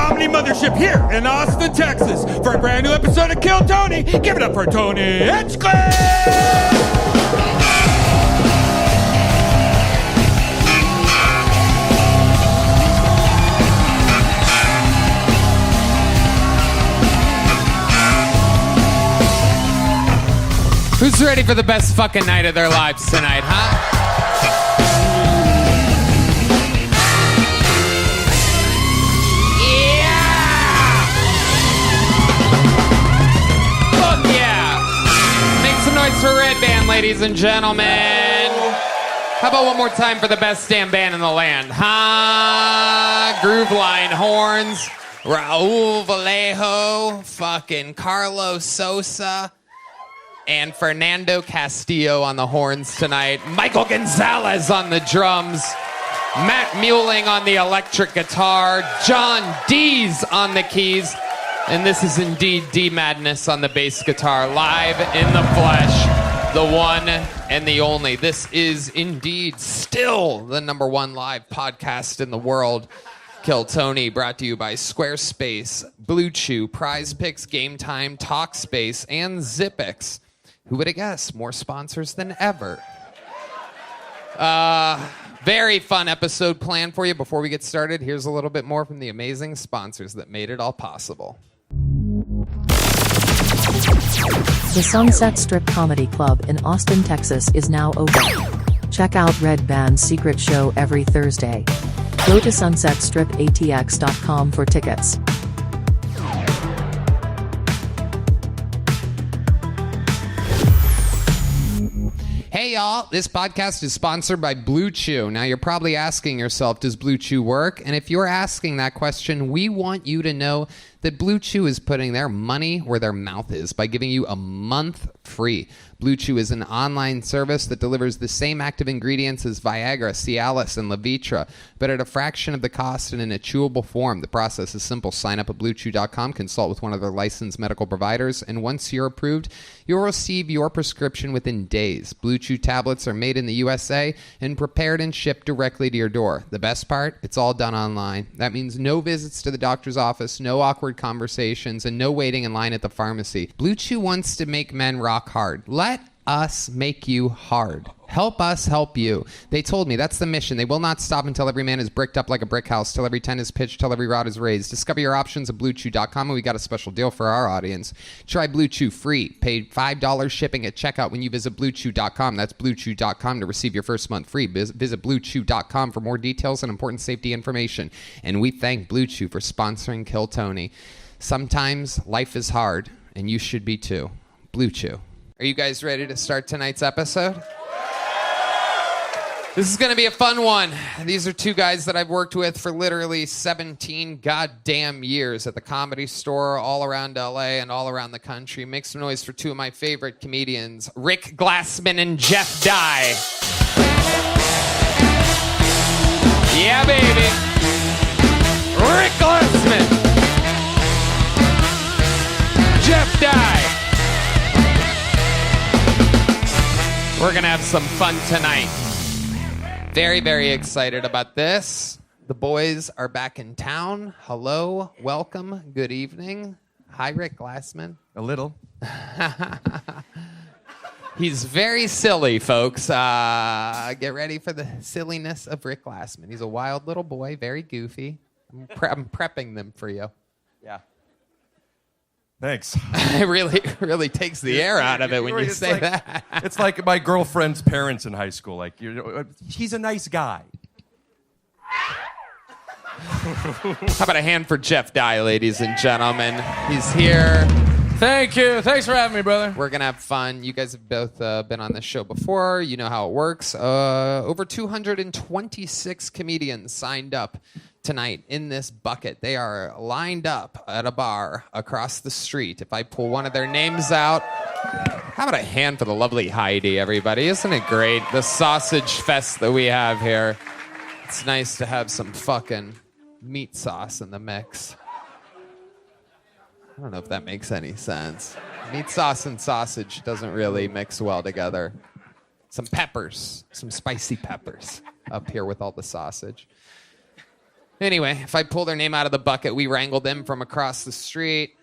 comedy mothership here in Austin, Texas. For a brand new episode of Kill Tony, give it up for Tony Hinchcliffe! Who's ready for the best fucking night of their lives tonight, huh? Yeah! Fuck yeah! Make some noise for Red Band, ladies and gentlemen. How about one more time for the best damn band in the land, huh? Groove Line horns, Raul Vallejo, fucking Carlos Sosa, and Fernando Castillo on the horns tonight. Michael Gonzalez on the drums. Matt Muehling on the electric guitar. John Dees on the keys. And this is indeed D Madness on the bass guitar. Live in the flesh. The one and the only. This is indeed still the #1 live podcast in the world. Kill Tony, brought to you by Squarespace, Blue Chew, Prize Picks, Game Time, Talkspace, and Zippix. Who would have guessed? More sponsors than ever. Very fun episode planned for you. Before we get started, here's a little bit more from the amazing sponsors that made it all possible. The Sunset Strip Comedy Club in Austin, Texas is now open. Check out Red Band's secret show every Thursday. Go to sunsetstripatx.com for tickets. Hey y'all, this podcast is sponsored by Blue Chew. Now you're probably asking yourself, does Blue Chew work? And if you're asking that question, we want you to know that Blue Chew is putting their money where their mouth is by giving you a month free. Blue Chew is an online service that delivers the same active ingredients as Viagra, Cialis, and Levitra, but at a fraction of the cost and in a chewable form. The process is simple. Sign up at BlueChew.com, consult with one of their licensed medical providers, and once you're approved, you'll receive your prescription within days. Blue Chew tablets are made in the USA and prepared and shipped directly to your door. The best part? It's all done online. That means no visits to the doctor's office, no awkward conversations, and no waiting in line at the pharmacy. Blue Chew wants to make men rock hard. Let us make you hard. Help us help you. They told me that's the mission. They will not stop until every man is bricked up like a brick house, till every tent is pitched, till every rod is raised. Discover your options at BlueChew.com, and we got a special deal for our audience. Try Blue Chew free. Pay $5 shipping at checkout when you visit BlueChew.com. That's BlueChew.com to receive your first month free. Visit BlueChew.com for more details and important safety information. And we thank Blue Chew for sponsoring Kill Tony. Sometimes life is hard, and you should be too. Blue Chew. Are you guys ready to start tonight's episode? This is going to be a fun one. These are two guys that I've worked with for literally 17 goddamn years at the Comedy Store all around LA and all around the country. Make some noise for two of my favorite comedians, Rick Glassman and Jeff Dye. Yeah, baby. Rick Glassman. Jeff Dye. We're going to have some fun tonight. Very, very excited about this. The boys are back in town. Hello, welcome, good evening. Hi, Rick Glassman. A little. He's very silly, folks. Get ready for the silliness of Rick Glassman. He's a wild little boy, very goofy. I'm prepping them for you. Yeah. Thanks. It really takes the air out of it when you say that. It's like my girlfriend's parents in high school. Like, he's a nice guy. How about a hand for Jeff Dye, ladies and gentlemen? He's here. Thank you. Thanks for having me, brother. We're going to have fun. You guys have both been on this show before. You know how it works. Over 226 comedians signed up tonight in this bucket. They are lined up at a bar across the street. If I pull one of their names out, how about a hand for the lovely Heidi, everybody? Isn't it great? The sausage fest that we have here. It's nice to have some fucking meat sauce in the mix. I don't know if that makes any sense. Meat sauce and sausage doesn't really mix well together. Some peppers, some spicy peppers up here with all the sausage. Anyway, if I pull their name out of the bucket, we wrangle them from across the street,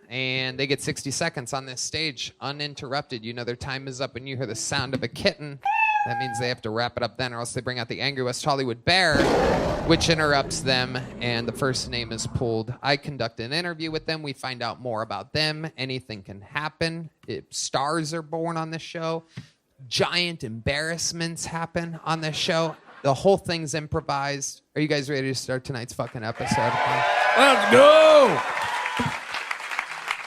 and they get 60 seconds on this stage, uninterrupted. You know their time is up when you hear the sound of a kitten. That means they have to wrap it up then, or else they bring out the angry West Hollywood bear, which interrupts them, and the first name is pulled. I conduct an interview with them. We find out more about them. Anything can happen. Stars are born on the show. Giant embarrassments happen on the show. The whole thing's improvised. Are you guys ready to start tonight's fucking episode? Let's go!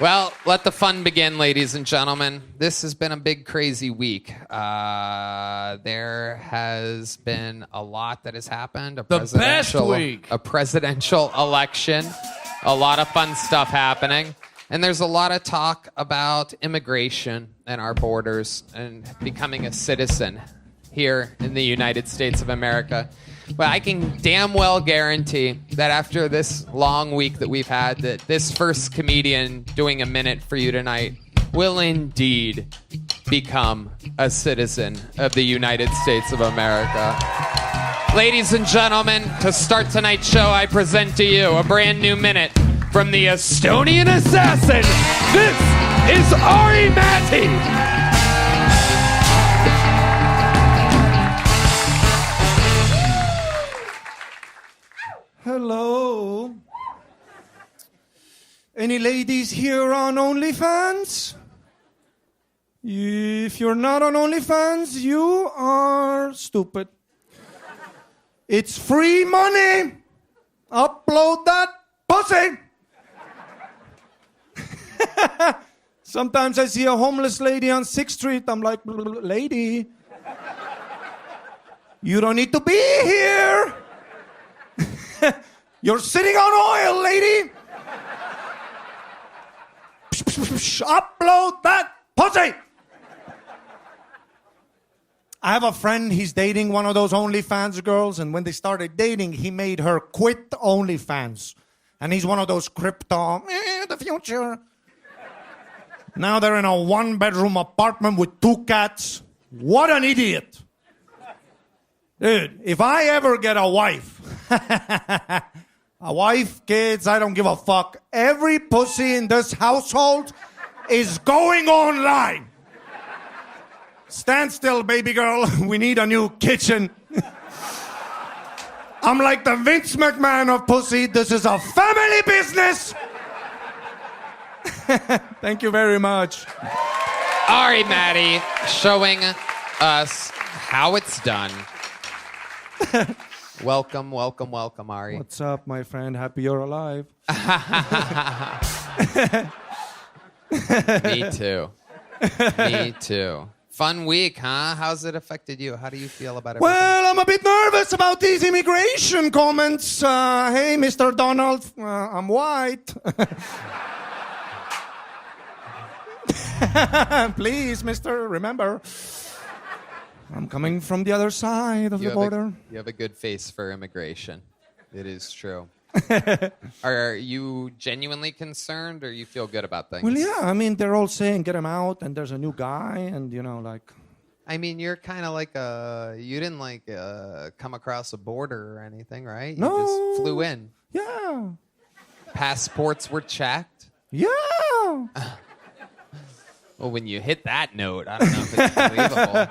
Well, let the fun begin, ladies and gentlemen. This has been a big, crazy week. There has been a lot that has happened. The best week. A presidential election. A lot of fun stuff happening. And there's a lot of talk about immigration and our borders and becoming a citizen here in the United States of America. But I can damn well guarantee that after this long week that we've had, that this first comedian doing a minute for you tonight will indeed become a citizen of the United States of America. Ladies and gentlemen, to start tonight's show, I present to you a brand new minute from the Estonian assassin. This is Ari Matti. Hello. Any ladies here on OnlyFans? If you're not on OnlyFans, you are stupid. It's free money. Upload that pussy. Sometimes I see a homeless lady on 6th Street. I'm like, lady, you don't need to be here. You're sitting on oil, lady. Upload that pussy. I have a friend, he's dating one of those OnlyFans girls, and when they started dating, he made her quit OnlyFans. And he's one of those crypto, the future. Now they're in a 1-bedroom apartment with 2 cats. What an idiot. Dude, if I ever get a wife, kids, I don't give a fuck. Every pussy in this household is going online. Stand still, baby girl. We need a new kitchen. I'm like the Vince McMahon of pussy. This is a family business. Thank you very much. Ari Matti showing us how it's done. Welcome, welcome, welcome, Ari. What's up, my friend? Happy you're alive. Me too. Me too. Fun week, huh? How's it affected you? How do you feel about everything? Well, I'm a bit nervous about these immigration comments. Hey, Mr. Donald, I'm white. Please, mister, remember. I'm coming from the other side of the border. You have a good face for immigration. It is true. Are you genuinely concerned, or you feel good about things? Well, yeah. I mean, they're all saying get him out, and there's a new guy, and like. I mean, you're kind of like you didn't come across a border or anything, right? No. You just flew in. Yeah. Passports were checked. Yeah. Well, when you hit that note, I don't know if it's believable.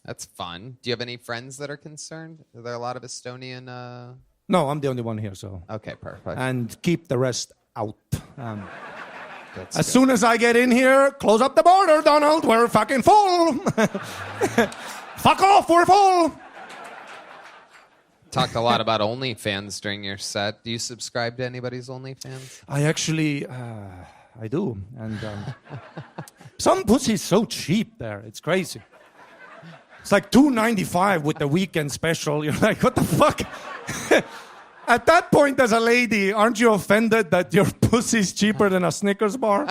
That's fun. Do you have any friends that are concerned? Are there a lot of Estonian? No, I'm the only one here, so. Okay, perfect. And keep the rest out. That's As good. soon as I get in here, close up the border, Donald. We're fucking full. Fuck off, we're full. Talked a lot about OnlyFans during your set. Do you subscribe to anybody's OnlyFans? I actually, I do. And some pussy's so cheap there. It's crazy. It's like $2.95 with the weekend special. You're like, what the fuck? At that point, as a lady, aren't you offended that your pussy's cheaper than a Snickers bar?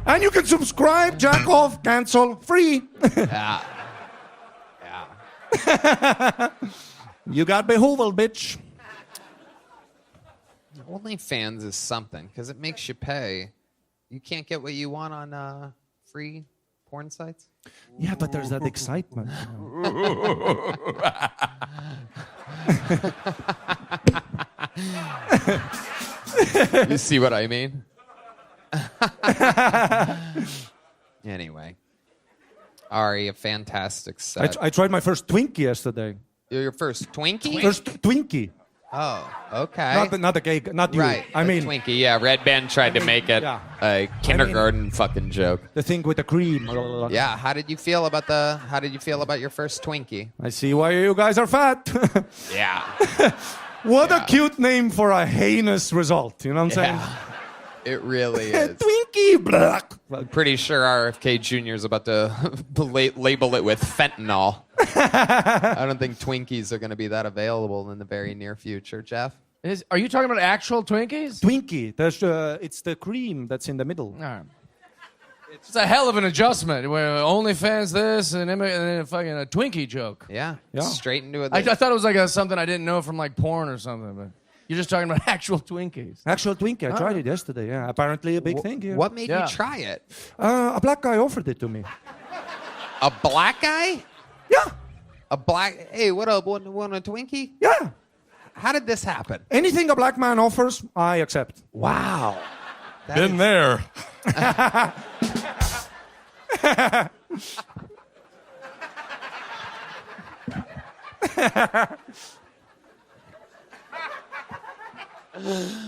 And you can subscribe, jack off, cancel, free. Yeah. Yeah. You got behoovel, bitch. OnlyFans is something because it makes you pay. You can't get what you want on free porn sites? Yeah, but there's that excitement. You see what I mean? Anyway. Ari, a fantastic set. I tried my first Twinkie yesterday. Your first Twinkie? First Twinkie. Oh, okay. Not the cake, not you. Right. I mean, Twinkie. Yeah, Red Band tried to make it a kindergarten fucking joke. the thing with the cream. Yeah. How did you feel about your first Twinkie? I see why you guys are fat. Yeah. What a cute name for a heinous result. You know what I'm saying? Yeah. It really is. Twinkie. Blah. I'm pretty sure RFK Jr. is about to label it with fentanyl. I don't think Twinkies are going to be that available in the very near future, Jeff. Are you talking about actual Twinkies? Twinkie. It's the cream that's in the middle. All right. It's a hell of an adjustment. Where OnlyFans this and then fucking a Twinkie joke. Yeah. Yeah. Straight into it. I thought it was like something I didn't know from like porn or something, but you're just talking about actual Twinkies. Actual Twinkie. I tried it yesterday. Yeah. Apparently a big thing here. What made you try it? A black guy offered it to me. A black guy? Yeah. A black... Hey, what up? Want a Twinkie? Yeah. How did this happen? Anything a black man offers, I accept. Wow. Been there.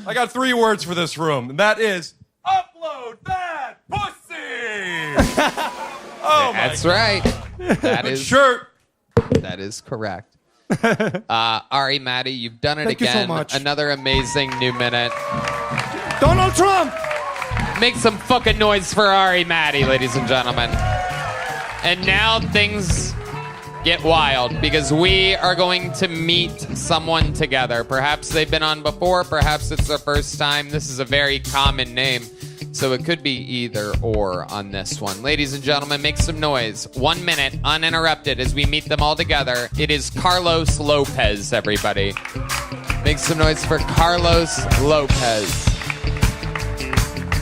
I got 3 words for this room, and that is upload that pussy. Oh my That's right. That Good is shirt. That is correct. Ari, Maddie, you've done it Thank you so again. much. Another amazing new minute. Donald Trump! Make some fucking noise for Ari, Maddie, ladies and gentlemen. And now things get wild because we are going to meet someone together. Perhaps they've been on before. Perhaps it's their first time. This is a very common name. So it could be either or on this one. Ladies and gentlemen, make some noise. 1 minute, uninterrupted, as we meet them all together. It is Carlos Lopez, everybody. Make some noise for Carlos Lopez.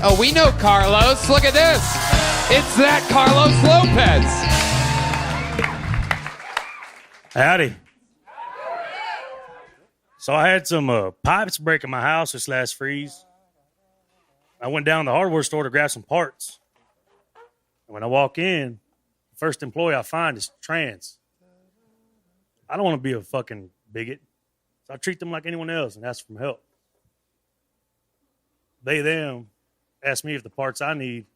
Oh, we know Carlos. Look at this. It's that Carlos Lopez. Howdy. So I had some pipes break in my house this last freeze. I went down to the hardware store to grab some parts. And when I walk in, the first employee I find is trans. I don't want to be a fucking bigot. So I treat them like anyone else and ask for help. They, them, ask me if the parts I need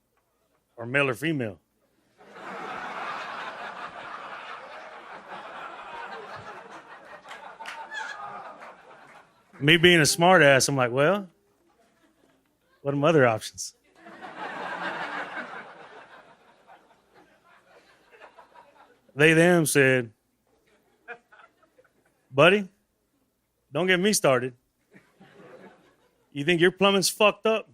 are male or female. Me being a smart ass, I'm like, well, what are my other options? They, them said, buddy, don't get me started. You think your plumbing's fucked up?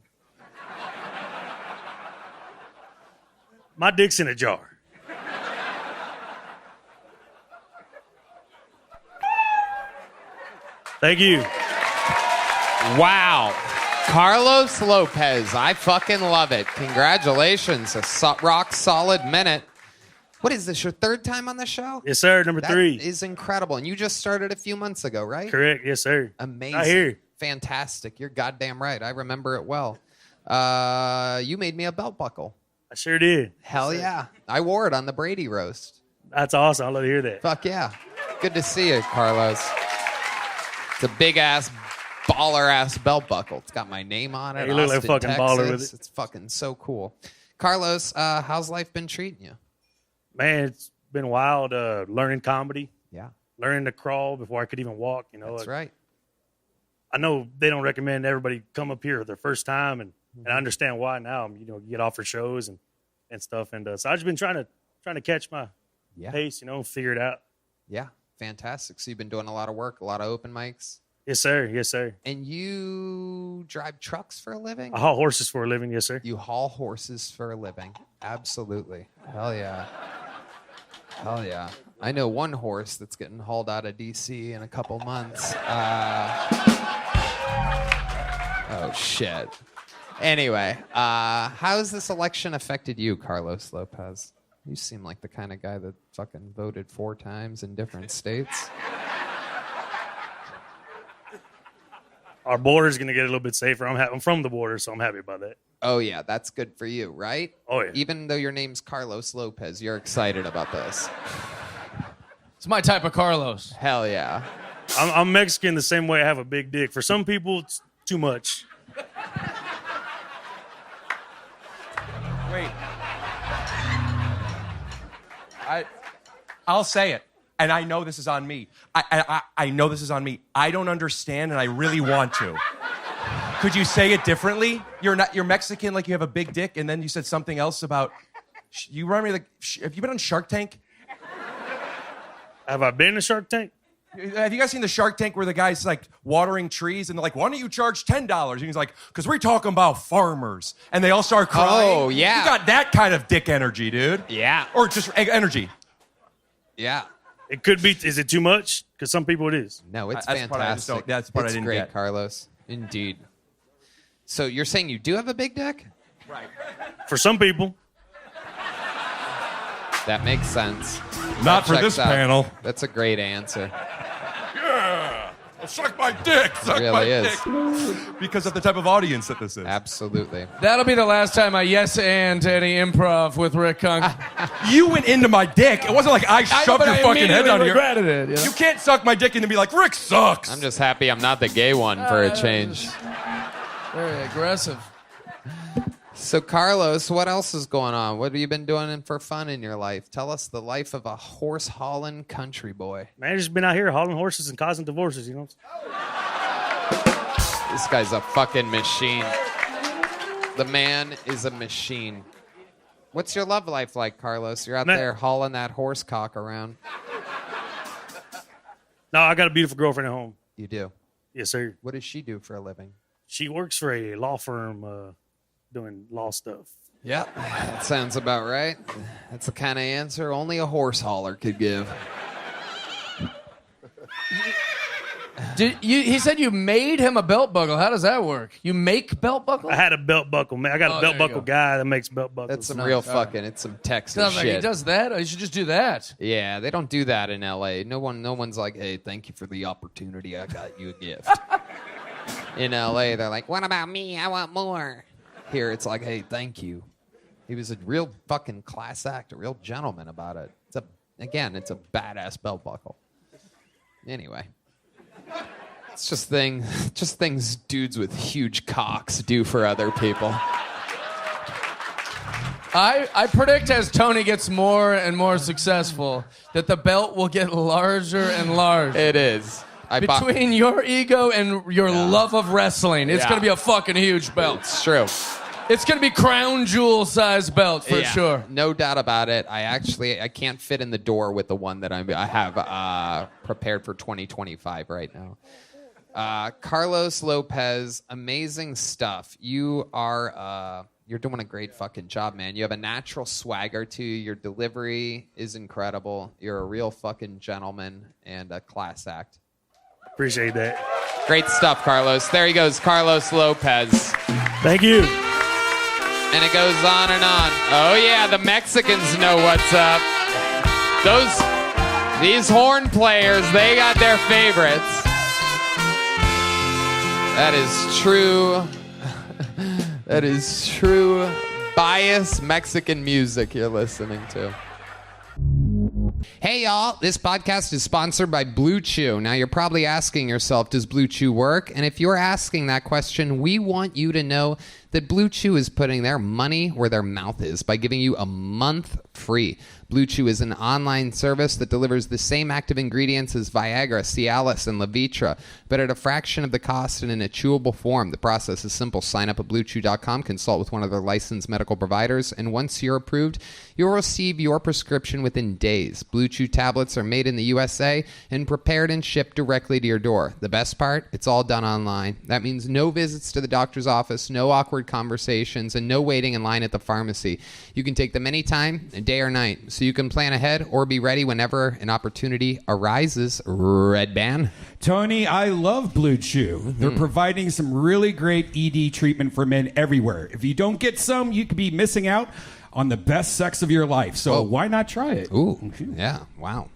My dick's in a jar. Thank you. Wow. Carlos Lopez. I fucking love it. Congratulations. A rock solid minute. What is this, your third time on the show? Yes, sir. Number 3. That is incredible. And you just started a few months ago, right? Correct. Yes, sir. Amazing. Right here. Fantastic. You're goddamn right. I remember it well. You made me a belt buckle. I sure did. Hell yeah. I wore it on the Brady roast. That's awesome. I love to hear that. Fuck yeah. Good to see you, Carlos. It's a big-ass, baller-ass belt buckle. It's got my name on it. Hey, you look like a Austin, fucking baller Texas. with it. It's fucking so cool. Carlos, how's life been treating you? Man, it's been wild learning comedy, Yeah, learning to crawl before I could even walk. You know, that's right. I know they don't recommend everybody come up here their first time, and I understand why now. You get offered shows and stuff, and so I've just been trying to catch my pace, figure it out. Yeah, fantastic. So you've been doing a lot of work, a lot of open mics. Yes, sir. Yes, sir. And you drive trucks for a living? I haul horses for a living. Yes, sir. You haul horses for a living. Absolutely. Hell yeah. Hell yeah. I know one horse that's getting hauled out of D.C. in a couple months. Oh, shit. Anyway, how has this election affected you, Carlos Lopez? You seem like the kind of guy that fucking voted 4 times in different states. Our border's going to get a little bit safer. I'm from the border, so I'm happy about that. Oh, yeah, that's good for you, right? Oh, yeah. Even though your name's Carlos Lopez, you're excited about this. It's my type of Carlos. Hell yeah. I'm Mexican the same way I have a big dick. For some people, it's too much. Wait. I'll say it, and I know this is on me. I know this is on me. I don't understand, and I really want to. Could you say it differently? You're Mexican, like you have a big dick, and then you said something else about. You remind me like. Have you been on Shark Tank? Have I been in Shark Tank? Have you guys seen the Shark Tank where the guy's like watering trees and they're like, why don't you charge $10? And he's like, because we're talking about farmers. And they all start crying. Oh, yeah. You got that kind of dick energy, dude. Yeah. Or just energy. Yeah. It could be. Is it too much? Because some people it is. No, it's That's the part I just fantastic. don't- that's the part I It's didn't great, get. Carlos. Indeed. So you're saying you do have a big dick? Right. For some people. That makes sense. Not for Checks this out. panel. That's a great answer. Yeah. Suck my dick. Suck It my really is. Dick. Because of the type of audience that this is. Absolutely. That'll be the last time I yes and any improv with Rick Kunk. You went into my dick. It wasn't like I shoved your fucking head down here. regretted it. You know? You can't suck my dick and then be like, Rick sucks. I'm just happy I'm not the gay one for a change. Very aggressive. So, Carlos, what else is going on? What have you been doing for fun in your life? Tell us the life of a horse-hauling country boy. Man, I just been out here hauling horses and causing divorces, you know? This guy's a fucking machine. The man is a machine. What's your love life like, Carlos? You're out Man. there hauling that horse cock around. No, I got a beautiful girlfriend at home. You do. Yes, sir. What does she do for a living? She works for a law firm doing law stuff. Yeah, that sounds about right. That's the kind of answer only a horse hauler could give. He said you made him a belt buckle. How does that work? You make belt buckles? I had a belt buckle, man. I got a Oh, belt there you buckle go. guy that makes belt buckles. That's some real fucking, it's some Texas Sounds like he shit. does that. Oh, you should just do that. Yeah, they don't do that in LA. No one's like, hey, thank you for the opportunity. I got you a gift. In LA, they're like, what about me? I want more. Here, it's like, hey, thank you. He was a real fucking class act, a real gentleman about it. It's a badass belt buckle. Anyway. It's just things dudes with huge cocks do for other people. I predict as Tony gets more and more successful that the belt will get larger and larger. It is. Between your ego and your love of wrestling, it's Yeah. going to be a fucking huge belt. It's true. It's going to be crown jewel size belt for Yeah, sure. No doubt about it. I can't fit in the door with the one that I have prepared for 2025 right now. Carlos Lopez, amazing stuff. You are you're doing a great fucking job, man. You have a natural swagger to you. Your delivery is incredible. You're a real fucking gentleman and a class act. Appreciate that. Great stuff, Carlos. There he goes, Carlos Lopez. Thank you. And it goes on and on. Oh yeah, the Mexicans know what's up. These horn players, they got their favorites. That is true. That is true bias Mexican music you're listening to. Hey y'all, this podcast is sponsored by Blue Chew. Now you're probably asking yourself, does Blue Chew work? And if you're asking that question, we want you to know that Blue Chew is putting their money where their mouth is by giving you a month free. Blue Chew is an online service that delivers the same active ingredients as Viagra, Cialis, and Levitra, but at a fraction of the cost and in a chewable form. The process is simple. Sign up at BlueChew.com, consult with one of their licensed medical providers, and once you're approved, you'll receive your prescription within days. Blue Chew tablets are made in the USA and prepared and shipped directly to your door. The best part? It's all done online. That means no visits to the doctor's office, no awkward conversations, and no waiting in line at the pharmacy. You can take them anytime, day or night, so you can plan ahead or be ready whenever an opportunity arises. Red Band. Tony, I love Blue Chew. They're providing some really great ED treatment for men everywhere. If you don't get some, you could be missing out on the best sex of your life. So why not try it? Ooh, yeah, wow.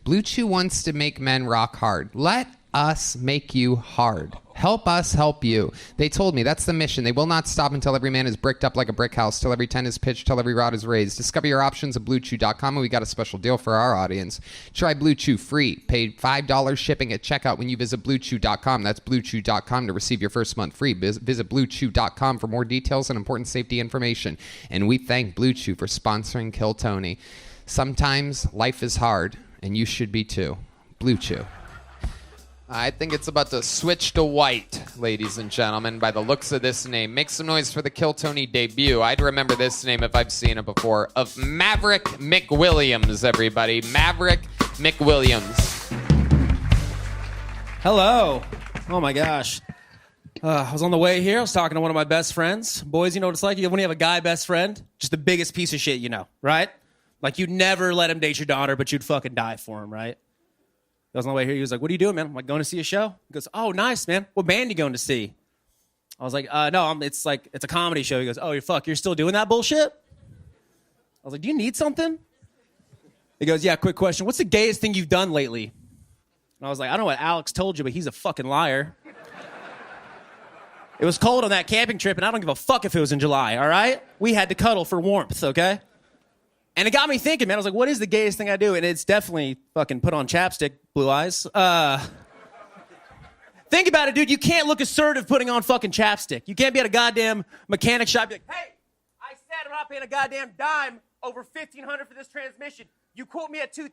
Blue Chew wants to make men rock hard. Let us make you hard. Help us help you. They told me that's the mission. They will not stop until every man is bricked up like a brick house, till every tent is pitched, till every rod is raised. Discover your options at BlueChew.com, and we got a special deal for our audience. Try Blue Chew free. Pay $5 shipping at checkout when you visit BlueChew.com. That's BlueChew.com to receive your first month free. Visit BlueChew.com for more details and important safety information. And we thank Blue Chew for sponsoring Kill Tony. Sometimes life is hard, and you should be too. Blue Chew. I think it's about to switch to white, ladies and gentlemen, by the looks of this name. Make some noise for the Kill Tony debut. I'd remember this name if I've seen it before. Of Maverick McWilliams, everybody. Maverick McWilliams. Hello. Oh, my gosh. I was on the way here. I was talking to one of my best friends. Boys, you know what it's like when you have a guy best friend? Just the biggest piece of shit you know, right? Like, you'd never let him date your daughter, but you'd fucking die for him, right? I was on the way here. He was like, what are you doing, man? I'm like, going to see a show. He goes, oh, nice, man. What band you going to see? I was like, no, it's a comedy show. He goes, oh, you're still doing that bullshit? I was like, do you need something? He goes, yeah, quick question. What's the gayest thing you've done lately? And I was like, I don't know what Alex told you, but he's a fucking liar. It was cold on that camping trip, and I don't give a fuck if it was in July, all right? We had to cuddle for warmth, okay? And it got me thinking, man. I was like, what is the gayest thing I do? And it's definitely fucking put on chapstick, blue eyes. Think about it, dude. You can't look assertive putting on fucking chapstick. You can't be at a goddamn mechanic shop and be like, hey, I said I'm not paying a goddamn dime over $1,500 for this transmission. You quote me at $2,000?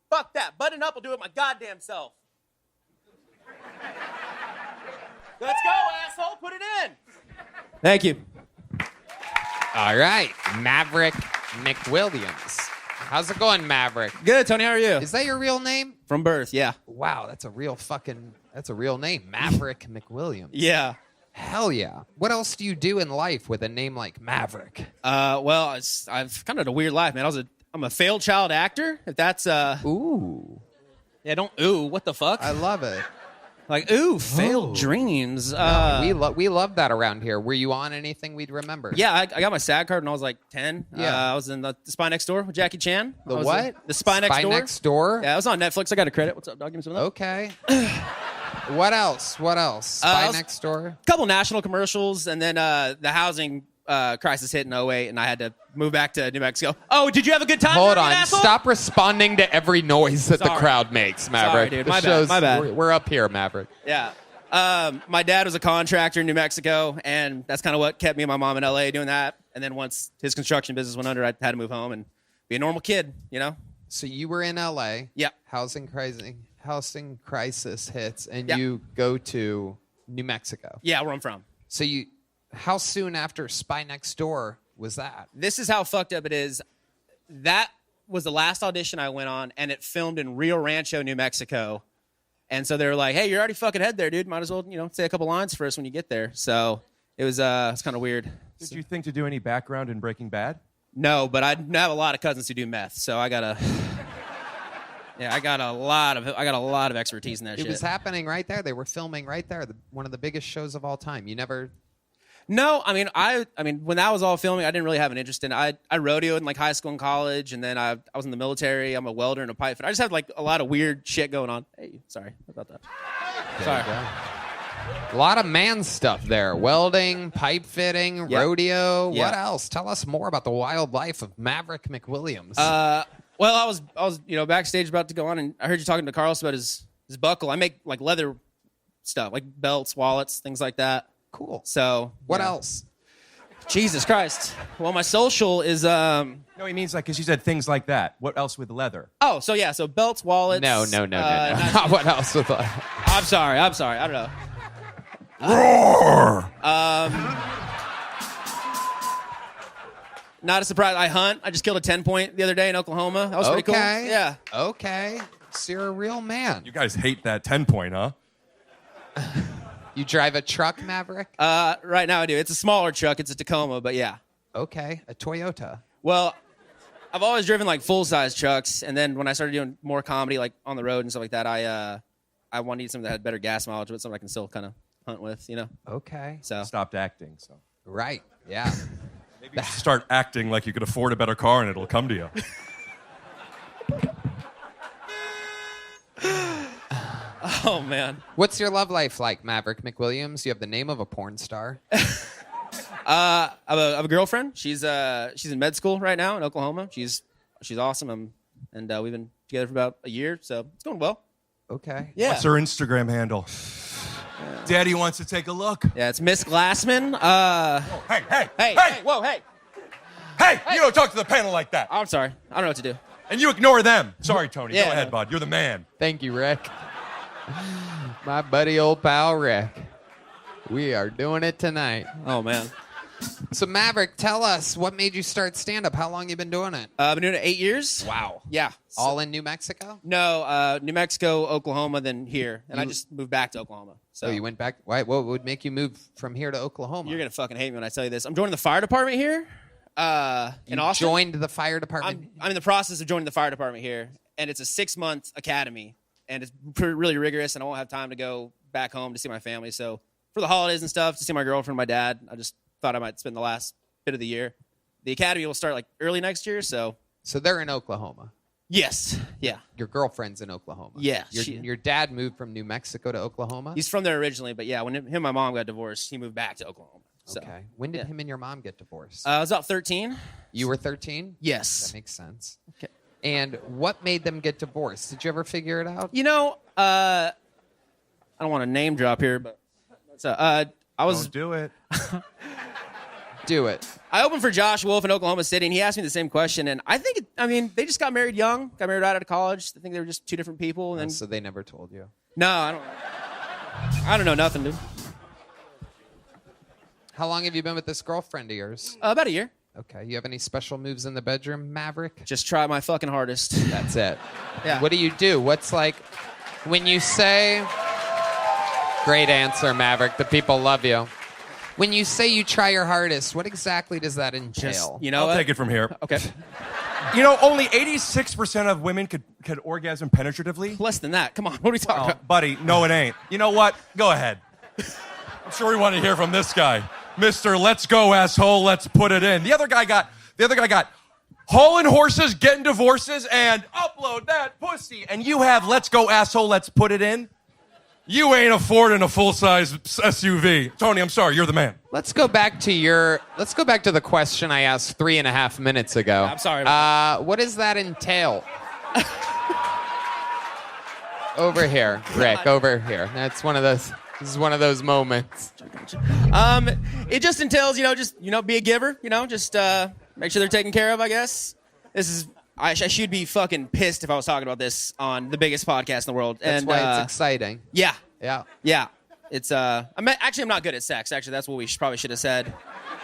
Fuck that. Button up, I'll do it my goddamn self. Let's go, asshole. Put it in. Thank you. All right, Maverick McWilliams. How's it going, Maverick? Good, Tony. How are you? Is that your real name? From birth, yeah. Wow, that's a real name. Maverick McWilliams. Yeah. Hell yeah. What else do you do in life with a name like Maverick? Well, I've kind of had a weird life, man. I'm a failed child actor. If that's Ooh. Yeah, don't ooh. What the fuck? I love it. Like, ooh, failed dreams. No, we love that around here. Were you on anything we'd remember? Yeah, I got my SAG card when I was like 10. Yeah. I was in the Spy Next Door with Jackie Chan. The what? The Spy Next Door. Spy Next Door? Yeah, I was on Netflix. I got a credit. What's up, dog? Give me some of that. Okay. What else? Spy Next Door? A couple national commercials, and then the housing crisis hit in 2008, and I had to move back to New Mexico. Oh, did you have a good time? Hold on. Stop responding to every noise that the crowd makes, Maverick. Sorry, dude. My bad. We're up here, Maverick. Yeah. My dad was a contractor in New Mexico, and that's kind of what kept me and my mom in L.A. doing that. And then once his construction business went under, I had to move home and be a normal kid, you know? So you were in L.A. Yeah. Housing crisis hits, and Yeah. you go to New Mexico. Yeah, where I'm from. So how soon after Spy Next Door was that? This is how fucked up it is. That was the last audition I went on, and it filmed in Rio Rancho, New Mexico. And so they were like, hey, you're already fucking head there, dude. Might as well, say a couple lines for us when you get there. So it was kind of weird. Did you think to do any background in Breaking Bad? No, but I have a lot of cousins who do meth, so I got a lot of expertise in that shit. It was happening right there. They were filming right there. One of the biggest shows of all time. You never... No, I mean, when that was all filming, I didn't really have an interest in it. I rodeoed in like high school and college, and then I was in the military. I'm a welder and a pipe fitter. I just had like a lot of weird shit going on. Hey, sorry about that. Sorry. A lot of man stuff there. Welding, pipe fitting, rodeo. Yeah. What else? Tell us more about the wild life of Maverick McWilliams. Well, I was backstage about to go on, and I heard you talking to Carlos about his buckle. I make like leather stuff, like belts, wallets, things like that. Cool. So what else? Jesus Christ. Well, my social is No, he means like because you said things like that. What else with leather? Oh, so belts, wallets. No. What else with leather? I'm sorry. I don't know. Roar! Not a surprise. I hunt. I just killed a 10-point the other day in Oklahoma. That was pretty cool. Yeah. Okay. So you're a real man. You guys hate that 10-point, huh? You drive a truck, Maverick? Right now I do. It's a smaller truck. It's a Tacoma, but yeah. Okay. A Toyota. Well, I've always driven like full-size trucks, and then when I started doing more comedy, like on the road and stuff like that, I wanted something that had better gas mileage, but something I can still kind of hunt with, Okay. So stopped acting. So right. Yeah. You start acting like you could afford a better car and it'll come to you. Oh man. What's your love life like, Maverick McWilliams? You have the name of a porn star. I have a girlfriend. She's in med school right now in Oklahoma. She's awesome. And we've been together for about a year, so it's going well. Okay. Yeah. What's her Instagram handle? Daddy wants to take a look. Yeah, it's Miss Glassman. Hey, Whoa, hey. Hey, you don't talk to the panel like that. I'm sorry. I don't know what to do. And you ignore them. Sorry, Tony. Yeah. Go ahead, bud. You're the man. Thank you, Rick. My buddy, old pal Rick. We are doing it tonight. Oh man. So Maverick, tell us what made you start stand-up. How long you been doing it? I've been doing it 8 years. Wow. Yeah. All in New Mexico? No, New Mexico, Oklahoma, then here, and I just moved back to Oklahoma. So Oh, you went back? Why? What would make you move from here to Oklahoma? You're gonna fucking hate me when I tell you this. I'm joining the fire department here. In You Austin. joined the fire department? I'm in the process of joining the fire department here, and it's a 6-month academy, and it's really rigorous, and I won't have time to go back home to see my family. So for the holidays and stuff, to see my girlfriend, my dad, I just thought I might spend the last bit of the year. The academy will start like early next year, so. So they're in Oklahoma? Yes. Yeah. Your girlfriend's in Oklahoma? Yeah. Your dad moved from New Mexico to Oklahoma? He's from there originally, but yeah, when him and my mom got divorced, he moved back to Oklahoma. So, okay. When did him and your mom get divorced? I was about 13. You were 13? Yes. That makes sense. Okay. And what made them get divorced? Did you ever figure it out? You know, I don't want to name drop here, but I was. Don't do it. Do it. I opened for Josh Wolf in Oklahoma City, and he asked me the same question. And I think, they just got married young, got married right out of college. I think they were just two different people. And then, So they never told you? no, I don't know nothing, dude. How long have you been with this girlfriend of yours? About a year. Okay. You have any special moves in the bedroom, Maverick? Just try my fucking hardest. That's it. Yeah. What do you do? What's like when you say... Great answer, Maverick. The people love you. When you say you try your hardest, what exactly does that entail? I'll take it from here. Okay. Only 86% of women could orgasm penetratively. Less than that. Come on. What are we talking about? Buddy, no, it ain't. You know what? Go ahead. I'm sure we want to hear from this guy. Mr. Let's Go, asshole, let's put it in. The other guy got hauling horses, getting divorces, and upload that pussy. And you have Let's Go, asshole, let's put it in. You ain't affording a full-size SUV. Tony, I'm sorry, you're the man. Let's go back to the question I asked 3.5 minutes ago. I'm sorry. What does that entail? Over here, Rick, over here. This is one of those moments. It just entails, be a giver, just make sure they're taken care of, I guess. I should be fucking pissed if I was talking about this on the biggest podcast in the world. That's why it's exciting. Yeah. Yeah. Yeah. It's, I'm not good at sex. Actually, that's what we probably should have said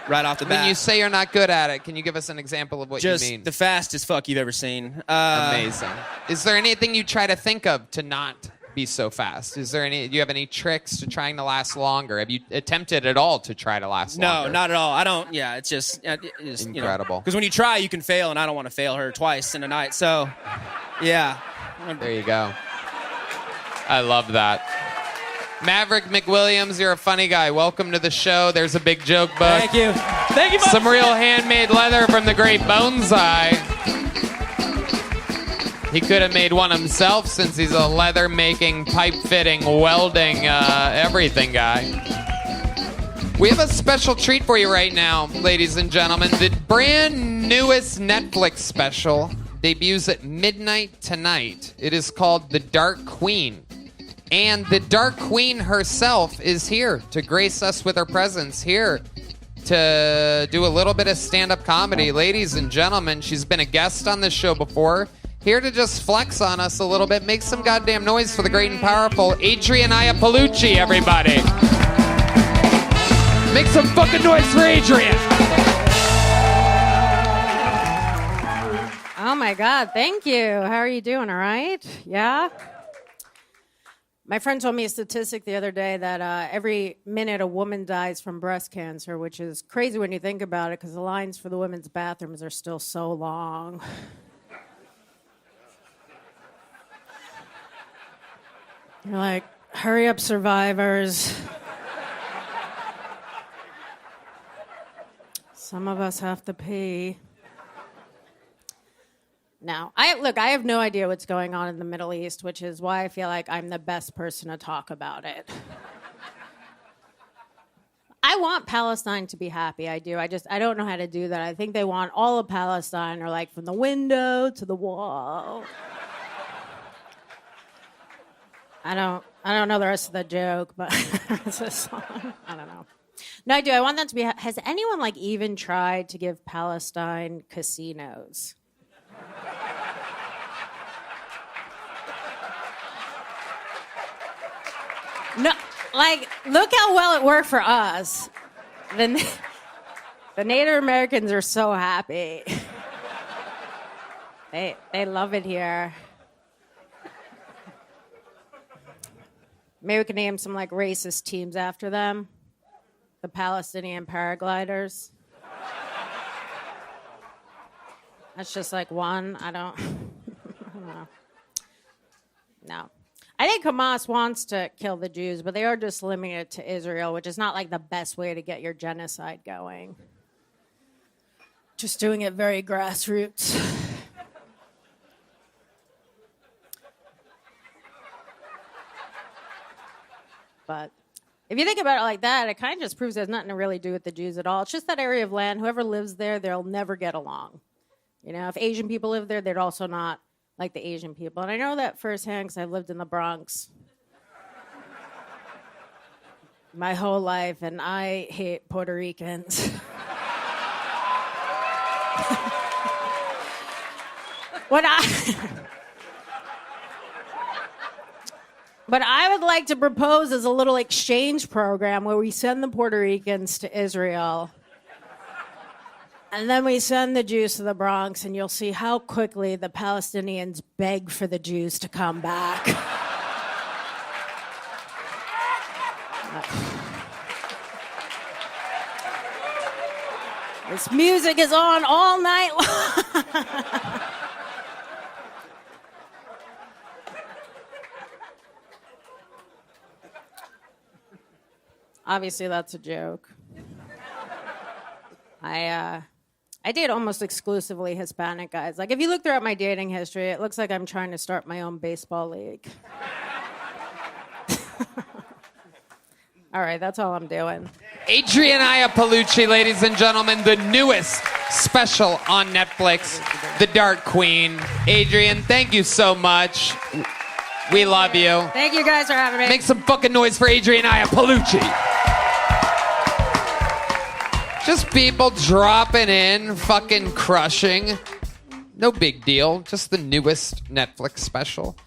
right off the bat. When you say you're not good at it, can you give us an example of what just you mean? the fastest fuck you've ever seen. Amazing. Is there anything you try to think of to not be so fast? Do you have any tricks to trying to last longer? Have you attempted at all to try to last longer? No, not at all. I don't. Yeah, it's just incredible. Because when you try, you can fail, and I don't want to fail her twice in a night. So, yeah. There you go. I love that. Maverick McWilliams, you're a funny guy. Welcome to the show. There's a big joke book. Thank you. Thank you. Some real handmade leather from the great Bonsai. He could have made one himself since he's a leather-making, pipe-fitting, welding, everything guy. We have a special treat for you right now, ladies and gentlemen. The brand newest Netflix special debuts at midnight tonight. It is called The Dark Queen. And the Dark Queen herself is here to grace us with her presence, here to do a little bit of stand-up comedy. Ladies and gentlemen, she's been a guest on this show before. Here to just flex on us a little bit. Make some goddamn noise for the great and powerful Adriana Palucci, everybody. Make some fucking noise for Adrian. Oh my God, thank you. How are you doing, all right? Yeah? My friend told me a statistic the other day that every minute a woman dies from breast cancer, which is crazy when you think about it because the lines for the women's bathrooms are still so long. You're like, hurry up, survivors. Some of us have to pee. No, I have no idea what's going on in the Middle East, which is why I feel like I'm the best person to talk about it. I want Palestine to be happy. I do. I don't know how to do that. I think they want all of Palestine, or like from the window to the wall. I don't know the rest of the joke, but it's a song. I don't know. No, I do. I want them to be. Has anyone like even tried to give Palestine casinos? No, like, look how well it worked for us. The Native Americans are so happy. They love it here. Maybe we can name some like racist teams after them. The Palestinian paragliders. That's just like one. I don't know. No. I think Hamas wants to kill the Jews, but they are just limiting it to Israel, which is not like the best way to get your genocide going. Just doing it very grassroots. But if you think about it like that, it kind of just proves there's nothing to really do with the Jews at all. It's just that area of land. Whoever lives there, they'll never get along. You know, if Asian people live there, they're also not like the Asian people. And I know that firsthand because I've lived in the Bronx my whole life, and I hate Puerto Ricans. What I would like to propose is a little exchange program where we send the Puerto Ricans to Israel, and then we send the Jews to the Bronx, and you'll see how quickly the Palestinians beg for the Jews to come back. This music is on all night long. Obviously, that's a joke. I date almost exclusively Hispanic guys. Like, if you look throughout my dating history, it looks like I'm trying to start my own baseball league. All right, that's all I'm doing. Adriana Palucci, ladies and gentlemen, the newest special on Netflix, The Dark Queen. Adrian, thank you so much. We love you. Thank you guys for having me. Make some fucking noise for Adriana Palucci. Just people dropping in, fucking crushing. No big deal. Just the newest Netflix special.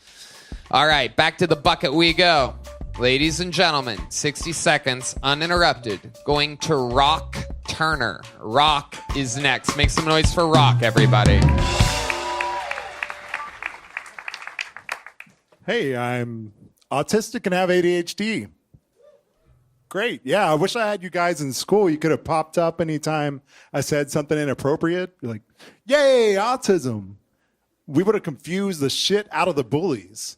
All right, back to the bucket we go. Ladies and gentlemen, 60 seconds, uninterrupted. Going to Rock Turner. Rock is next. Make some noise for Rock, everybody. Hey, I'm autistic and have ADHD. Great. Yeah, I wish I had you guys in school. You could have popped up anytime I said something inappropriate. You're like, yay, autism. We would have confused the shit out of the bullies.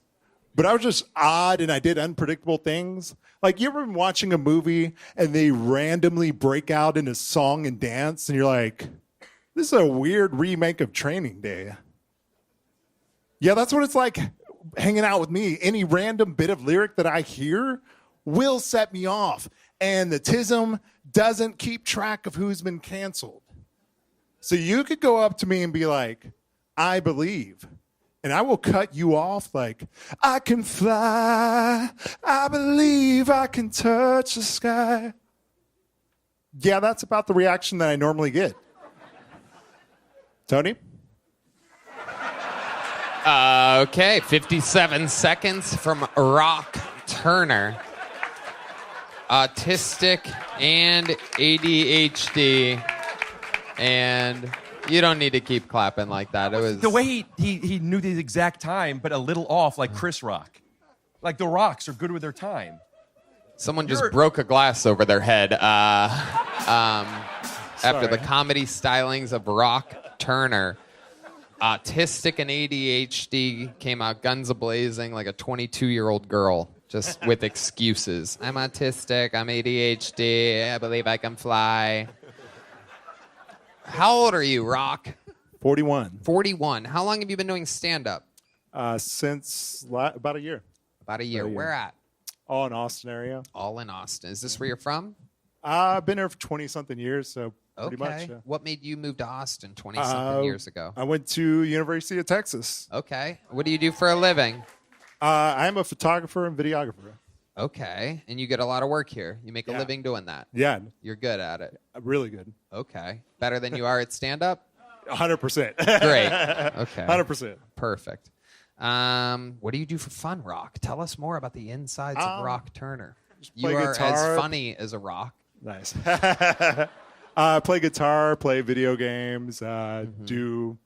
But I was just odd and I did unpredictable things. Like, you ever been watching a movie and they randomly break out into song and dance and you're like, this is a weird remake of Training Day. Yeah, that's what it's like hanging out with me. Any random bit of lyric that I hear will set me off. And the TISM doesn't keep track of who's been canceled. So you could go up to me and be like, I believe. And I will cut you off like, I can fly. I believe I can touch the sky. Yeah, that's about the reaction that I normally get. Tony? Okay, 57 seconds from Rock Turner. Autistic and ADHD. And you don't need to keep clapping like that. It was the way he knew the exact time, but a little off, like Chris Rock. Like the Rocks are good with their time. Someone just broke a glass over their head. After the comedy stylings of Rock Turner. Autistic and ADHD came out guns a-blazing like a 22-year-old girl, just with excuses. I'm autistic, I'm ADHD, I believe I can fly. How old are you, Rock? 41. 41. How long have you been doing stand-up? Since about a year. About a year. Where at? All in Austin area. All in Austin. Is this where you're from? I've been there for 20-something years, so pretty Okay. much. Yeah. What made you move to Austin 20-something years ago? I went to University of Texas. Okay. What do you do for a living? I'm a photographer and videographer. Okay. And you get a lot of work here. You make a Yeah. living doing that. Yeah. You're good at it. Really good. Okay. Better than you are at stand-up? 100%. Great. Okay. 100%. Perfect. What do you do for fun, Rock? Tell us more about the insides of Rock Turner. You play are guitar. as funny as a rock. Nice. Play guitar, play video games, do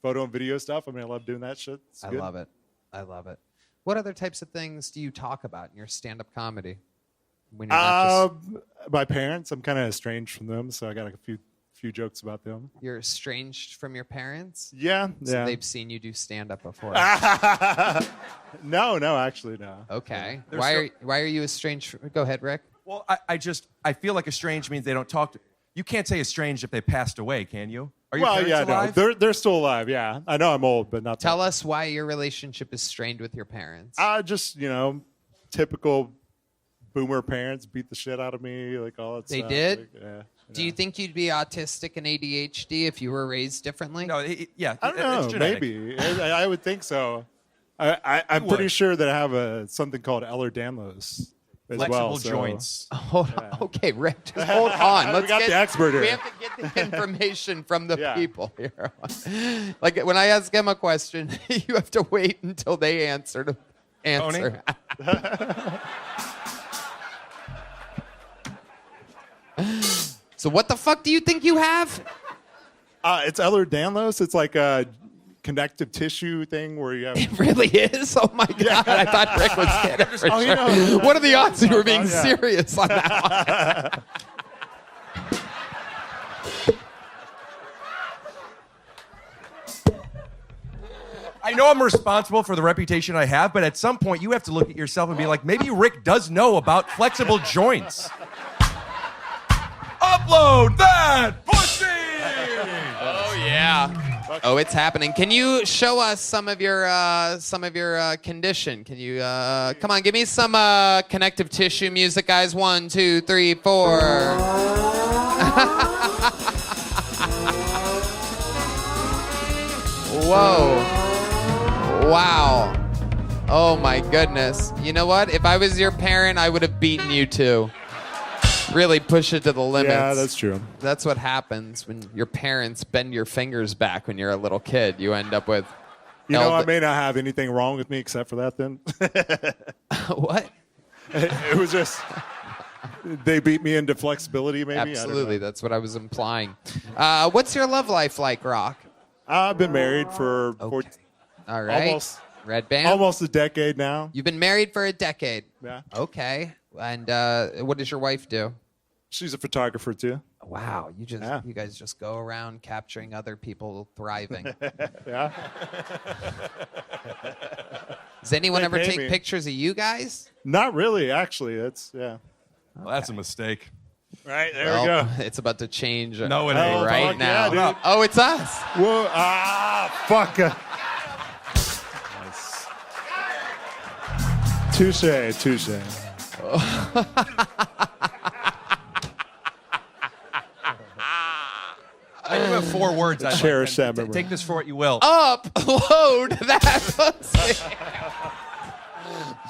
photo and video stuff. I mean, I love doing that shit. It's I good. love it. I love it. What other types of things do you talk about in your stand-up comedy? When you're not My parents, I'm kind of estranged from them, so I got a few jokes about them. you're estranged from your parents? Yeah, So yeah. they've seen you do stand-up before. No, actually, no. Okay. They're Why are you estranged? Go ahead, Rick. Well, I feel like estranged means they don't talk to. You can't say estranged if they passed away, can you? Are your parents alive? no, they're still alive. Yeah, I know I'm old, but not. Tell us why your relationship is strained with your parents. Just typical boomer parents beat the shit out of me, like all that They stuff. did? Like, yeah. Do you think you'd be autistic and ADHD if you were raised differently? No, yeah. I don't know. It's genetic. Maybe I would think so. I'm pretty sure that I have something called Ehlers-Danlos as Flexible well. so- joints. Okay, Rick, just hold on. We got the expert here. We have to get the information from the Yeah. people here. Like when I ask them a question, you have to wait until they answer. So what the fuck do you think you have? It's Ehlers-Danlos. It's like a connective tissue thing where you have. It really is? Oh my God. I thought Rick was kidding for sure. you know. What are the odds you were being Yeah. serious on that one? I know I'm responsible for the reputation I have, but at some point you have to look at yourself and be like, maybe Rick does know about flexible joints. Upload that pussy! Oh yeah. Oh, it's happening. Can you show us some of your condition? Can you come on? Give me some connective tissue music, guys. 1, 2, 3, 4. Whoa. Wow. Oh my goodness. You know what? If I was your parent, I would have beaten you too. Really push it to the limits. Yeah, that's true. That's what happens when your parents bend your fingers back when you're a little kid. You end up with. I may not have anything wrong with me except for that. Then What? it was just they beat me into flexibility. Maybe Absolutely. That's what I was implying. What's your love life like, Rock? I've been married for All right. almost Red Band? almost a decade now. You've been married for a decade. Yeah. Okay. And what does your wife do? She's a photographer too. Wow, you guys just go around capturing other people thriving. Yeah. Does anyone They ever pay take me. pictures of you guys? Not really, actually. It's Well, that's a mistake. Right, there Well, we go. It's about to change No, it ain't. right fuck now. yeah, dude. Oh, it's us. Whoa, fuck. Touche. I do have 4 words. I'd Cherish like. that memory. Take this for what you will. Upload that pussy.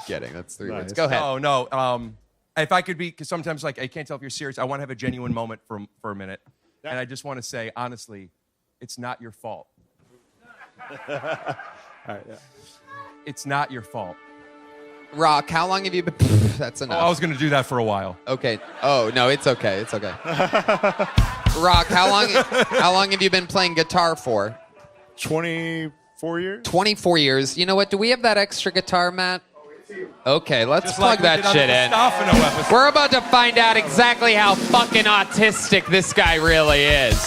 Kidding. That's 3 words. Nice. Go ahead. Oh no. If I could be, because sometimes like I can't tell if you're serious. I want to have a genuine moment for a minute, and I just want to say honestly, it's not your fault. All right, yeah. It's not your fault. Rock, how long have you been? That's enough. Oh, I was going to do that for a while. Okay. Oh no, it's okay. It's okay. Rock, how long have you been playing guitar for? 24 years. 24 years. You know what? Do we have that extra guitar, Matt? Okay, let's Just plug like we that did on shit the in. Stefano episode. We're about to find out exactly how fucking autistic this guy really is.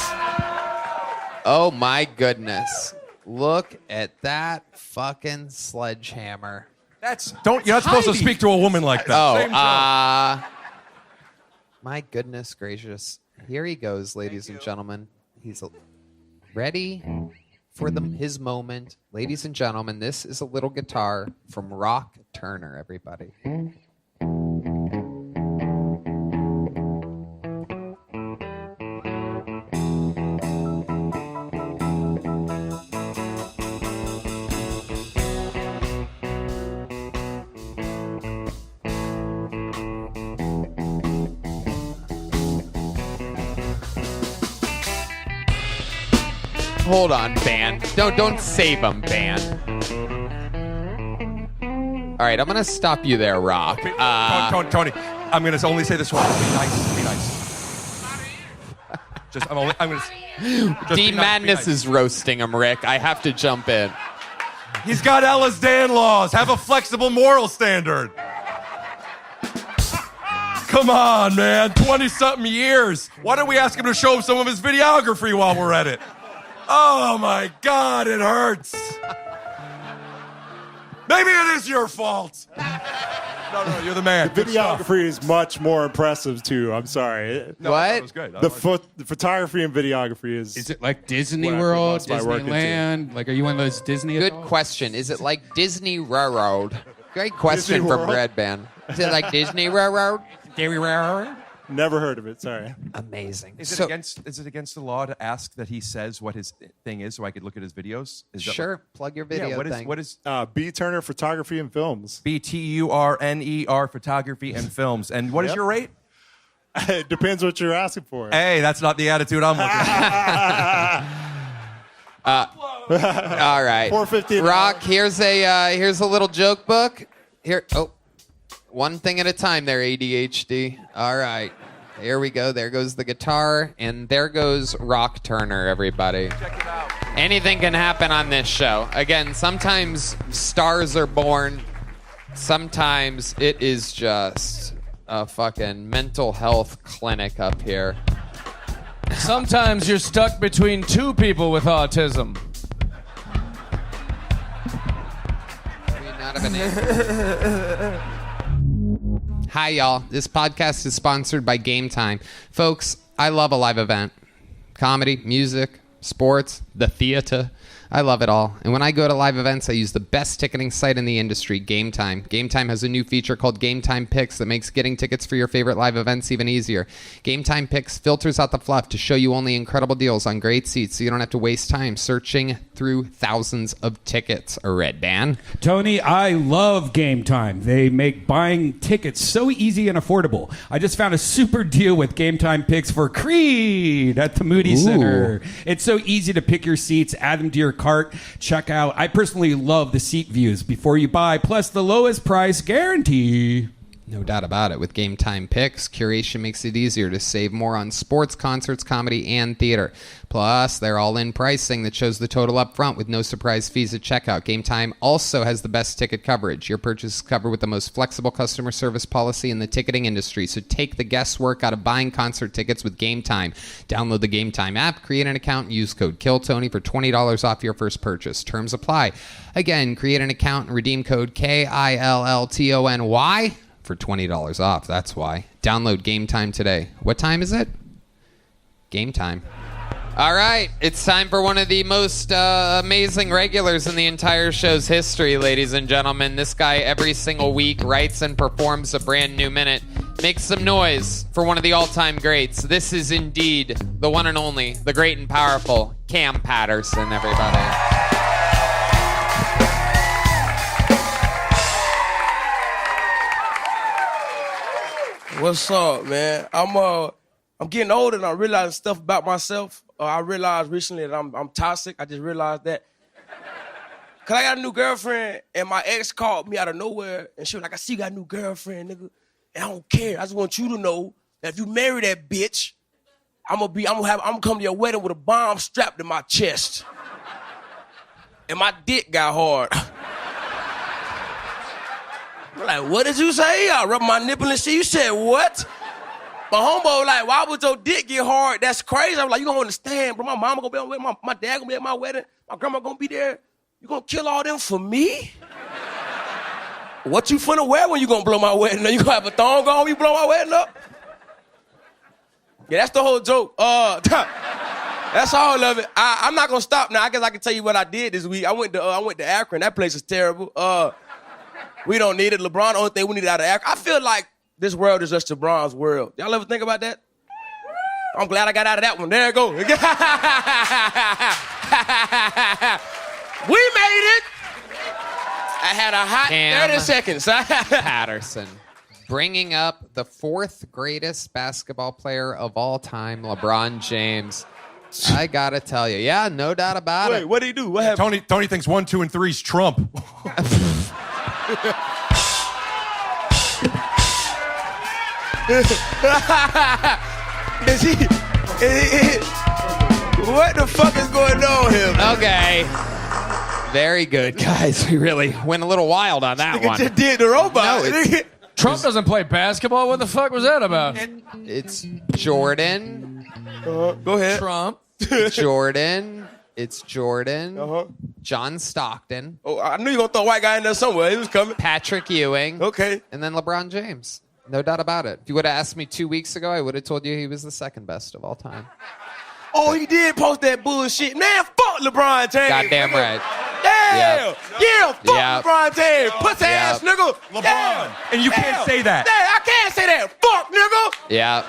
Oh my goodness. Look at that fucking sledgehammer. You're not supposed to speak to a woman like that. Same joke. My goodness gracious. Here he goes, ladies and gentlemen. He's ready for his moment. Ladies and gentlemen, this is a little guitar from Rock Turner, everybody. Hold on, band. Don't save him, band. All right, I'm gonna stop you there, Rock. Tony, I'm gonna only say this once. Be nice. Be nice. I'm gonna. D Madness is roasting him, Rick. I have to jump in. He's got Ellis Dan laws. Have a flexible moral standard. Come on, man. 20-something years. Why don't we ask him to show some of his videography while we're at it? Oh, my God, it hurts. Maybe it is your fault. No, you're the man. The videography is much more impressive, too. I'm sorry. No, what? That was good. The photography and videography is... Is it like Disney World, Disneyland? Like, are you one of those Disney Good adults? question. Is it like Disney Railroad? Great question Disney from World? Red Band. Is it like Disney Railroad? Disney Railroad? Never heard of it, sorry. Amazing. Is it against the law to ask that he says what his thing is so I could look at his videos? Sure. Plug your video thing. What is B. Turner Photography and Films. BTURNER Photography and Films. And what is your rate? It depends what you're asking for. Hey, that's not the attitude I'm looking for. All right. $4.50 Rock, here's a little joke book. Here. Oh. One thing at a time there, ADHD. All right. Here we go. There goes the guitar, and there goes Rock Turner, everybody. Check it out. Anything can happen on this show. Again, sometimes stars are born. Sometimes it is just a fucking mental health clinic up here. Sometimes you're stuck between two people with autism. We not have an Hi, y'all. This podcast is sponsored by Game Time. Folks, I love a live event. Comedy, music, sports, the theater. I love it all. And when I go to live events, I use the best ticketing site in the industry, Game Time. Game Time has a new feature called Game Time Picks that makes getting tickets for your favorite live events even easier. Game Time Picks filters out the fluff to show you only incredible deals on great seats so you don't have to waste time searching through thousands of tickets. A Red Band. Tony, I love Game Time. They make buying tickets so easy and affordable. I just found a super deal with Game Time Picks for Creed at the Moody Center. It's so easy to pick your seats, add them to your cart, check out. I personally love the seat views before you buy, plus the lowest price guarantee. No doubt about it. With Game Time Picks, curation makes it easier to save more on sports, concerts, comedy, and theater. Plus, they're all-in pricing that shows the total up front with no surprise fees at checkout. Game Time also has the best ticket coverage. Your purchase is covered with the most flexible customer service policy in the ticketing industry. So take the guesswork out of buying concert tickets with Game Time. Download the Game Time app, create an account, and use code KILLTONY for $20 off your first purchase. Terms apply. Again, create an account and redeem code KILLTONY for $20 off. That's why. Download Game Time today. What time is it? Game time. All right. It's time for one of the most amazing regulars in the entire show's history, ladies and gentlemen. This guy every single week writes and performs a brand new minute. Make some noise for one of the all-time greats. This is indeed the one and only, the great and powerful Cam Patterson, everybody. What's up, man? I'm getting older and I'm realizing stuff about myself. I realized recently that I'm toxic. I just realized that. Cause I got a new girlfriend and my ex called me out of nowhere and she was like, I see you got a new girlfriend, nigga. And I don't care. I just want you to know that if you marry that bitch, I'm gonna come to your wedding with a bomb strapped to my chest. And my dick got hard. I'm like, what did you say? I rubbed my nipple and shit. You said what? My homeboy was like, why would your dick get hard? That's crazy. I was like, you don't understand, bro. My mama gonna be on wedding. My dad gonna be at my wedding. My grandma gonna be there. You gonna kill all them for me? What you finna wear when you gonna blow my wedding up? You gonna have a thong on when you blow my wedding up? Yeah, that's the whole joke. That's all of it. I'm not gonna stop now. I guess I can tell you what I did this week. I went to Akron. That place is terrible. We don't need it. LeBron, the only thing we need out of Akron. I feel like this world is just LeBron's world. Y'all ever think about that? I'm glad I got out of that one. There you go. We made it. I had a hot Cam 30 seconds. Patterson. Bringing up the fourth greatest basketball player of all time, LeBron James. I gotta tell you, yeah, no doubt about it. Wait, what did he do? What happened? Tony thinks 1, 2, and 3's Trump. What the fuck is going on here, man? Okay. Very good, guys. We really went a little wild on that one. Just did the robot. No, Trump doesn't play basketball. What the fuck was that about? It's Jordan. Go ahead. Trump. Jordan. It's Jordan. John Stockton. Oh, I knew you were going to throw a white guy in there somewhere. He was coming. Patrick Ewing. Okay. And then LeBron James. No doubt about it. If you would have asked me 2 weeks ago, I would have told you he was the second best of all time. Oh, he did post that bullshit. Man, fuck LeBron James. Goddamn right. Yeah. Yep. Yeah, fuck Yep. LeBron James. Pussy ass nigga. LeBron. Yeah. And you can't say that. Yeah, I can't say that. Fuck, nigga. Yeah.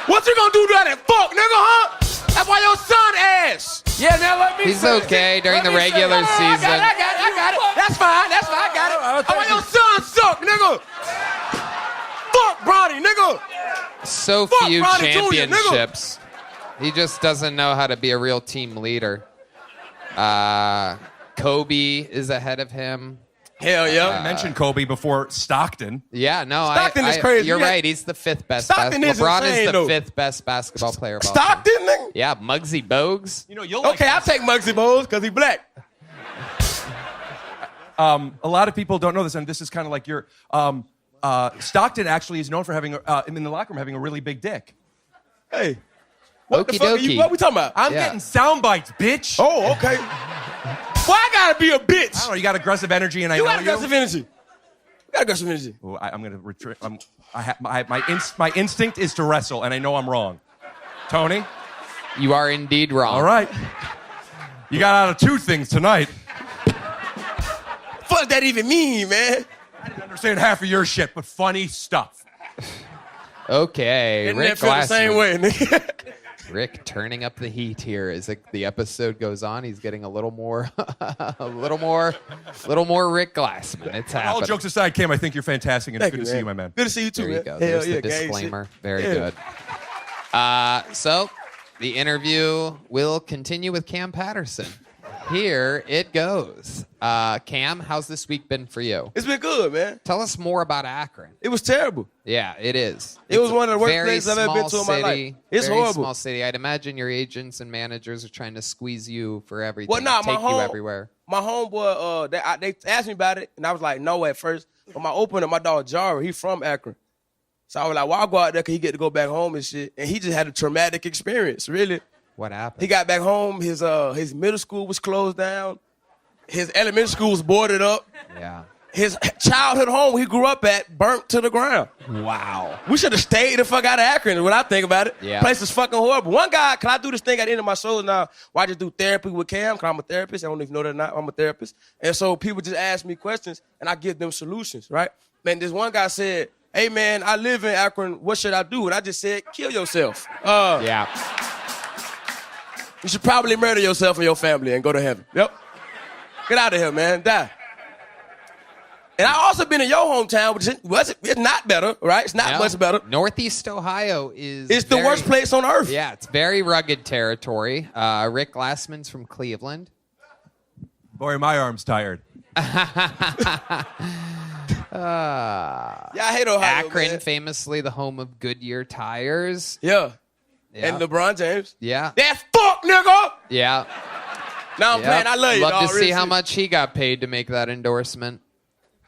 What you gonna do to that fuck, nigga, huh? That's why your son ass. Yeah, now let me He's say it. okay during the Let me say it. regular season. I got it. That's fine. I got it. I want your son suck, nigga. Fuck Bronny, nigga. So Fuck few Ronnie Jr., nigga. championships. He just doesn't know how to be a real team leader. Kobe is ahead of him. Hell yeah. I mentioned Kobe before Stockton. Yeah, no, Stockton is crazy. You're Yeah. right. He's the fifth best. Stockton is LeBron insane, is the though. fifth best basketball player of all time. Stockton, nigga. Yeah, Muggsy Bogues. You know, you'll like Okay, I'll take Muggsy Bogues because he black. a lot of people don't know this, and this is kind of like your Stockton actually is known for having in the locker room having a really big dick. Hey. What the Okie fuck are dokie. you? What we talking about? I'm Yeah. getting sound bites, bitch. Oh, okay. Why I gotta be a bitch? I don't know. You got aggressive energy, and I You know got aggressive energy. You got aggressive energy. Oh, I'm gonna retreat. My instinct is to wrestle, and I know I'm wrong. Tony, You are indeed wrong. all right. You got out of two things tonight. Fuck that even mean, man? I didn't understand half of your shit, but funny stuff. Okay, Didn't Rick that feel the same Glassman. way, nigga? Rick turning up the heat here as the episode goes on. He's getting a little more, a little more Rick Glassman. It's happening. All jokes aside, Cam, I think you're fantastic, and it's good to see you, my man. Good to see you too, There man. you go. Hell There's yeah, the gang disclaimer. shit. Very Yeah. good. So the interview will continue with Cam Patterson. Here it goes. Cam, how's this week been for you? It's been good, man. Tell us more about Akron. It was terrible. Yeah, it is. It was one of the worst Very places I've ever been to in my small life. city, It's very horrible. small city. I'd imagine your agents and managers are trying to squeeze you for everything. Well, nah, take you everywhere. My homeboy, they asked me about it, and I was like, no at first. But my opener, my dog Jara, he from Akron. So I was like, well, I'll go out there because he get to go back home and shit. And he just had a traumatic experience, really. What happened? He got back home, his middle school was closed down. His elementary school was boarded up. Yeah. His childhood home he grew up at burnt to the ground. Wow. We should have stayed the fuck out of Akron when I think about it. Yeah. Place is fucking horrible. One guy, can I do this thing at the end of my show now? Why I just do therapy with Cam? Because I'm a therapist. I don't even know that or not. I'm a therapist. And so people just ask me questions and I give them solutions, right? Man, this one guy said, hey man, I live in Akron. What should I do? And I just said, kill yourself. Yeah. You should probably murder yourself and your family and go to heaven. Yep. Get out of here, man. Die. And I also been in your hometown, which it's not better, right? It's not much better. Northeast Ohio is... It's the worst place on earth. Yeah, it's very rugged territory. Rick Glassman's from Cleveland. Boy, my arm's tired. Yeah, I hate Ohio, Akron, man. famously the home of Goodyear tires. Yeah. Yeah. And LeBron James. Yeah. That fuck, nigga! Yeah. Now I'm Yep. playing. I love you, Love dog. to see Really how shit. much he got paid to make that endorsement.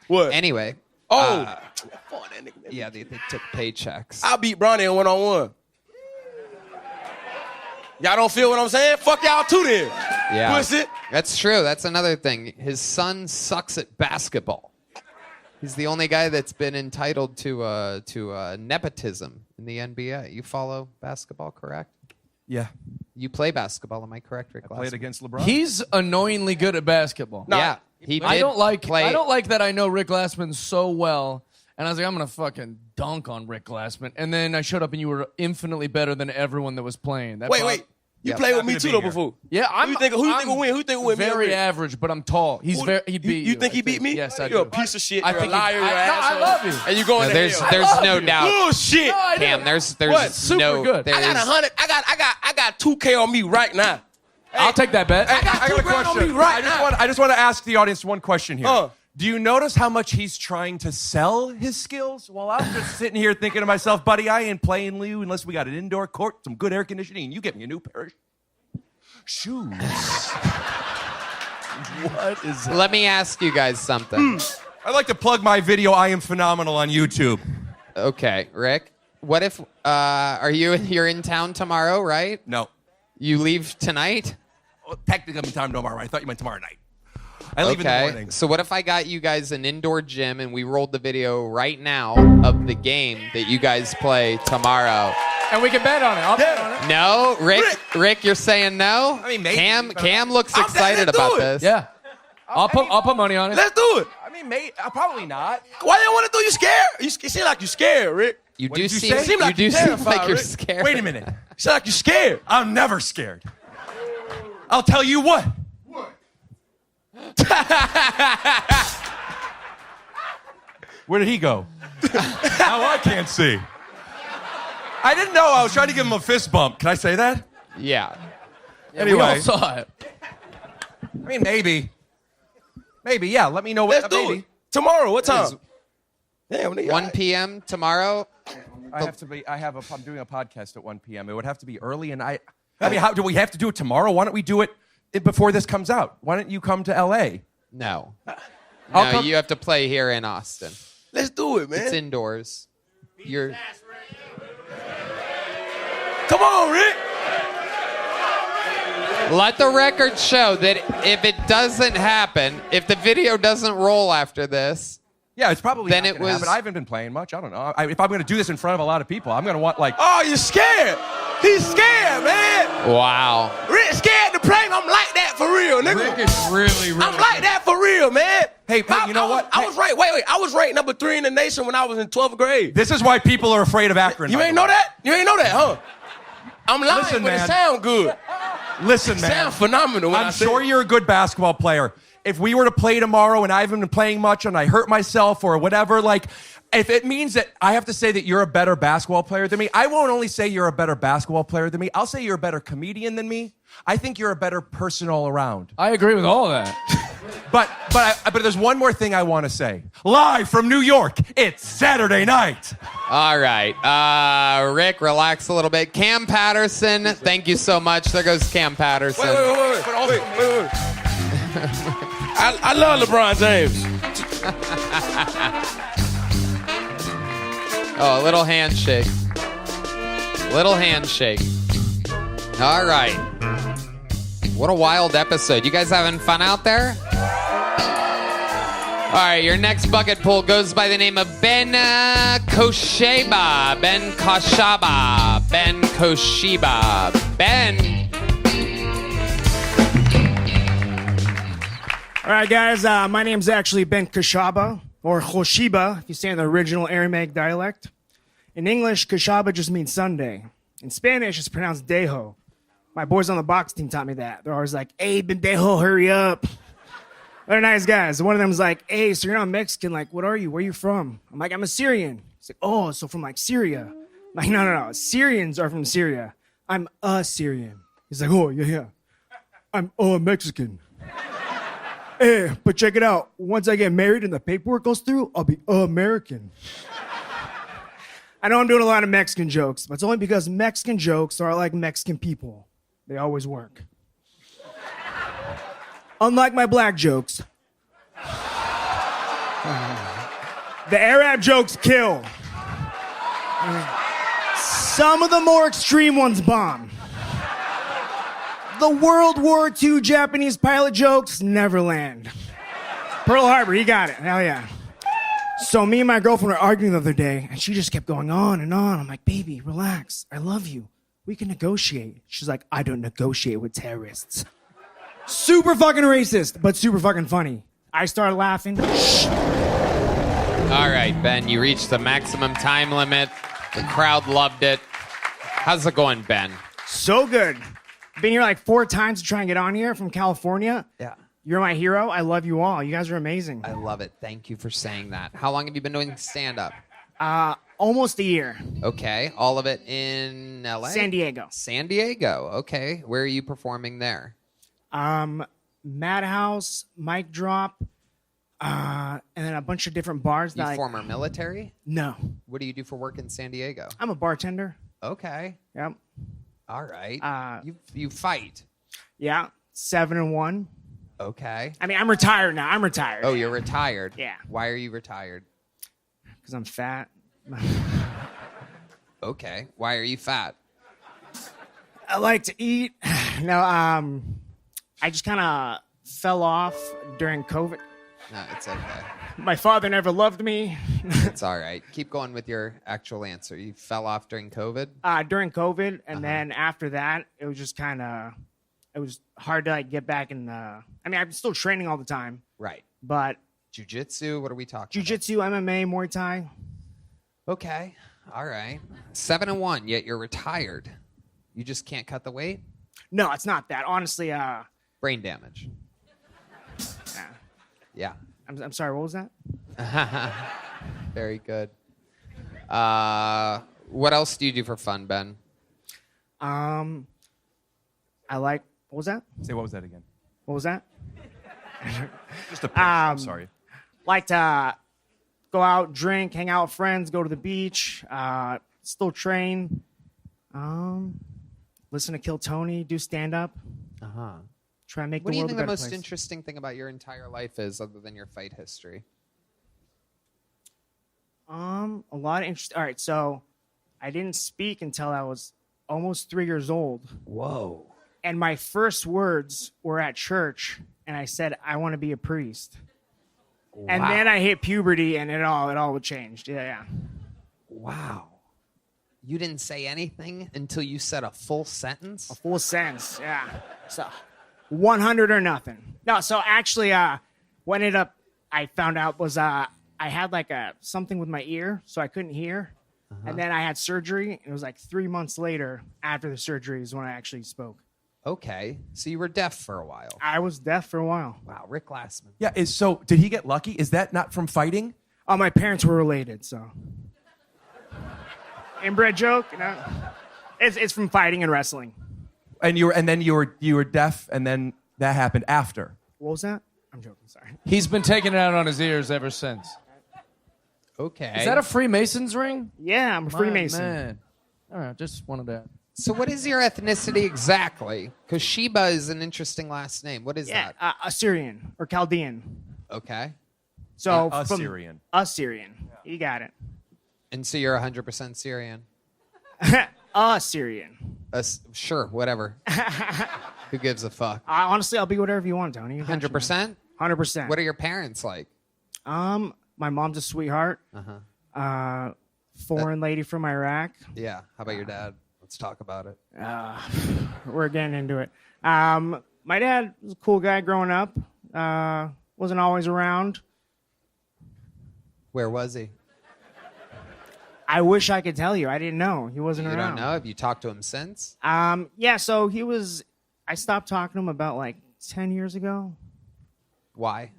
What? Anyway. Oh. Fuck that nigga, man. Yeah, they took paychecks. I beat Bronny in one-on-one. Y'all don't feel what I'm saying? Fuck y'all too then. Yeah. Pussy. That's true. That's another thing. His son sucks at basketball. He's the only guy that's been entitled to nepotism in the NBA. You follow basketball, correct? Yeah. You play basketball, am I correct, Rick? I played against LeBron. He's annoyingly good at basketball. Yeah, he did I don't like that I know Rick Glassman so well. And I was like, I'm going to fucking dunk on Rick Glassman. And then I showed up and you were infinitely better than everyone that was playing. Wait. You played with me too, though, before. Yeah, Who you think will win? Who you think will win? Very average, but I'm tall. He'd beat you. You think he beat me? Yes, I do. You're a piece of shit. I You're a think liar. You're an asshole. I love you. And you going to hell. There's no doubt. Bullshit. No, I Cam, do. there's What? Super no good. I got 100. I got 2K on me right now. I'll take that bet. I got a $2,000 on question. me right now. I just want to ask the audience one question here. Uh. Do you notice how much he's trying to sell his skills? While I'm just sitting here thinking to myself, buddy, I ain't playing you unless we got an indoor court, some good air conditioning, and you get me a new pair of shoes. What is that? Let me ask you guys something. I'd like to plug my video, I Am Phenomenal, on YouTube. Okay, Rick. What if you're in town tomorrow, right? No. You leave tonight? Well, technically, I'm in time tomorrow. I thought you meant tomorrow night. I leave in the morning. So what if I got you guys an indoor gym and we rolled the video right now of the game that you guys play tomorrow? And we can bet on it. I'll bet on it. No, Rick, you're saying no? I mean, maybe. Cam looks excited about this. Yeah. I'll put money on it. Let's do it. I mean, probably not. Why you don't want to do? You scared? You seem like you scared, Rick. You What do did you seem say? Seem like you you're do seem terrified, like you're Rick. scared. Wait a minute. You seem like you scared. I'm never scared. I'll tell you what. Where did he go? Now I can't see. I didn't know. I was trying to give him a fist bump. Can I say that? Yeah. We all saw it. I mean, maybe. Maybe, yeah. Let me know what. Let's do maybe. it. Tomorrow, what time? Damn, nigga. 1 p.m. tomorrow. I'm doing a podcast at 1 p.m. It would have to be early, and I mean, how do we have to do it tomorrow? Why don't we do it before this comes out? Why don't you come to L.A.? No. I'll No, come- you have to play here in Austin. Let's do it, man. It's indoors. You're Come on, Rick. Let the record show that if it doesn't happen, if the video doesn't roll after this, Yeah, it's probably Then not it gonna was- happen. I haven't been playing much. I don't know. If I'm going to do this in front of a lot of people, I'm going to want like. Oh, you're scared. He's scared, man. wow. Rick scared to play. I'm like that for real, nigga. Rick is really I'm like that for real, man. Hey, you know what? I was ranked. Wait. I was ranked number 3 in the nation when I was in 12th grade. This is why people are afraid of Akron. You by ain't the know way. that? You ain't know that, huh? I'm lying, Listen, but it man. sound good. Listen, It man. sound phenomenal. When I I'm say sure it. you're a good basketball player. If we were to play tomorrow and I haven't been playing much and I hurt myself or whatever, like, if it means that I have to say that you're a better basketball player than me, I won't only say you're a better basketball player than me, I'll say you're a better comedian than me. I think you're a better person all around. I agree with all that. But there's one more thing I want to say. Live from New York, it's Saturday night. All right. Rick, relax a little bit. Cam Patterson, thank you so much. There goes Cam Patterson. Wait. I love LeBron James. Oh, a little handshake. Little handshake. All right. What a wild episode. You guys having fun out there? All right, your next bucket pull goes by the name of Ben Kosheba. Ben Koshaba. Ben Koshiba. Ben. All right, guys, my name's actually Ben Kashaba, or Khoshiba, if you say in the original Aramaic dialect. In English, Kashaba just means Sunday. In Spanish, it's pronounced Dejo. My boys on the box team taught me that. They're always like, hey, Bendejo, hurry up. They're nice guys. One of them's like, hey, so you're not Mexican. Like, what are you? Where are you from? I'm like, I'm a Syrian. He's like, oh, so from like Syria. I'm like, no. Syrians are from Syria. I'm a Syrian. He's like, oh, yeah. I'm Mexican. Hey, but check it out. Once I get married and the paperwork goes through, I'll be American. I know I'm doing a lot of Mexican jokes, but it's only because Mexican jokes are like Mexican people. They always work. Unlike my black jokes, the Arab jokes kill. Some of the more extreme ones bomb. The World War II Japanese pilot jokes never land. Pearl Harbor, he got it. Hell yeah. So me and my girlfriend were arguing the other day, and she just kept going on and on. I'm like, baby, relax. I love you. we can negotiate. She's like, I don't negotiate with terrorists. Super fucking racist, but super fucking funny. I started laughing. All right, Ben, you reached the maximum time limit. The crowd loved it. How's it going, Ben? So good. Been here like 4 times to try and get on here from California. Yeah. You're my hero. I love you all. You guys are amazing. I love it. Thank you for saying that. How long have you been doing stand-up? Almost a year. Okay. All of it in L.A.? San Diego. San Diego. Okay. Where are you performing there? Madhouse, Mic Drop, and then a bunch of different bars. You that former military? No. What do you do for work in San Diego? I'm a bartender. Okay. Yep. All right. You fight. Yeah. 7-1. Okay. I mean, I'm retired now. I'm retired. Oh, you're retired? Yeah. Why are you retired? Because I'm fat. Okay. Why are you fat? I like to eat. No, I just kind of fell off during COVID. No, it's okay. My father never loved me. It's all right. Keep going with your actual answer. You fell off during COVID? During COVID, and then after that, it was just kind of, it was hard to like get back in the. I mean, I'm still training all the time. Right. But jiu-jitsu, what are we talking jiu-jitsu, MMA, Muay Thai. Okay. All right. 7-1, yet you're retired. You just can't cut the weight? No, it's not that. Honestly, brain damage. Yeah. I'm sorry, what was that? Very good. What else do you do for fun, Ben? I like, what was that? Say what was that again? What was that? Just a pitch. I'm sorry. Like to go out, drink, hang out with friends, go to the beach, still train, listen to Kill Tony, do stand-up. Uh-huh. Try and make What the do you world think a the better most place. interesting thing about your entire life is, other than your fight history? A lot of interest. All right, so I didn't speak until I was almost 3 years old. Whoa. And my first words were at church, and I said, I want to be a priest. Wow. And then I hit puberty, and it all changed. Yeah. Wow. You didn't say anything until you said a full sentence? A full sentence, yeah. So 100 or nothing. No, so actually, what ended up I found out was I had like something with my ear, so I couldn't hear. And then I had surgery, and it was like 3 months later after the surgery is when I actually spoke. Okay, so you were deaf for a while. I was deaf for a while. Wow, Rick Glassman. Yeah, so did he get lucky? Is that not from fighting? Oh, my parents were related, so. Inbred joke? No. It's from fighting and wrestling. And then you were deaf, and then that happened after. What was that? I'm joking, sorry. He's been taking it out on his ears ever since. Okay. Is that a Freemason's ring? Yeah, I'm a Freemason. Man. All right, just wanted to. So what is your ethnicity exactly? Because Sheba is an interesting last name. What is that? Assyrian or Chaldean. Okay. So Assyrian. Assyrian. You got it. And so you're 100% Syrian? Assyrian. Sure, whatever. Who gives a fuck? Honestly, I'll be whatever you want, Tony. 100%? 100%. What are your parents like? My mom's a sweetheart. Foreign lady from Iraq. Yeah. How about your dad? Let's talk about it. We're getting into it. My dad was a cool guy growing up. Wasn't always around. Where was he? I wish I could tell you. I didn't know. He wasn't You around. don't know? Have you talked to him since? Yeah, so he was... I stopped talking to him about like 10 years ago. Why?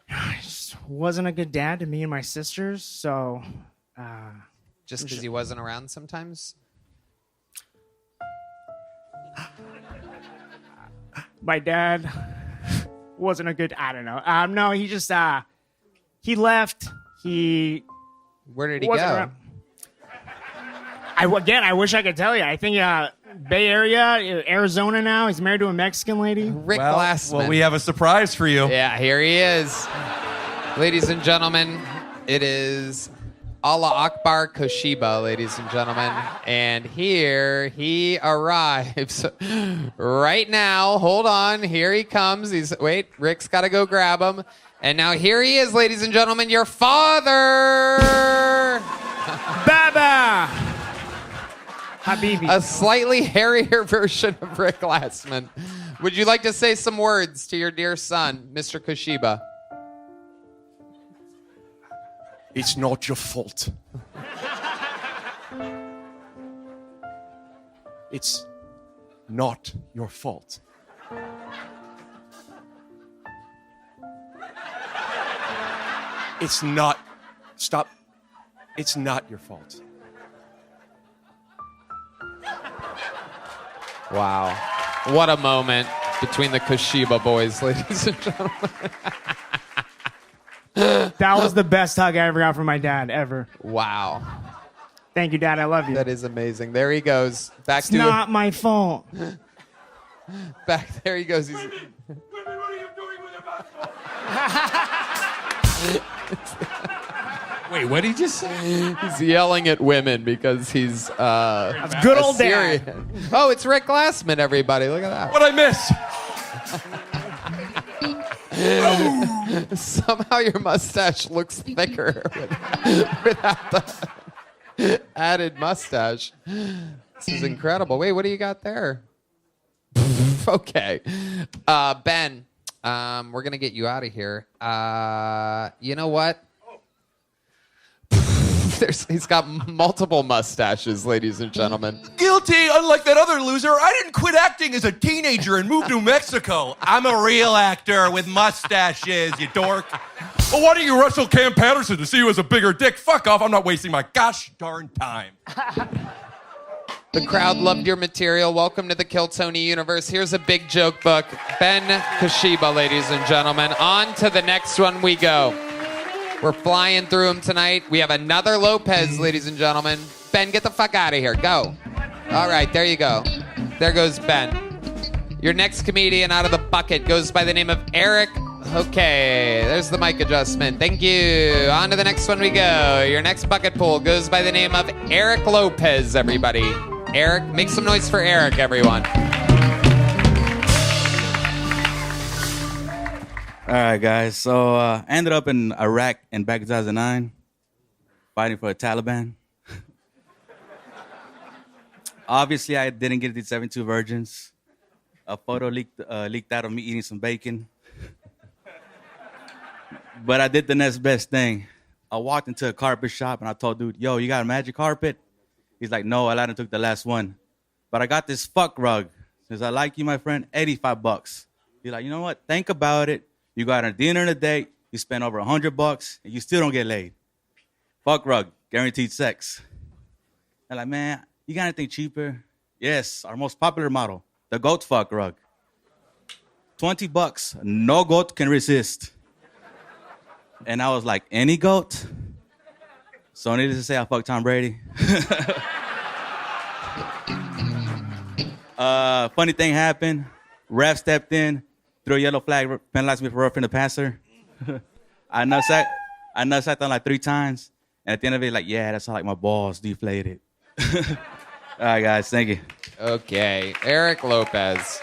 I just wasn't a good dad to me and my sisters, so... Just because he wasn't around sometimes? My dad wasn't a good... I don't know. No, he just... he left. He... Where did he wasn't go? around. I wish I could tell you. I think Bay Area, Arizona now. He's married to a Mexican lady. Rick Glassman. Well, we have a surprise for you. Yeah, here he is. Ladies and gentlemen, it is Allah Akbar Koshiba, ladies and gentlemen. And here he arrives right now. Hold on. Here he comes. Wait, Rick's got to go grab him. And now here he is, ladies and gentlemen, your father. Baba! Habibi. A slightly hairier version of Rick Glassman. Would you like to say some words to your dear son, Mr. Koshiba? It's not your fault. It's not your fault. It's not. Stop. It's not your fault. Wow. What a moment between the Koshiba boys, ladies and gentlemen. That was the best hug I ever got from my dad, ever. Wow. Thank you, Dad. I love you. That is amazing. There he goes. Back It's to not my fault. Back there he goes. He's... Wait, what did he just say? He's yelling at women because he's That's good old dad. Syrian. Oh, it's Rick Glassman, everybody. Look at that. What'd I miss? Somehow your mustache looks thicker without the added mustache. This is incredible. Wait, what do you got there? Okay. Ben, we're going to get you out of here. You know what? He's got multiple mustaches, ladies and gentlemen. Guilty, unlike that other loser. I didn't quit acting as a teenager and move to Mexico. I'm a real actor with mustaches, you dork. Well, why don't you wrestle Cam Patterson to see who has a bigger dick? Fuck off, I'm not wasting my gosh darn time. The crowd loved your material. Welcome to the Kill Tony universe. Here's a big joke book. Ben Koshiba, ladies and gentlemen. On to the next one we go. We're flying through them tonight. We have another Lopez, ladies and gentlemen. Ben, get the fuck out of here. Go. All right, there you go. There goes Ben. Your next comedian out of the bucket goes by the name of Eric. Okay, there's the mic adjustment. Thank you. On to the next one we go. Your next bucket pool goes by the name of Eric Lopez, everybody. Eric, make some noise for Eric, everyone. All right, guys. So I ended up in Iraq in back in 2009, fighting for the Taliban. Obviously, I didn't get these 72 virgins. A photo leaked out of me eating some bacon. But I did the next best thing. I walked into a carpet shop and I told dude, yo, you got a magic carpet? He's like, no, Aladdin took the last one. But I got this fuck rug. Says, I like you, my friend, $85. He's like, you know what? Think about it. You got a dinner and a date, you spend over $100, and you still don't get laid. Fuck rug, guaranteed sex. I'm like, man, you got anything cheaper? Yes, our most popular model, the goat fuck rug. $20, no goat can resist. And I was like, any goat? So needless to say, I fucked Tom Brady. Funny thing happened. Ref stepped in. Threw a yellow flag, penalized me for roughing the passer. I nutsacked on like 3 times. And at the end of it, like, yeah, that's how like my balls deflated. All right, guys, thank you. Okay, Eric Lopez.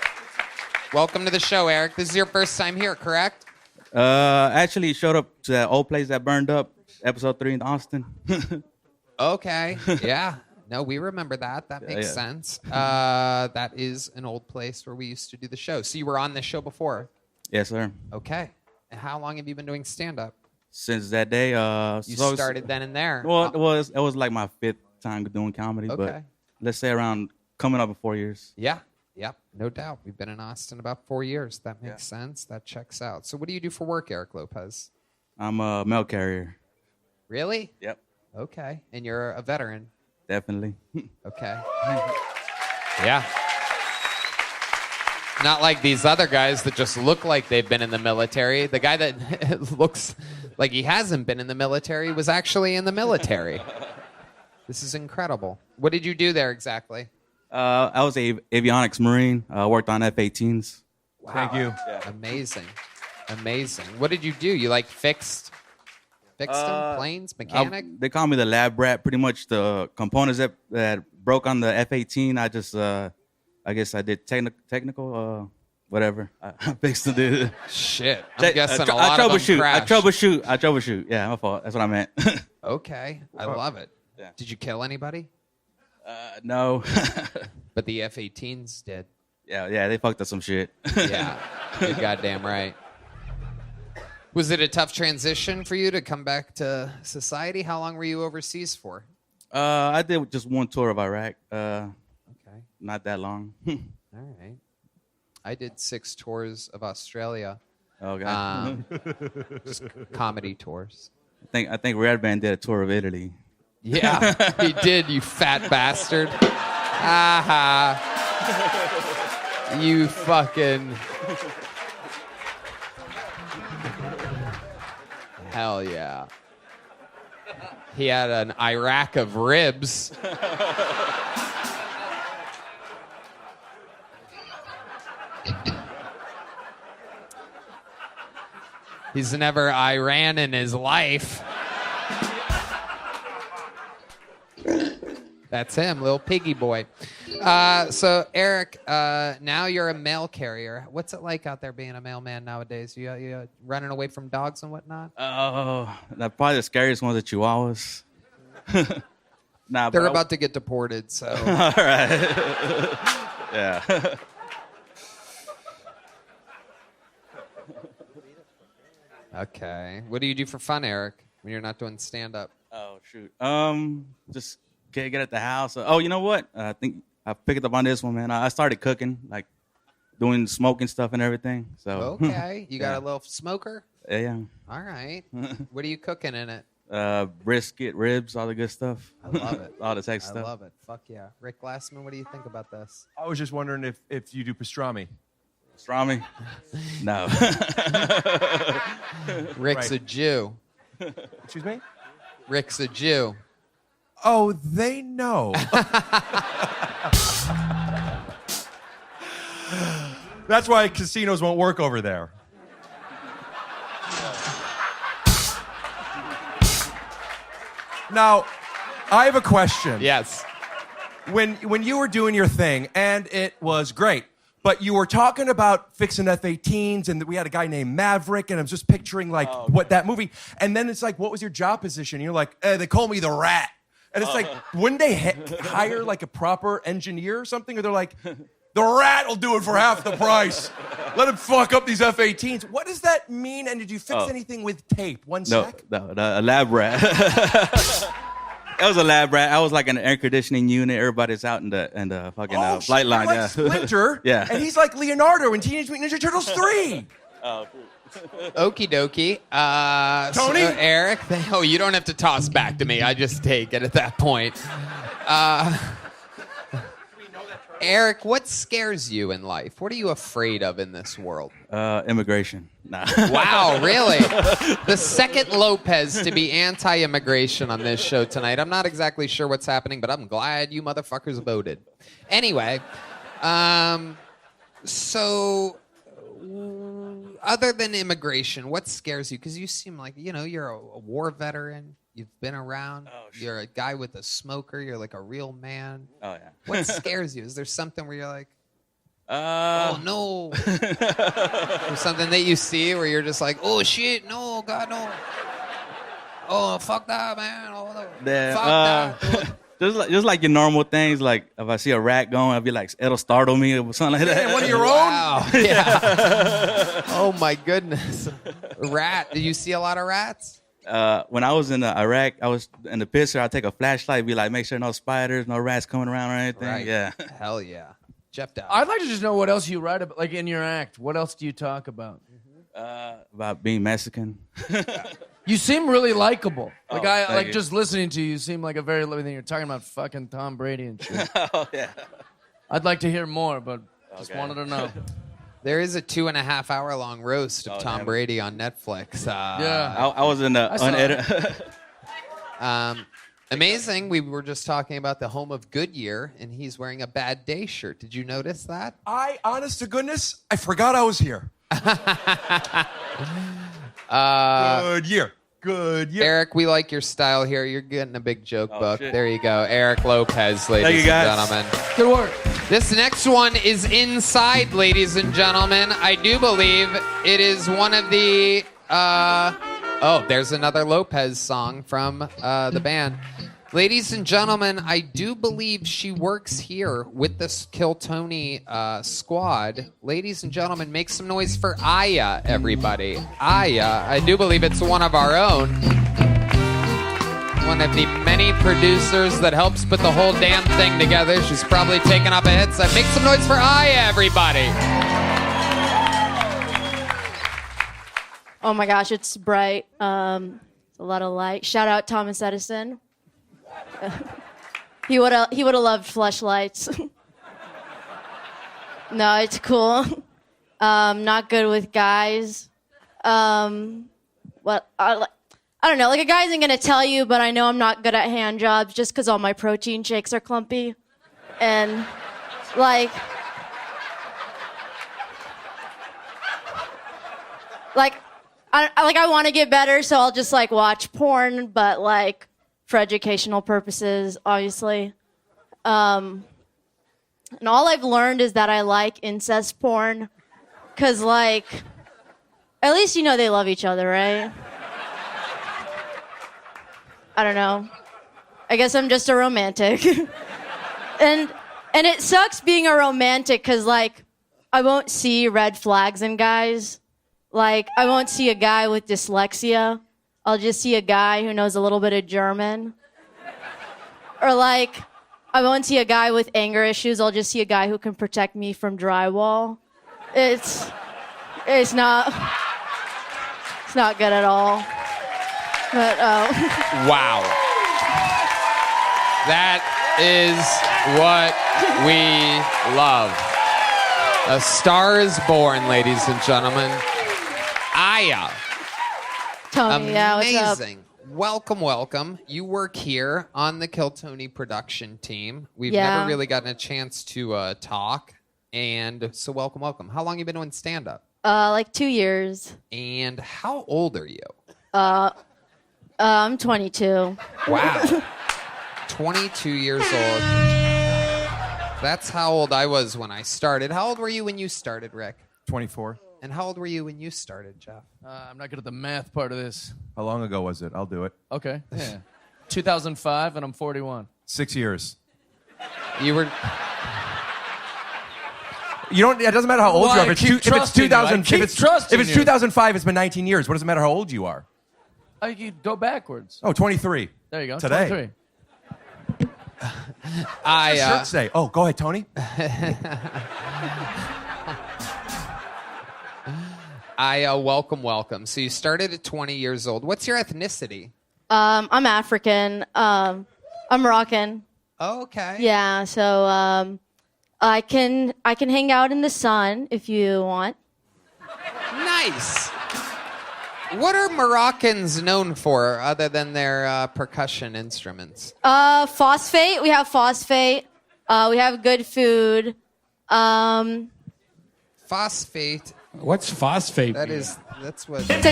Welcome to the show, Eric. This is your first time here, correct? Actually, showed up to that old place that burned up, episode 3 in Austin. Okay, yeah. No, we remember that. That makes sense. That is an old place where we used to do the show. So you were on this show before? Yes, sir. Okay. And how long have you been doing stand-up? Since that day. You started then and there. Well, it was like my 5th time doing comedy. Okay. But let's say around coming up in 4 years. Yeah. Yep. No doubt. We've been in Austin about 4 years. That makes sense. That checks out. So what do you do for work, Eric Lopez? I'm a mail carrier. Really? Yep. Okay. And you're a veteran? Definitely. Okay. Yeah. Not like these other guys that just look like they've been in the military. The guy that looks like he hasn't been in the military was actually in the military. This is incredible. What did you do there exactly? I was an avionics Marine. I worked on F-18s. Wow. Thank you. Yeah. Amazing. Amazing. What did you do? You like fixed them? Planes? Mechanic? They call me the lab rat. Pretty much the components that broke on the F-18, I just, I guess I did technical, whatever. I fixed it. Shit. I'm guessing a lot of them crashed. I troubleshoot. Yeah, my fault. That's what I meant. Okay. I love it. Yeah. Did you kill anybody? No. But the F-18s did. Yeah, they fucked up some shit. Yeah, you're goddamn right. Was it a tough transition for you to come back to society? How long were you overseas for? I did just one tour of Iraq. Okay. Not that long. All right. I did 6 tours of Australia. Okay. Just comedy tours. I think Red Band did a tour of Italy. Yeah, he did, you fat bastard. Aha. You fucking... Hell yeah. He had an Iraq of ribs. He's never Iran in his life. That's him, little piggy boy. So, Eric, now you're a mail carrier. What's it like out there being a mailman nowadays? You running away from dogs and whatnot? Oh, probably the scariest ones are Chihuahuas. They're about to get deported, so. All right. Yeah. Okay. What do you do for fun, Eric, when you're not doing stand-up? Oh, shoot. Just get at the house. Oh, you know what? I think I picked up on this one, man. I started cooking, like doing smoking stuff and everything. So. Okay. You got a little smoker? Yeah. All right. What are you cooking in it? Brisket, ribs, all the good stuff. I love it. All the sex stuff. I love it. Fuck yeah. Rick Glassman, what do you think about this? I was just wondering if you do pastrami. Pastrami? No. Rick's a Jew. Excuse me? Rick's a Jew. Oh, they know. That's why casinos won't work over there. Now, I have a question. Yes. When you were doing your thing, and it was great, but you were talking about fixing F-18s, and we had a guy named Maverick, and I'm just picturing what that movie. And then it's like, what was your job position? And you're like, they call me the Rat. And it's like, wouldn't they hire like a proper engineer or something? Or they're like, the Rat will do it for half the price. Let him fuck up these F-18s. What does that mean? And did you fix anything with tape? One sec? No, a lab rat. It was a lab rat. I was like in an air conditioning unit. Everybody's out in the fucking flight line. Like Yeah. Splinter. Yeah. And he's like Leonardo in Teenage Mutant Ninja Turtles 3. Oh, Okie dokie. Tony? So Eric, you don't have to toss back to me. I just take it at that point. Eric, what scares you in life? What are you afraid of in this world? Immigration. Nah. Wow, really? The second Lopez to be anti-immigration on this show tonight. I'm not exactly sure what's happening, but I'm glad you motherfuckers voted. Anyway, so other than immigration, what scares you? Because you seem like, you're a war veteran. You've been around. You're a guy with a smoker. You're like a real man. Oh, yeah. What scares you? Is there something where you're like, oh, no. Or something that you see where you're just like, oh, shit, no, God, no. Oh, fuck that, man. Oh, no. Fuck that. Just like your normal things, like if I see a rat going, I'll be like, it'll startle me or something like that. And one of your own? Wow. Yeah. Oh, my goodness. Rat. Did you see a lot of rats? When I was in Iraq, I was in the picture. I'd take a flashlight, be like, make sure no spiders, no rats coming around or anything. Right. Yeah. Hell yeah. Jeff Dow. I'd like to just know what else you write about, like in your act. What else do you talk about? About being Mexican. You seem really likable. Like thank you. just listening to you seem like a very living thing. You're talking about fucking Tom Brady and shit. Oh, yeah. I'd like to hear more, but just wanted to know. There is a 2.5-hour long roast of Tom Brady on Netflix. Yeah. I was in the unedited. Amazing. We were just talking about the home of Goodyear, and he's wearing a Bad Day shirt. Did you notice that? Honest to goodness, I forgot I was here. Good year. Eric, we like your style here. You're getting a big joke book. shit. There you go. Eric Lopez, ladies Thank you, guys. and gentlemen. Good work. This next one is Inside, ladies and gentlemen. I do believe it is one of the... there's another Lopez song from the band. Ladies and gentlemen, I do believe she works here with this Kill Tony squad. Ladies and gentlemen, make some noise for Aya, everybody. Aya, I do believe it's one of our own. One of the many producers that helps put the whole damn thing together. She's probably taking up a headset. Make some noise for Aya, everybody. Oh my gosh, it's bright. It's a lot of light. Shout out Thomas Edison. He would have loved fleshlights. No, it's cool. Not good with guys. What I don't know. Like a guy isn't gonna tell you, but I know I'm not good at hand jobs just because all my protein shakes are clumpy, and like I want to get better, so I'll just like watch porn, but like. For educational purposes, obviously. And all I've learned is that I like incest porn. Because, like, at least you know they love each other, right? I don't know. I guess I'm just a romantic. and it sucks being a romantic because, like, I won't see red flags in guys. Like, I won't see a guy with dyslexia. I'll just see a guy who knows a little bit of German. Or like, I won't see a guy with anger issues. I'll just see a guy who can protect me from drywall. It's not good at all. But wow. That is what we love. A Star is Born, ladies and gentlemen. Aya. Tony, yeah, what's up? Amazing. Welcome. You work here on the Kill Tony production team. We've Yeah. never really gotten a chance to talk. And so welcome. How long you been doing stand-up? Like 2 years. And how old are you? I'm 22. Wow. 22 years old. That's how old I was when I started. How old were you when you started, Rick? 24. And how old were you when you started, Jeff? I'm not good at the math part of this. How long ago was it? I'll do it. Okay. Yeah. 2005, and I'm 41. 6 years. You were. You don't. It doesn't matter how old Well, you are. I If keep it's 2000, trusting you. I keep trusting if it's you. 2005, it's been 19 years. What does it matter how old you are? I could go backwards. Oh, 23. There you go. Today. 23. What's your shirt say? Oh, go ahead, Tony. Welcome. So you started at 20 years old. What's your ethnicity? I'm African. I'm Moroccan. Oh, okay. Yeah, so I can hang out in the sun if you want. Nice. What are Moroccans known for other than their percussion instruments? Phosphate. We have phosphate. We have good food. Phosphate. What's phosphate? That's what. It's a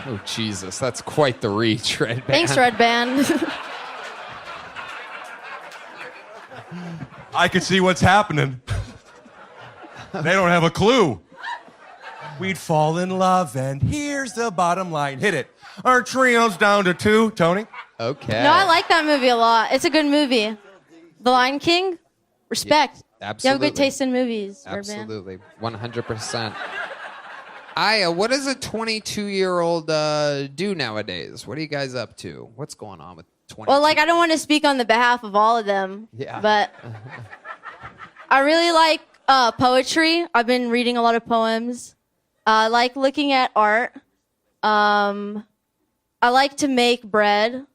Oh, Jesus. That's quite the reach, Red Band. Thanks, Red Band. I can see what's happening. They don't have a clue. We'd fall in love, and here's the bottom line. Hit it. Our trio's down to 2, Tony. Okay. No, I like that movie a lot. It's a good movie. The Lion King. Respect. Absolutely. You have good taste in movies, Red Band. Absolutely. 100%. Aya, what does a 22-year-old do nowadays? What are you guys up to? What's going on with 22? Well, like, I don't want to speak on the behalf of all of them. Yeah. But I really like poetry. I've been reading a lot of poems. I like looking at art. I like to make bread.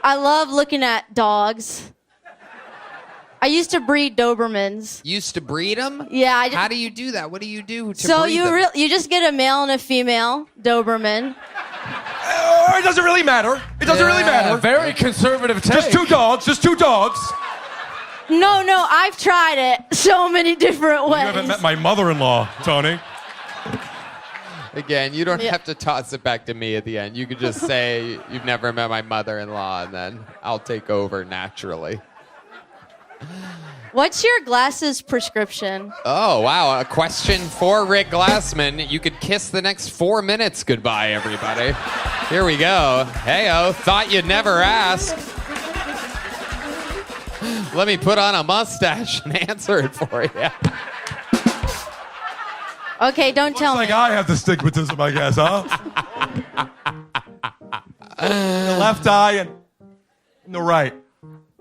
I love looking at dogs. I used to breed Dobermans. Used to breed them? Yeah. How do you do that? What do you do to So breed them? you just get a male and a female Doberman. It doesn't really matter. It doesn't really matter. Very conservative take. Just two dogs. No, I've tried it so many different ways. You haven't met my mother-in-law, Tony. Again, you don't have to toss it back to me at the end. You could just say you've never met my mother-in-law, and then I'll take over naturally. What's your glasses prescription? Oh, wow. A question for Rick Glassman. You could kiss the next 4 minutes goodbye, everybody. Here we go. Hey-oh, thought you'd never ask. Let me put on a mustache and answer it for you. Okay, don't tell Looks me. like I have the stigmatism, I guess, huh? The left eye and the right.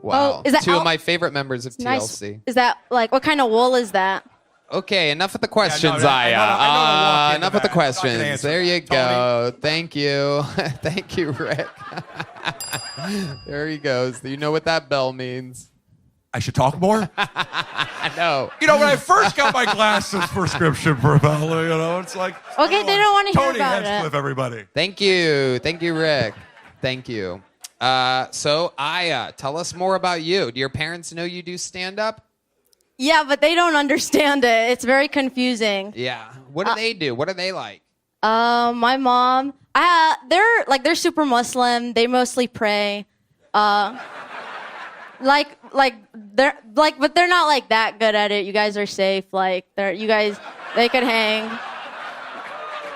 Wow. Oh, is that Two of out- my favorite members of Nice. TLC. Is that like what kind of wool is that? Okay, enough with the questions, I know to walk into enough with the that. I'm not gonna questions. answer There you that. go. Thank you. Thank you, Rick. There he goes. You know what that bell means. I should talk more? I know. You know, when I first got my glasses prescription for a fellow, it's like... Okay, they don't want to hear Tony about Hinchcliffe, it. everybody. Thank you. Thank you, Rick. Thank you. So, Aya, tell us more about you. Do your parents know you do stand-up? Yeah, but they don't understand it. It's very confusing. Yeah. What do they do? What are they like? My mom, they're super Muslim. They mostly pray. But they're not like that good at it. You guys are safe. They could hang.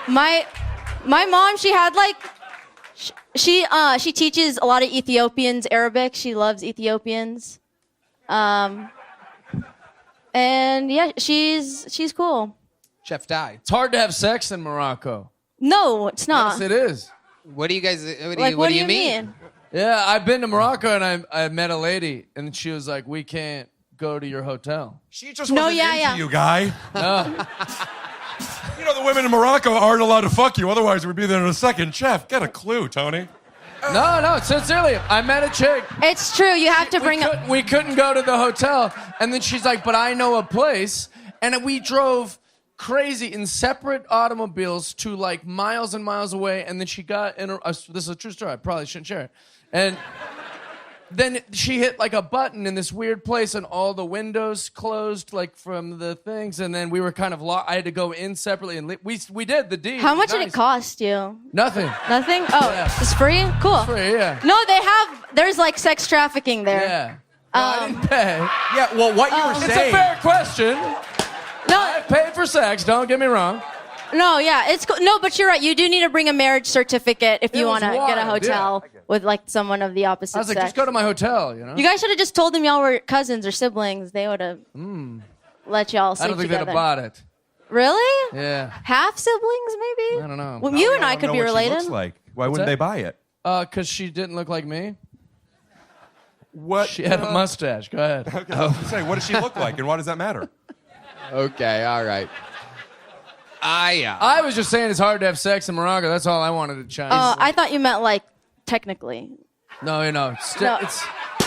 My mom, she had she teaches a lot of Ethiopians Arabic. She loves Ethiopians. And yeah, she's cool. Chef Dai. It's hard to have sex in Morocco. No, it's not. Yes, it is. What do you guys? What do you mean? Yeah, I've been to Morocco and I met a lady and she was like, "We can't go to your hotel." She just wasn't into you, guy. No. You know, the women in Morocco aren't allowed to fuck you, otherwise we'd be there in a second. Chef, get a clue, Tony. No, sincerely, I met a chick. It's true. You have to bring up. We couldn't go to the hotel, and then she's like, "But I know a place," and we drove crazy in separate automobiles to like miles and miles away, and then she got in. This is a true story. I probably shouldn't share it, and. Then she hit like a button in this weird place and all the windows closed like from the things, and then we were kind of locked. I had to go in separately and we did the deed. How much did Nice. it cost you? Nothing. Nothing? Oh, Yeah. it's free? Cool. It's free, yeah. No, there's like sex trafficking there. Yeah. No, I didn't pay. Yeah, well, what you were It's saying... a fair question. No, I paid for sex, don't get me wrong. No, yeah, it's cool. No, but you're right. You do need to bring a marriage certificate if you was want to get a wild, hotel with like someone of the opposite I was like, sex. just go to my hotel, you know? You guys should have just told them y'all were cousins or siblings. They would have let y'all sleep I don't think together. they'd have bought it. Really? Yeah. Half siblings, maybe? I don't know. Well, you and I could be related. Looks like. Why wouldn't that? they buy it? Because she didn't look like me. What? She had a mustache. Go ahead. Okay, I was gonna say, what does she look like, and why does that matter? Okay, all right. I was just saying it's hard to have sex in Morocco. That's all I wanted to chime. I thought you meant like technically. No, No. it's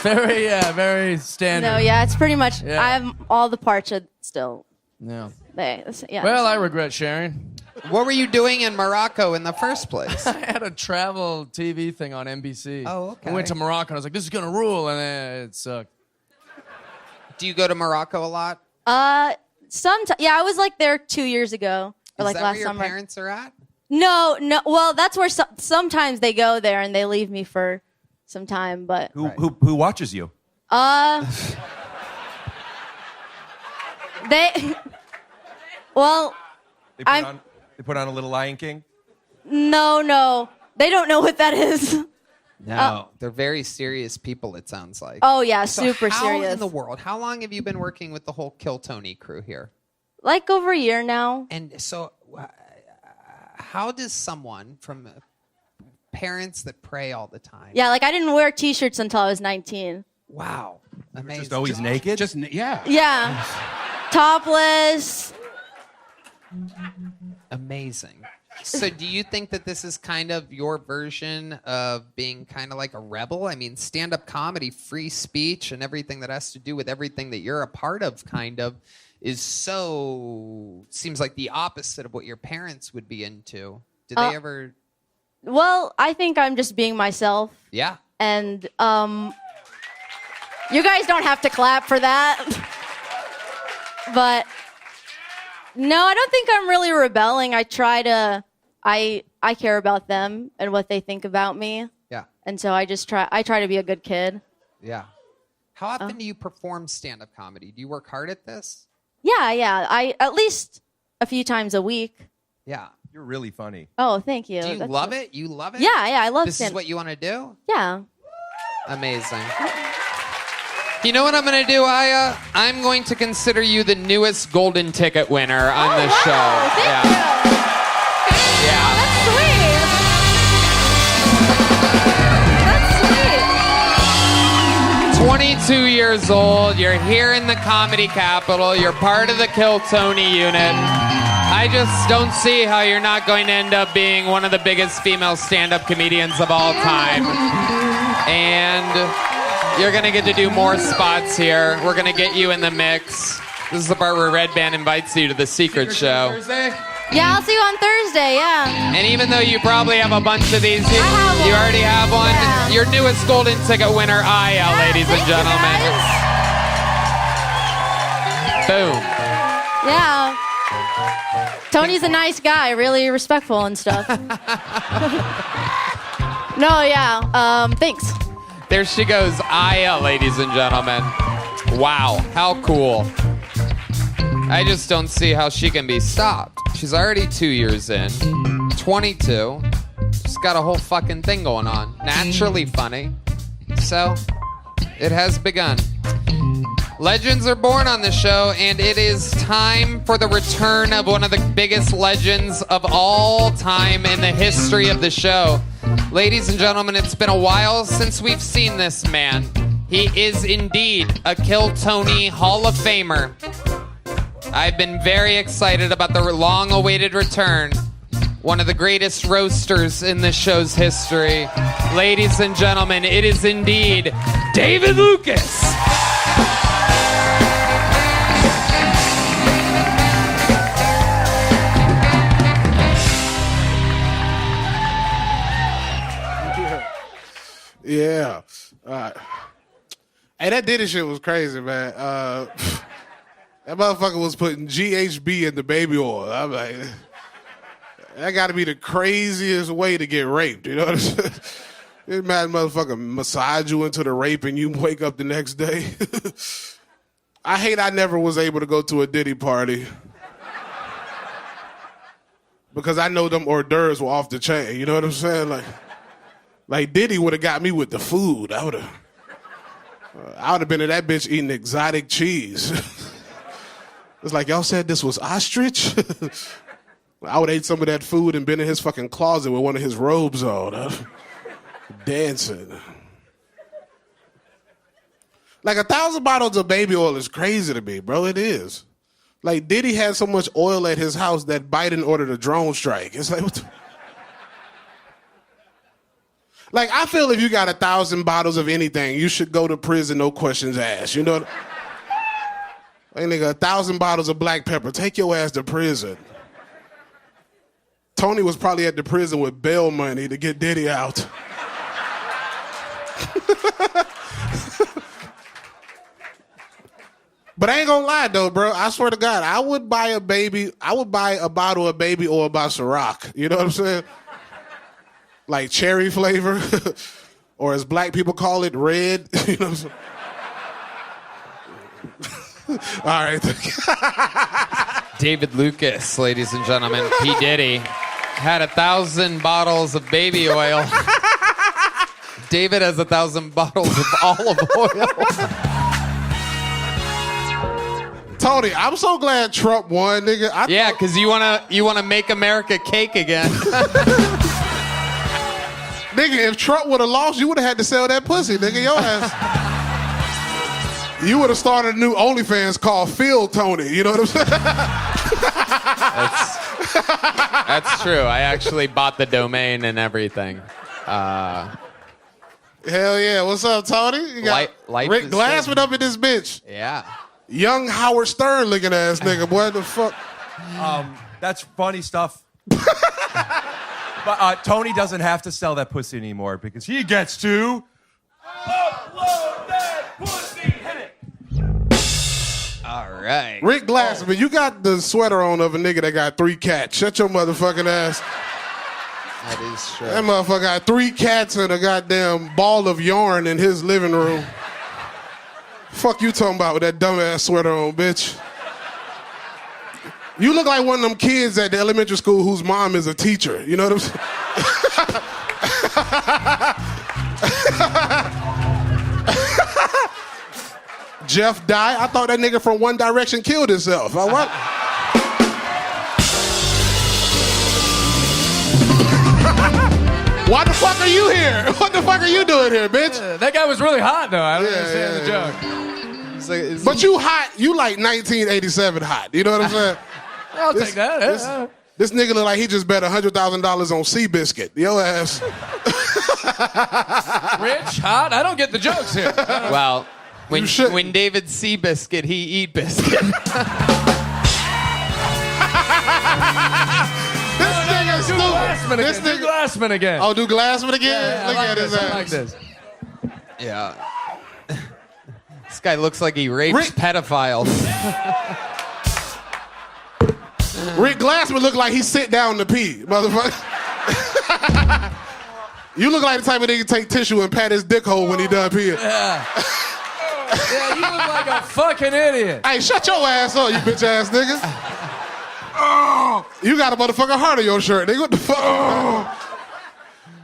very standard. No, yeah, it's pretty much. Yeah. I have all the parts are still. Yeah. Yeah. Well, I regret sharing. What were you doing in Morocco in the first place? I had a travel TV thing on NBC. Oh, okay. I went to Morocco and I was like, this is gonna rule, and then it sucked. Do you go to Morocco a lot? Sometimes, yeah, I was like there 2 years ago, or Is like that last where your summer. parents are at? No. Well, that's where sometimes they go there and they leave me for some time, but Who watches you? they. Well, They put on a little Lion King. no, they don't know what that is. No, they're very serious people. It sounds like. Oh yeah, So super how serious. in the world? How long have you been working with the whole Kill Tony crew here? Like over a year now. And so, how does someone from parents that pray all the time? Yeah, like I didn't wear T-shirts until I was 19. Wow, amazing. Just always naked. Yeah. Yeah, topless. Amazing. So do you think that this is kind of your version of being kind of like a rebel? I mean, stand-up comedy, free speech, and everything that has to do with everything that you're a part of kind of is seems like the opposite of what your parents would be into. Did they ever... Well, I think I'm just being myself. Yeah. And you guys don't have to clap for that. But no, I don't think I'm really rebelling. I try to I care about them and what they think about me. Yeah. And so I try to be a good kid. Yeah. How often do you perform stand-up comedy? Do you work hard at this? Yeah. I at least a few times a week. Yeah. You're really funny. Oh, thank you. Do you That's love cool. it? You love it? Yeah, I love This stand. is what you want to do? Yeah. Amazing. You know what I'm going to do, Aya? I'm going to consider you the newest golden ticket winner on this show. Thank you. Yeah. That's sweet. That's sweet. 22 years old. You're here in the comedy capital. You're part of the Kill Tony unit. I just don't see how you're not going to end up being one of the biggest female stand-up comedians of all time. And you're going to get to do more spots here. We're going to get you in the mix. This is the part where Red Band invites you to the secret show. Yeah, I'll see you on Thursday, yeah. And even though you probably have a bunch of these, you already have one. Yeah. Your newest golden ticket winner, Aya, ladies and gentlemen. Boom. Yeah. Tony's a nice guy, really respectful and stuff. No, yeah. Thanks. There she goes, Aya, ladies and gentlemen. Wow, how cool. I just don't see how she can be stopped. She's already 2 years in, 22. She's got a whole fucking thing going on. Naturally funny. So, it has begun. Legends are born on the show, and it is time for the return of one of the biggest legends of all time in the history of the show. Ladies and gentlemen, it's been a while since we've seen this man. He is indeed a Kill Tony Hall of Famer. I've been very excited about the long-awaited return. One of the greatest roasters in the show's history. Ladies and gentlemen, it is indeed David Lucas. Yeah. Hey, that Diddy shit was crazy, man. That motherfucker was putting GHB in the baby oil. I'm like, that got to be the craziest way to get raped. You know what I'm saying? This mad motherfucker massage you into the rape and you wake up the next day. I hate I never was able to go to a Diddy party. Because I know them hors d'oeuvres were off the chain. You know what I'm saying? Like Diddy would have got me with the food. I would have been at that bitch eating exotic cheese. It's like, y'all said this was ostrich? I would have ate some of that food and been in his fucking closet with one of his robes on. Dancing. Like 1,000 bottles of baby oil is crazy to me, bro. It is. Like Diddy had so much oil at his house that Biden ordered a drone strike. It's like, what the... Like, I feel if you got 1,000 bottles of anything, you should go to prison, no questions asked. You know? Like, nigga, 1,000 bottles of black pepper. Take your ass to prison. Tony was probably at the prison with bail money to get Diddy out. But I ain't gonna lie, though, bro. I swear to God, I would buy a bottle of baby oil by Ciroc. You know what I'm saying? Like cherry flavor, or as black people call it, red. You know what I'm saying? All right. David Lucas, ladies and gentlemen. P. Diddy had 1,000 bottles of baby oil. David has 1,000 bottles of olive oil. Tony, I'm so glad Trump won, nigga. Yeah, because you wanna make America cake again. Nigga, if Trump would have lost, you would have had to sell that pussy, nigga. Your ass. You would have started a new OnlyFans called Phil Tony. You know what I'm saying? That's true. I actually bought the domain and everything. Hell yeah. What's up, Tony? You got Life Rick is Glassman good. up in this bitch. Yeah. Young Howard Stern looking ass nigga. Boy, the fuck? That's funny stuff. But Tony doesn't have to sell that pussy anymore because he gets to upload that pussy. Hit it. All right. Rick Glassman, you got the sweater on of a nigga that got 3 cats. Shut your motherfucking ass. That is true. That motherfucker got 3 cats and a goddamn ball of yarn in his living room. Fuck you talking about with that dumbass sweater on, bitch. You look like one of them kids at the elementary school whose mom is a teacher. You know what I'm saying? Jeff Dye. I thought that nigga from One Direction killed himself. What? Why the fuck are you here? What the fuck are you doing here, bitch? That guy was really hot, though. I don't understand the joke. But you hot. You like 1987 hot. You know what I'm saying? I'll take that. This nigga look like he just bet $100,000 on Seabiscuit. Yo ass. Rich, hot. I don't get the jokes here. Well, when David see biscuit, he eat biscuit. This nigga Do Glassman again. Oh, do Glassman again? Yeah, Look like at his this, ass. I like this. Yeah. This guy looks like he rapes pedophiles. Rick Glassman look like he sit down to pee, motherfucker. You look like the type of nigga take tissue and pat his dick hole when he done peeing. Yeah. Yeah, you look like a fucking idiot. Hey, shut your ass up, you bitch ass nigga. Oh, you got a motherfucking heart on your shirt, nigga. What the fuck? Oh.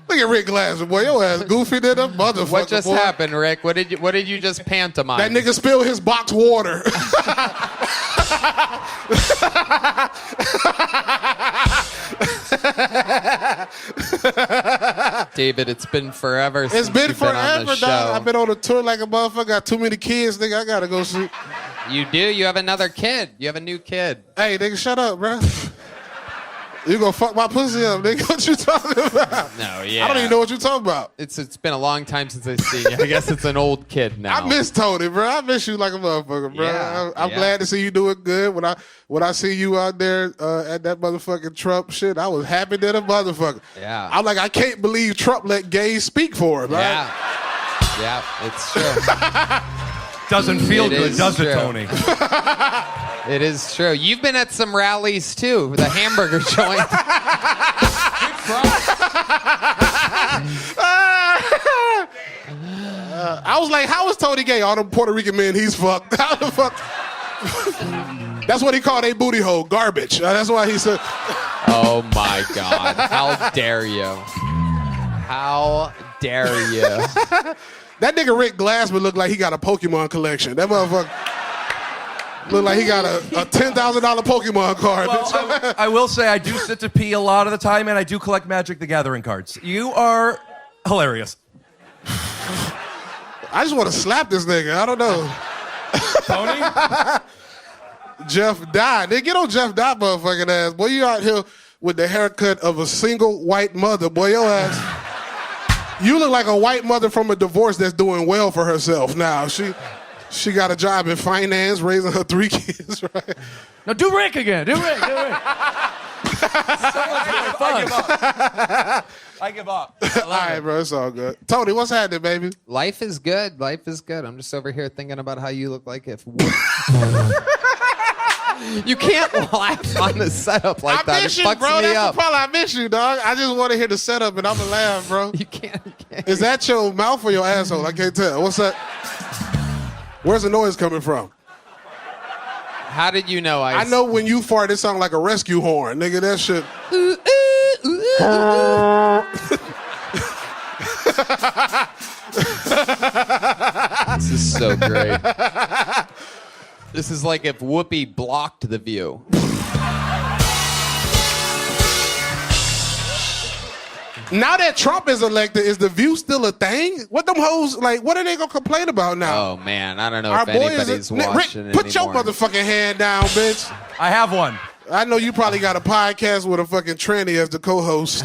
Look at Rick Glassman, boy. Your ass goofy than a motherfucker. What just boy. happened, Rick? What did you just pantomime? That nigga spilled his box water. David, it's been forever since It's been you've been on forever, the show. dog. I've been on a tour like a motherfucker. Got too many kids, nigga. I gotta go see. You do? You have another kid. You have a new kid. Hey, nigga, shut up, bro. You gonna fuck my pussy up, nigga? What you talking about? No, yeah. I don't even know what you talking about. It's been a long time since I've seen you. I guess it's an old kid now. I miss Tony, bro. I miss you like a motherfucker, bro. Yeah, I'm yeah. glad to see you doing good. When I see you out there at that motherfucking Trump shit, I was happy than a motherfucker. Yeah. I'm like, I can't believe Trump let gays speak for him. Right? Yeah, it's true. Doesn't feel It good, is does it, true. Tony? It is true. You've been at some rallies too, the hamburger joint. I was like, how is Tony gay? All them Puerto Rican men, he's fucked. How the fuck? That's what he called a booty hole, garbage. That's why he said. Oh my God! How dare you? How dare you? That nigga Rick Glassman looked like he got a Pokemon collection. That motherfucker look like he got a $10,000 Pokemon card. Well, I will say I do sit to pee a lot of the time, and I do collect Magic the Gathering cards. You are hilarious. I just want to slap this nigga. I don't know. Tony? Jeff Dye. Nigga, get on Jeff Dye motherfucking ass. Boy, you out here with the haircut of a single white mother. Boy, your ass. You look like a white mother from a divorce that's doing well for herself now. She got a job in finance, raising her 3 kids, right? No, do Rick again. Do Rick. So much more fun. I give up. All right, bro, it's all good. Tony, what's happening, baby? Life is good. Life is good. I'm just over here thinking about how you look like if. You can't laugh on the setup like that. I miss It you, fucks bro. me That's up. the problem. I miss you, dog. I just want to hear the setup and I'm going to laugh, bro. You can't. Is that your mouth or your asshole? I can't tell. What's that? Where's the noise coming from? How did you know I know when you fart, it sounds like a rescue horn. Nigga, that shit. This is so great. This is like if Whoopi blocked The View. Now that Trump is elected, is The View still a thing? What them hoes, like, what are they going to complain about now? Oh, man. I don't know Our if boy anybody's Rick, watching it put your anymore. motherfucking hand down, bitch. I have one. I know you probably got a podcast with a fucking tranny as the co-host.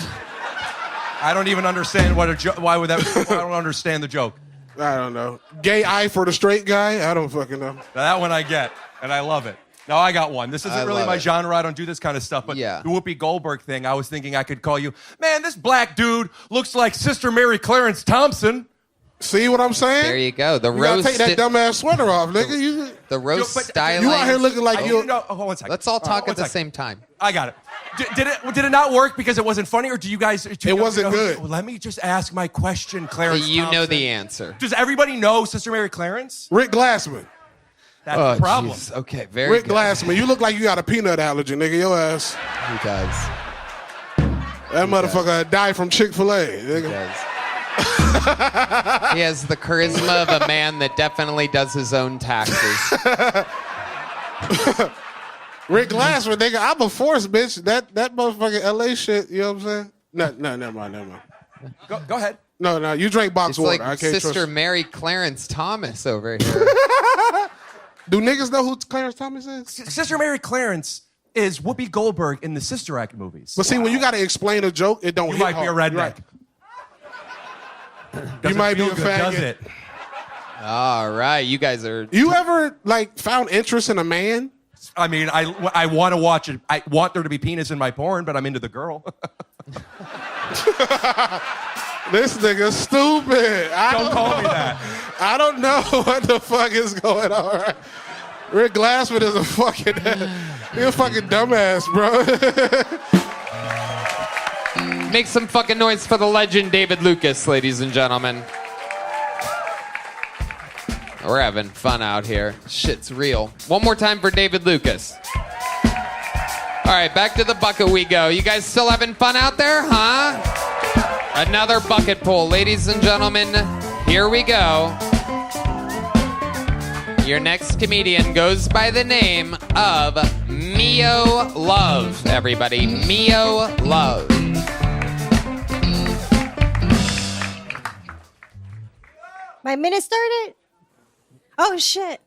I don't even understand what a joke. Why would that? I don't understand the joke. I don't know. Gay eye for the straight guy? I don't fucking know. Now, that one I get, and I love it. Now I got one. This I isn't really love my it. genre. I don't do this kind of stuff. But Yeah. the Whoopi Goldberg thing, I was thinking I could call you, man, this black dude looks like Sister Mary Clarence Thompson. See what I'm saying? There you go. The You gotta roast. take that dumbass sweater off, nigga. The roast But styling. You out here looking like you. No, hold on one second. Let's all talk one at the second. same time. I got it. Did it not work because it wasn't funny, or do you guys? It wasn't good. Let me just ask my question, Clarence. You know Thompson. the answer. Does everybody know Sister Mary Clarence? Rick Glassman. That's the problem. Jeez. Okay, very Rick good. Glassman. You look like you got a peanut allergy, nigga. Your ass. He does. That motherfucker died from Chick-fil-A. Nigga. He has the charisma of a man that definitely does his own taxes. Rick Glassman, nigga, I'm a force, bitch. That motherfucking LA shit, you know what I'm saying? No, never mind. Go ahead. No, you drink box It's water. like I can't Sister trust. Mary Clarence Thomas over here. Do niggas know who Clarence Thomas is? Sister Mary Clarence is Whoopi Goldberg in the Sister Act movies. But see, when you got to explain a joke, it don't You hit might be a hard. redneck. You might be a Does faggot. it? All right, you guys are. You ever found interest in a man? I mean, I want to watch it. I want there to be penis in my porn, but I'm into the girl. This nigga stupid. Don't call me that. I don't know what the fuck is going on. Right? Rick Glassman is a fucking dumbass, bro. Make some fucking noise for the legend David Lucas, ladies and gentlemen. We're having fun out here. Shit's real. One more time for David Lucas. All right, back to the bucket we go. You guys still having fun out there, huh? Another bucket pull. Ladies and gentlemen, here we go. Your next comedian goes by the name of Mio Love, everybody. Mio Love. My minute started? Oh, shit.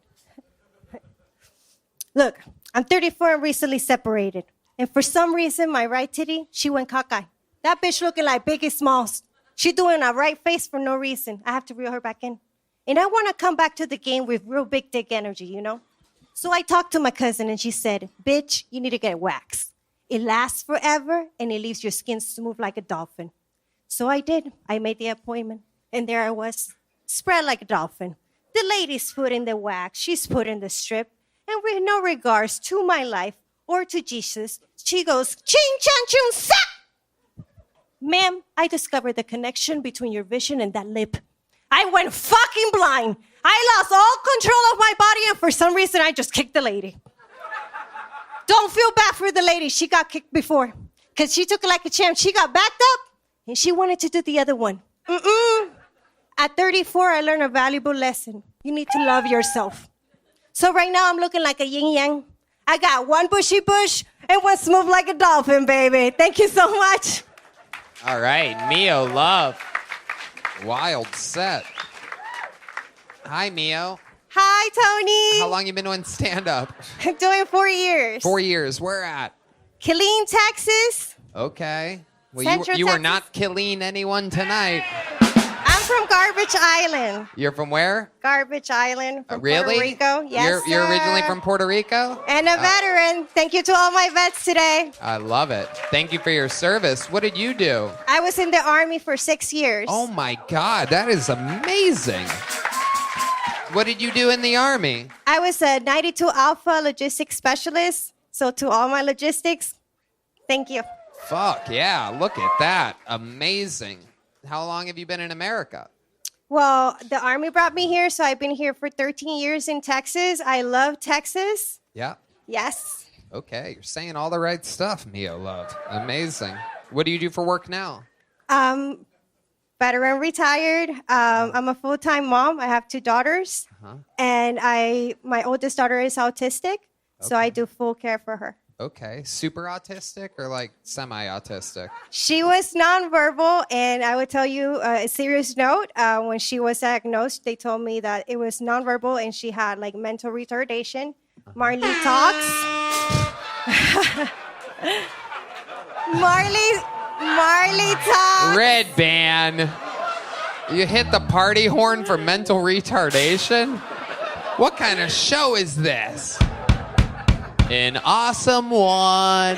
Look, I'm 34 and recently separated. And for some reason, my right titty, she went cockeye. That bitch looking like Biggie Smalls. She doing a right face for no reason. I have to reel her back in. And I want to come back to the game with real big dick energy, you know? So I talked to my cousin and she said, bitch, you need to get waxed. It lasts forever and it leaves your skin smooth like a dolphin. So I did. I made the appointment. And there I was, spread like a dolphin. The lady's putting the wax, she's putting the strip. And with no regards to my life or to Jesus, she goes, ching, chan, chung, sa! Ma'am, I discovered the connection between your vision and that lip. I went fucking blind. I lost all control of my body, and for some reason, I just kicked the lady. Don't feel bad for the lady. She got kicked before. Because she took it like a champ. She got backed up, and she wanted to do the other one. At 34, I learned a valuable lesson. You need to love yourself. So right now, I'm looking like a yin-yang. I got one bushy bush and one smooth like a dolphin, baby. Thank you so much. All right, Mio Love. Wild set. Hi, Mio. Hi, Tony. How long you been doing stand-up? I'm doing 4 years. 4 years. Where at? Killeen, Texas. Okay. Well, Central you are Texas. not killing anyone tonight. I'm from Garbage Island. You're from where? Garbage Island from Really? Puerto Rico. Yes, You're originally sir. from Puerto Rico? And a veteran. Thank you to all my vets today. I love it. Thank you for your service. What did you do? I was in the Army for 6 years. Oh my God, that is amazing. What did you do in the Army? I was a 92 Alpha logistics specialist. So to all my logistics, thank you. Fuck yeah, look at that. Amazing. How long have you been in America? Well, the Army brought me here, so I've been here for 13 years in Texas. I love Texas. Yeah. Yes. Okay, you're saying all the right stuff, Mio Love. Amazing. What do you do for work now? Veteran retired. I'm a full-time mom. I have 2 daughters. And my oldest daughter is autistic, so I do full care for her. Okay, super autistic or like semi-autistic? She was nonverbal, and I would tell you a serious note. When she was diagnosed, they told me that it was nonverbal and she had like mental retardation. Marley talks. Marley talks. Red Band. You hit the party horn for mental retardation? What kind of show is this? An awesome one.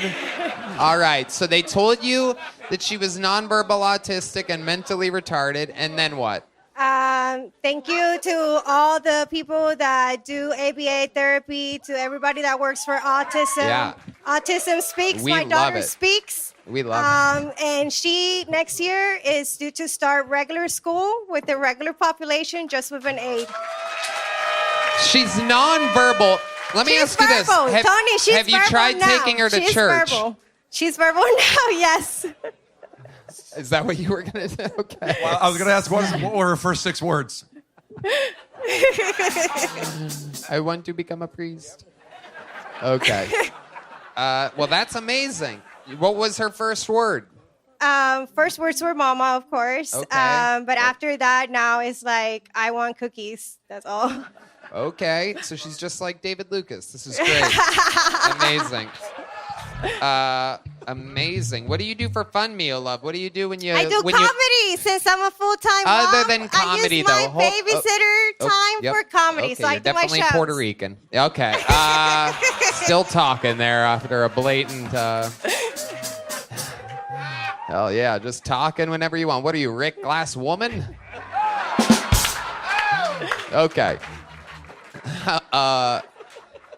All right, so they told you that she was nonverbal autistic and mentally retarded, and then what? Thank you to all the people that do ABA therapy, to everybody that works for autism. Yeah. Autism Speaks. We My love daughter it. speaks. We love it. And she, next year, is due to start regular school with the regular population, just with an aid. She's nonverbal. Let me She's ask you this. verbal. Tony, she's have you verbal tried now. taking her to She's church? Verbal. She's verbal now, yes. Is that what you were going to do? Okay. Well, I was going to ask, what were her first 6 words? I want to become a priest. Okay. Well, that's amazing. What was her first word? First words were mama, of course. Okay. But after that, now it's like, I want cookies. That's all. Okay. So she's just like David Lucas. This is great. Amazing. Amazing. What do you do for fun, Mia Love? What do you do when you... I do comedy since I'm a full-time mom. Other than comedy, I use my though. babysitter time Yep. for comedy, Okay, so I you're do my definitely shows. Puerto Rican. Okay. Still talking there after a blatant... Hell yeah, just talking whenever you want. What are you, Rick Glass woman? Okay.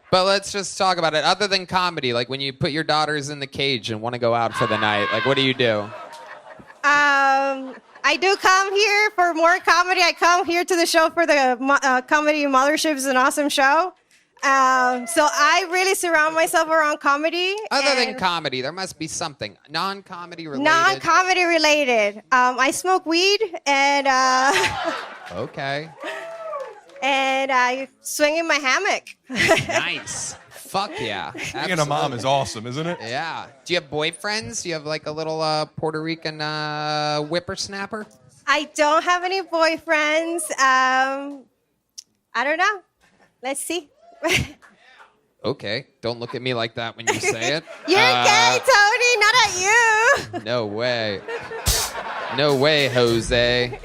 But let's just talk about it. Other than comedy, like when you put your daughters in the cage and want to go out for the night, like what do you do? I do come here for more comedy. I come here to the show for the comedy Mothership is an awesome show. So I really surround myself around comedy. Other than comedy, there must be something non-comedy related. Non-comedy related. I smoke weed and Okay. and I swing in my hammock. Nice. Fuck yeah. Being a mom is awesome, isn't it? Yeah. Do you have boyfriends? Do you have like a little Puerto Rican whippersnapper? I don't have any boyfriends. I don't know. Let's see. Okay. Don't look at me like that when you say it. You're gay, Tony, not at you. No way. No way, Jose.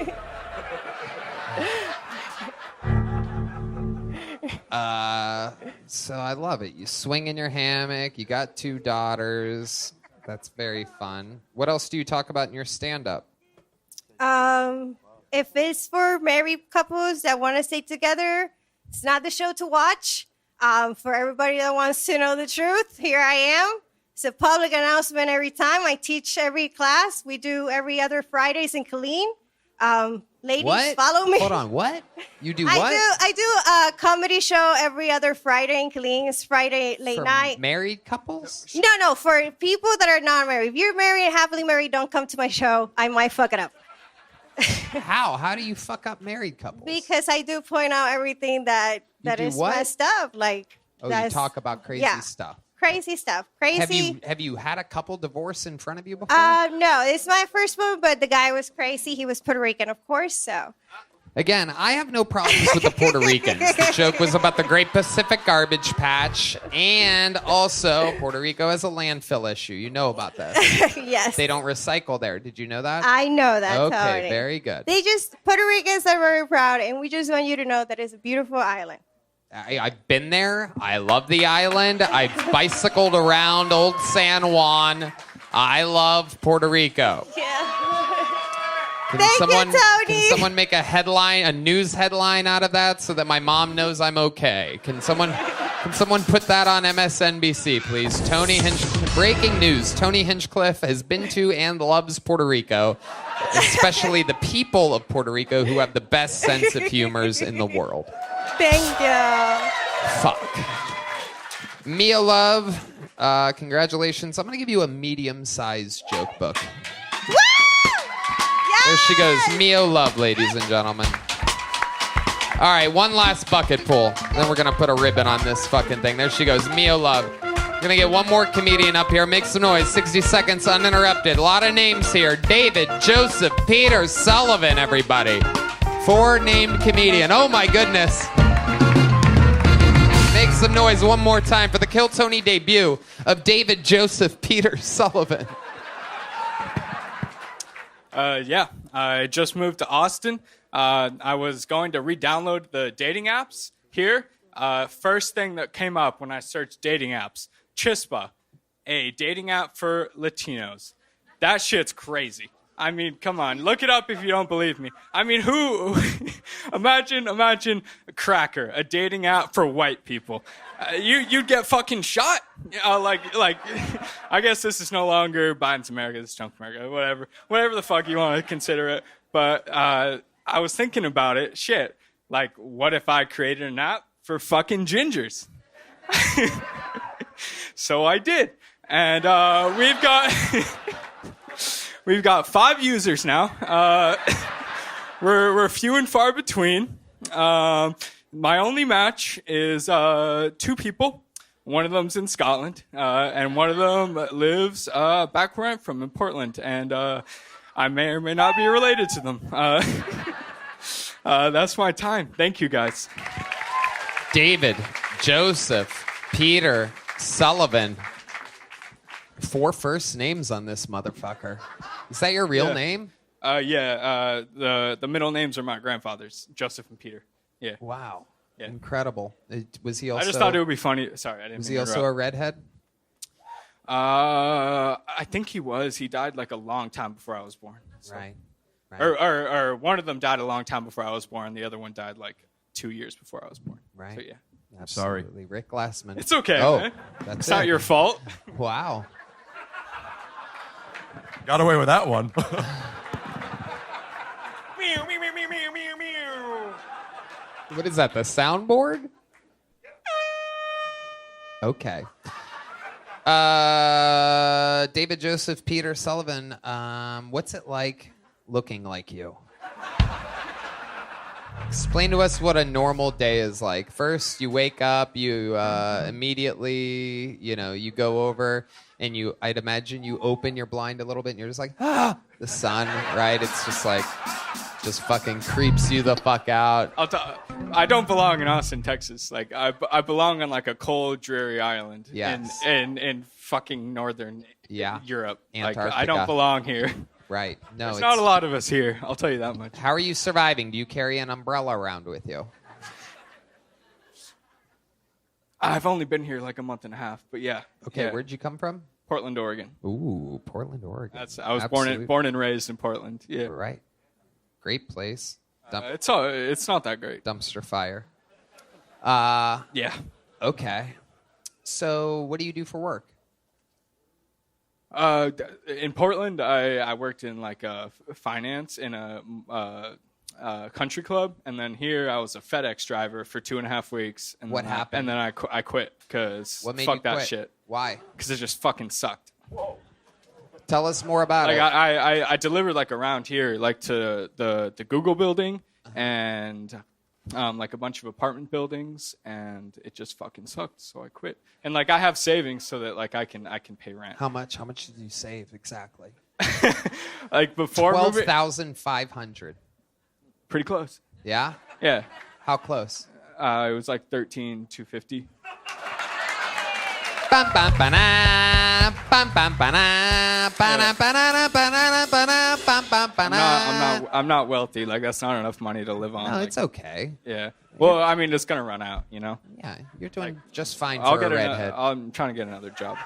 So I love it. You swing in your hammock. You got 2 daughters. That's very fun. What else do you talk about in your stand-up? If it's for married couples that want to stay together, it's not the show to watch. For everybody that wants to know the truth, here I am. It's a public announcement every time. I teach every class. We do every other Fridays in Killeen. Ladies, What? follow me. Hold on. What? You do what? I do a comedy show every other Friday in Killeen. It's Friday late For night. married couples? No, for people that are not married. If you're married and happily married, don't come to my show. I might fuck it up. How? How do you fuck up married couples? Because I do point out everything that do is what? messed up. Like, Oh, you that's, talk about crazy yeah, stuff. crazy stuff. Crazy. Have you had a couple divorce in front of you before? No, it's my first one, but the guy was crazy. He was Puerto Rican, of course, so. Again, I have no problems with the Puerto Ricans. The joke was about the Great Pacific Garbage Patch, and also Puerto Rico has a landfill issue. You know about this. Yes. They don't recycle there. Did you know that? I know that, Okay, Tony. very good. Puerto Ricans are very proud, and we just want you to know that it's a beautiful island. I've been there. I love the island. I've bicycled around Old San Juan. I love Puerto Rico. Thank you, Tony. Can someone make a news headline out of that so that my mom knows I'm okay? Can someone put that on MSNBC, please? Breaking news. Tony Hinchcliffe has been to and loves Puerto Rico, especially the people of Puerto Rico who have the best sense of humors in the world. Thank you. Fuck. Mia Love, congratulations. I'm going to give you a medium-sized joke book. Woo! There she goes. Mia Love, ladies and gentlemen. All right, one last bucket pull. Then we're going to put a ribbon on this fucking thing. There she goes. Mia Love. Going to get one more comedian up here. Make some noise. 60 seconds uninterrupted. A lot of names here. David, Joseph, Peter, Sullivan, everybody. 4 named comedian. Oh, my goodness. Make some noise one more time for the Kill Tony debut of David Joseph Peter Sullivan. Yeah, I just moved to Austin. I was going to re-download the dating apps here. First thing that came up when I searched dating apps, Chispa, a dating app for Latinos. That shit's crazy. I mean, come on. Look it up if you don't believe me. I mean, who? imagine a Cracker, a dating app for white people. You'd get fucking shot. Like. I guess this is no longer Biden's America. This is Trump's America. Whatever the fuck you want to consider it. But I was thinking about it. Shit. Like, what if I created an app for fucking gingers? So I did, and we've got 5 users now. We're few and far between. My only match is 2 people. One of them's in Scotland, and one of them lives back where I'm from in Portland, and I may or may not be related to them. That's my time. Thank you, guys. David, Joseph, Peter, Sullivan. 4 first names on this motherfucker. Is that your real name? Yeah. The middle names are my grandfather's, Joseph and Peter. Yeah. Wow. Yeah. Incredible. Was he also? I just thought it would be funny. Sorry, I didn't. Was mean he to also interrupt. a redhead? I think he was. He died like a long time before I was born. So. Right. Or one of them died a long time before I was born. The other one died like 2 years before I was born. Right. So yeah. Absolutely. Rick Glassman. It's okay. Oh, man. that's It's not it. your fault. Wow. Got away with that one. What is that? The soundboard? Okay. David, Joseph, Peter, Sullivan. What's it like looking like you? Explain to us what a normal day is like. First, you wake up, you immediately, you go over and I'd imagine you open your blind a little bit and you're just like, the sun, right? It's just like, just fucking creeps you the fuck out. I don't belong in Austin, Texas. Like I belong on like a cold, dreary island Yes. in fucking northern Europe. Like I Antarctica. don't belong here. Right. No, There's not a lot of us here. I'll tell you that much. How are you surviving? Do you carry an umbrella around with you? I've only been here like a month and a half, but yeah. Okay, yeah. where'd you come from? Portland, Oregon. Ooh, Portland, Oregon. I was born and raised in Portland. Yeah. Right. Great place. It's not that great. Dumpster fire. Yeah. Okay. So, what do you do for work? In Portland, I worked in like finance in a country club, and then here I was a FedEx driver for 2.5 weeks. And What then happened? And then I quit because What made fuck you that quit? shit. Why? Because it just fucking sucked. Tell us more about Like it. I delivered like around here, like to the Google building and like a bunch of apartment buildings, and it just fucking sucked. So I quit. And like I have savings so that like I can pay rent. How much did you save exactly? Like before moving- 12,500. Pretty close. Yeah? Yeah. How close? It was like 13,250. Bam bam ba-na, bam bam ba-na, ba-na, ba-na, ba-na, ba-na, bam bam ba-na. I'm not wealthy. Like that's not enough money to live on. No, Like, it's okay. Yeah. Well, I mean, it's gonna run out. You know. Yeah, you're doing just fine I'll for a get redhead. I'm trying to get another job.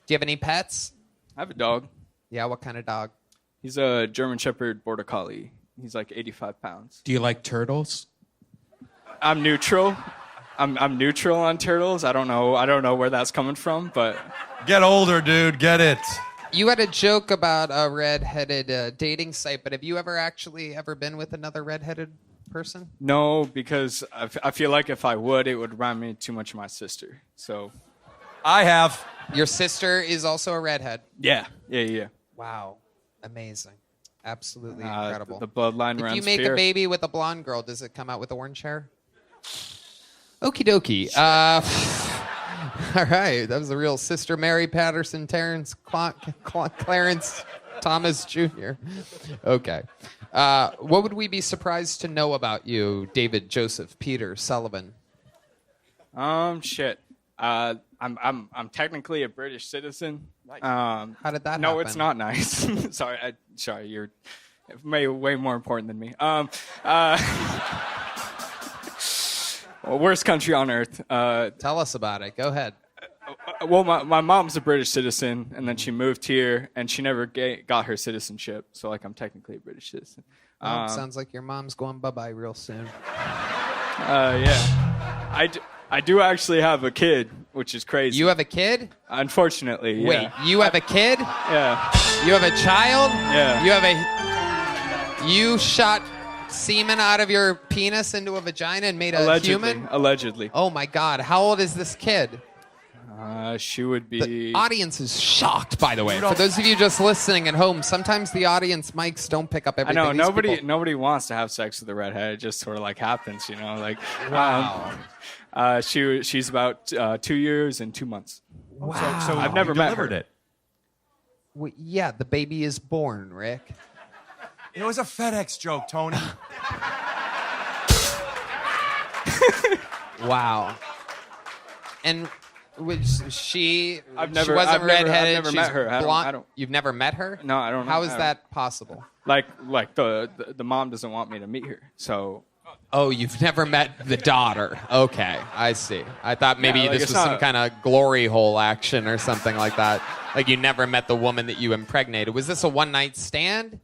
Do you have any pets? I have a dog. Yeah, what kind of dog? He's a German Shepherd Border Collie. He's like 85 pounds. Do you like turtles? I'm neutral. I'm neutral on turtles. I don't know where that's coming from, but Get older, dude. Get it. You had a joke about a redheaded dating site, but have you ever been with another redheaded person? no, because I feel like if I would, it would remind me too much of my sister. So I have. Your sister is also a redhead. yeah. Wow, amazing, absolutely incredible. The bloodline If runs. you make fear. a baby with a blonde girl, does it come out with orange hair? Okie dokie. All right, that was the real Sister Mary Patterson, Terrence Clarence Thomas Jr. Okay. What would we be surprised to know about you, David, Joseph, Peter, Sullivan? Shit. I'm technically a British citizen. How did that No, happen? it's not nice. Sorry, you're way more important than me. Well, worst country on earth. Tell us about it. Go ahead. Well, my mom's a British citizen, and then she moved here, and she never got her citizenship. So, like, I'm technically a British citizen. Well, sounds like your mom's going bye-bye real soon. Yeah. I do actually have a kid, which is crazy. You have a kid? Unfortunately, yeah. Wait, you have a kid? Yeah. You have a child? Yeah. You shot semen out of your penis into a vagina and made a human? Allegedly. Oh, my God. How old is this kid? She would be... The audience is shocked, by the way. For those of you just listening at home, sometimes the audience mics don't pick up everything. I know, These people- nobody wants to have sex with a redhead. It just sort of like happens, you know? Like, Wow. She's about 2 years and 2 months. Wow. So I've never you met delivered her. it. Well, yeah, the baby is born, Rick. It was a FedEx joke, Tony. Wow. And which she I've she wasn't redheaded. I've never she's met her. Blonde. I don't. You've never met her? No, I don't know. How is I don't- that possible? Like the mom doesn't want me to meet her. So Oh, you've never met the daughter. Okay, I see. I thought maybe Yeah, like, this it's was some not- kind of glory hole action or something like that. Like you never met the woman that you impregnated. Was this a one-night stand?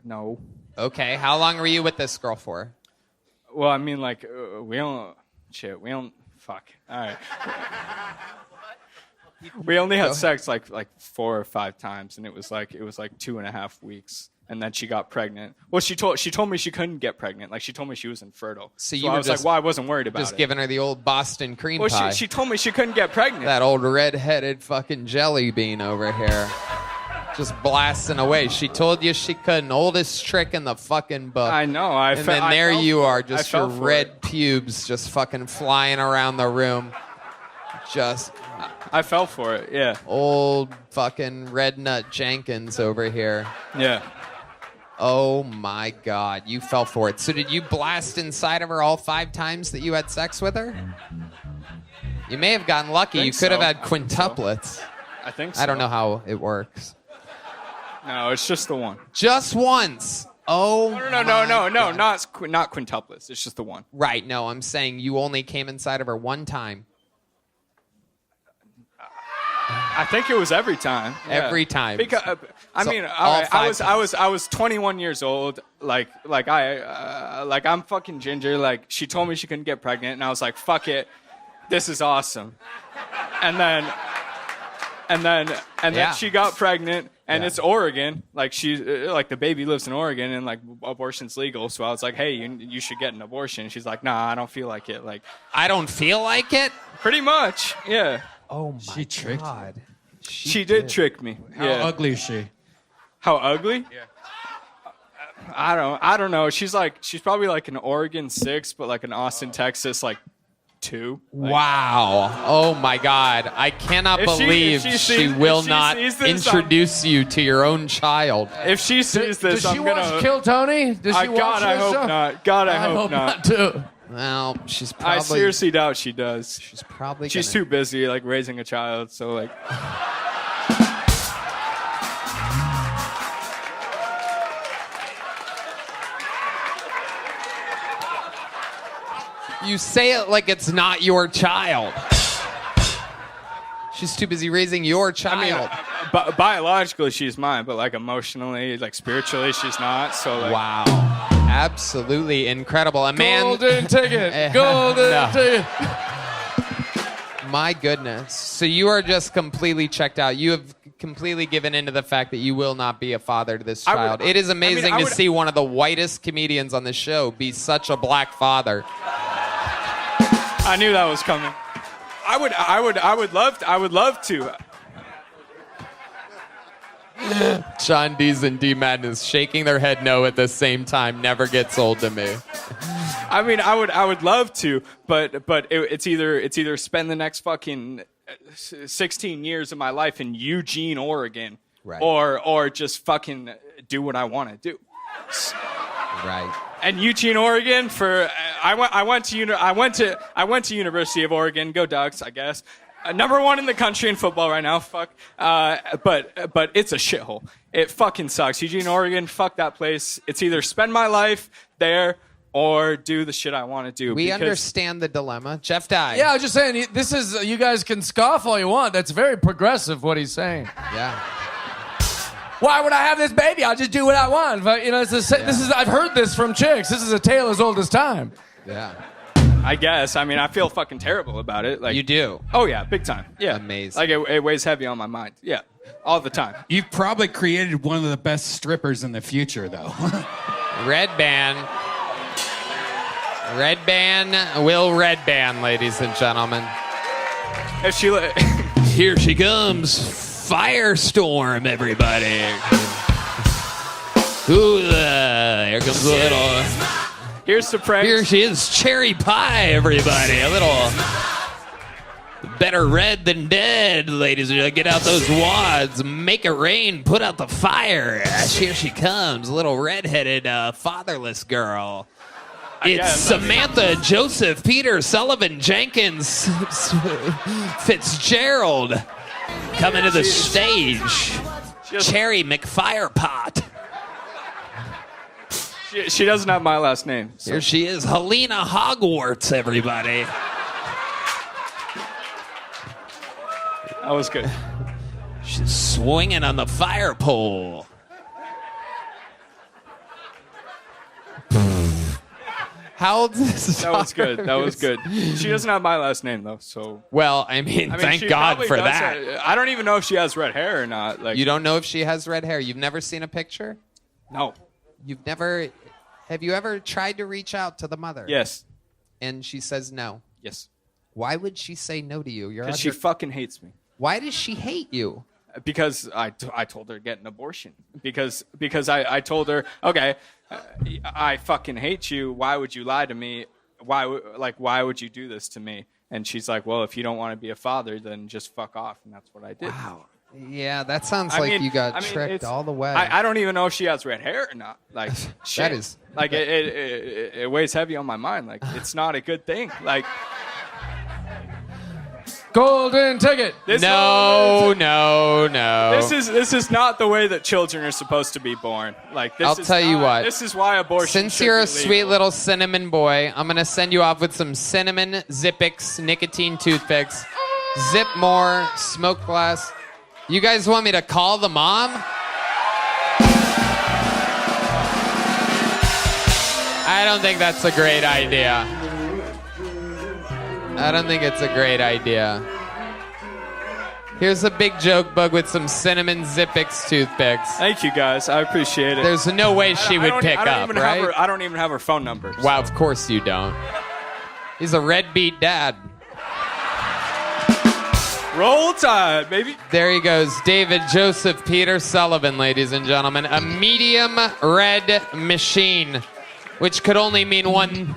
no. Okay, how long were you with this girl for? Well, I mean, like we don't. Shit, we don't. Fuck. All right. We only had sex like 4 or 5 times, and it was like 2.5 weeks, and then she got pregnant. Well, she told me she couldn't get pregnant. Like she told me she was infertile. So I was like, well, I wasn't worried about just it. giving her the old Boston cream Well, pie. she told me she couldn't get pregnant. That old red-headed fucking jelly bean over here. Just blasting away. She told you she couldn't. Oldest trick in the fucking book. I know. And then there you are, I just your fell for red it. pubes just fucking flying around the room. Just I fell for it. Yeah. old fucking Red Nut Jenkins over here. Yeah. Oh my God, you fell for it. So did you blast inside of her all 5 times that you had sex with her? You may have gotten lucky. You Think could have so. had quintuplets. I think so. I don't know how it works. No, it's just the one. Just once. Oh No, not quintuplets. It's just the one. Right, no, I'm saying you only came inside of her one time. I think it was every time. Yeah. Every time. Because I So mean, all all right, 5 I was 21 years old. Like I'm fucking ginger. Like she told me she couldn't get pregnant, and I was like, fuck it, this is awesome. And then Yeah. she got pregnant, and Yeah. it's Oregon. Like she, like the baby lives in Oregon, and like abortion's legal. So I was like, hey, you should get an abortion. She's like, nah, I don't feel like it. Like I don't feel like it? pretty much, yeah. Oh my God. She did trick me. How yeah. ugly is she? How ugly? Yeah. I don't know. She's probably like an Oregon 6, but like an Austin, Texas 2. Wow. Oh my God. I cannot If she- believe if she she sees- will if she not sees this, introduce you to your own child. If she sees this, Does she I'm watch gonna. Kill Tony? Does she watch God, I this hope show? not. God, I hope hope not. too. Well, she's probably. I seriously doubt she does. She's probably. She's gonna- too busy raising a child. So You say it like it's not your child. She's too busy raising your child. biologically she's mine, but emotionally, spiritually, she's not. So wow. Absolutely incredible. A man. Golden ticket. Golden No. ticket. My goodness. So you are just completely checked out. You have completely given into the fact that you will not be a father to this child. It is amazing to see one of the whitest comedians on the show be such a black father. I knew that was coming. I would love to. Sean Dees and D Madness shaking their head no at the same time never gets old to me. I mean, I would love to, but it's either spend the next fucking 16 years of my life in Eugene, Oregon, Right. or just fucking do what I want to do. Right. And Eugene, Oregon, I went to University of Oregon. Go Ducks, I guess. Number 1 in the country in football right now. Fuck. But it's a shithole. It fucking sucks. Eugene, Oregon. Fuck that place. It's either spend my life there or do the shit I want to do. We because understand the dilemma. Jeff Dye. Yeah, I was just saying, this is, you guys can scoff all you want. That's very progressive, what he's saying. Yeah. Why would I have this baby? I'll just do what I want. But, you know, this is, I've heard this from chicks. This is a tale as old as time. Yeah. I guess. I mean, I feel fucking terrible about it. Like You do? Oh, yeah, big time. Yeah. Amazing. Like, it weighs heavy on my mind. Yeah, all the time. You've probably created one of the best strippers in the future, though. Red Band. Red Band will Red Band, ladies and gentlemen. If she Here she comes. Firestorm, everybody. Ooh, here comes a little... Here's the prank. Here she is, cherry pie, everybody. A little better red than dead, ladies and gentlemen. Get out those wads, make it rain, put out the fire. Here she comes, a little redheaded, fatherless girl. It's Samantha, Joseph, Peter, Sullivan, Jenkins, Fitzgerald coming to the stage. Cherry McFirepot. She doesn't have my last name. So. Here she is, Helena Hogwarts, everybody. That was good. She's swinging on the fire pole. How old is this? That was good. That was good. She doesn't have my last name, though, so... Well, I mean thank she God probably for does that. I don't even know if she has red hair or not. Like, You don't know if she has red hair? You've never seen a picture? No. You've never... Have you ever tried to reach out to the mother? Yes. And she says no? Yes. Why would she say no to you? Because she fucking hates me. Why does she hate you? Because I told her to get an abortion. Because I told her, okay, I fucking hate you. Why would you lie to me? Why would you do this to me? And she's like, well, if you don't want to be a father, then just fuck off. And that's what I did. Wow. Yeah, that sounds like you got tricked all the way. I don't even know if she has red hair or not. Like, shit. That is... Like, it weighs heavy on my mind. Like, it's not a good thing. Like... Golden ticket. No. This is not the way that children are supposed to be born. Like, this I'll is tell you not- what. This is why abortion. Since should you're be a sweet legal. little cinnamon boy, I'm gonna send you off with some cinnamon Zippix nicotine toothpicks. Zip more, smoke glass. You guys want me to call the mom? I don't think that's a great idea. I don't think it's a great idea. Here's a big joke bug with some cinnamon Zippix toothpicks. Thank you, guys. I appreciate it. There's no way she would pick up, right? I don't even have her phone number. Wow, of course you don't. He's a red beat dad. Roll Tide, baby. There he goes. David Joseph Peter Sullivan, ladies and gentlemen. A medium red machine, which could only mean one.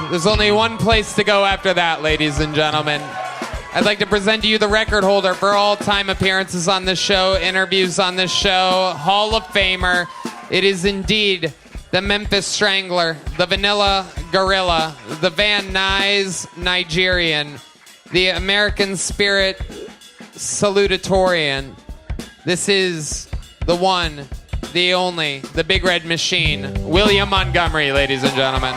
There's only one place to go after that, ladies and gentlemen. I'd like to present to you the record holder for all-time appearances on this show, interviews on this show, Hall of Famer. It is indeed the Memphis Strangler, the Vanilla Gorilla, the Van Nuys Nigerian, the American Spirit Salutatorian. This is the one, the only, the Big Red Machine, William Montgomery, ladies and gentlemen.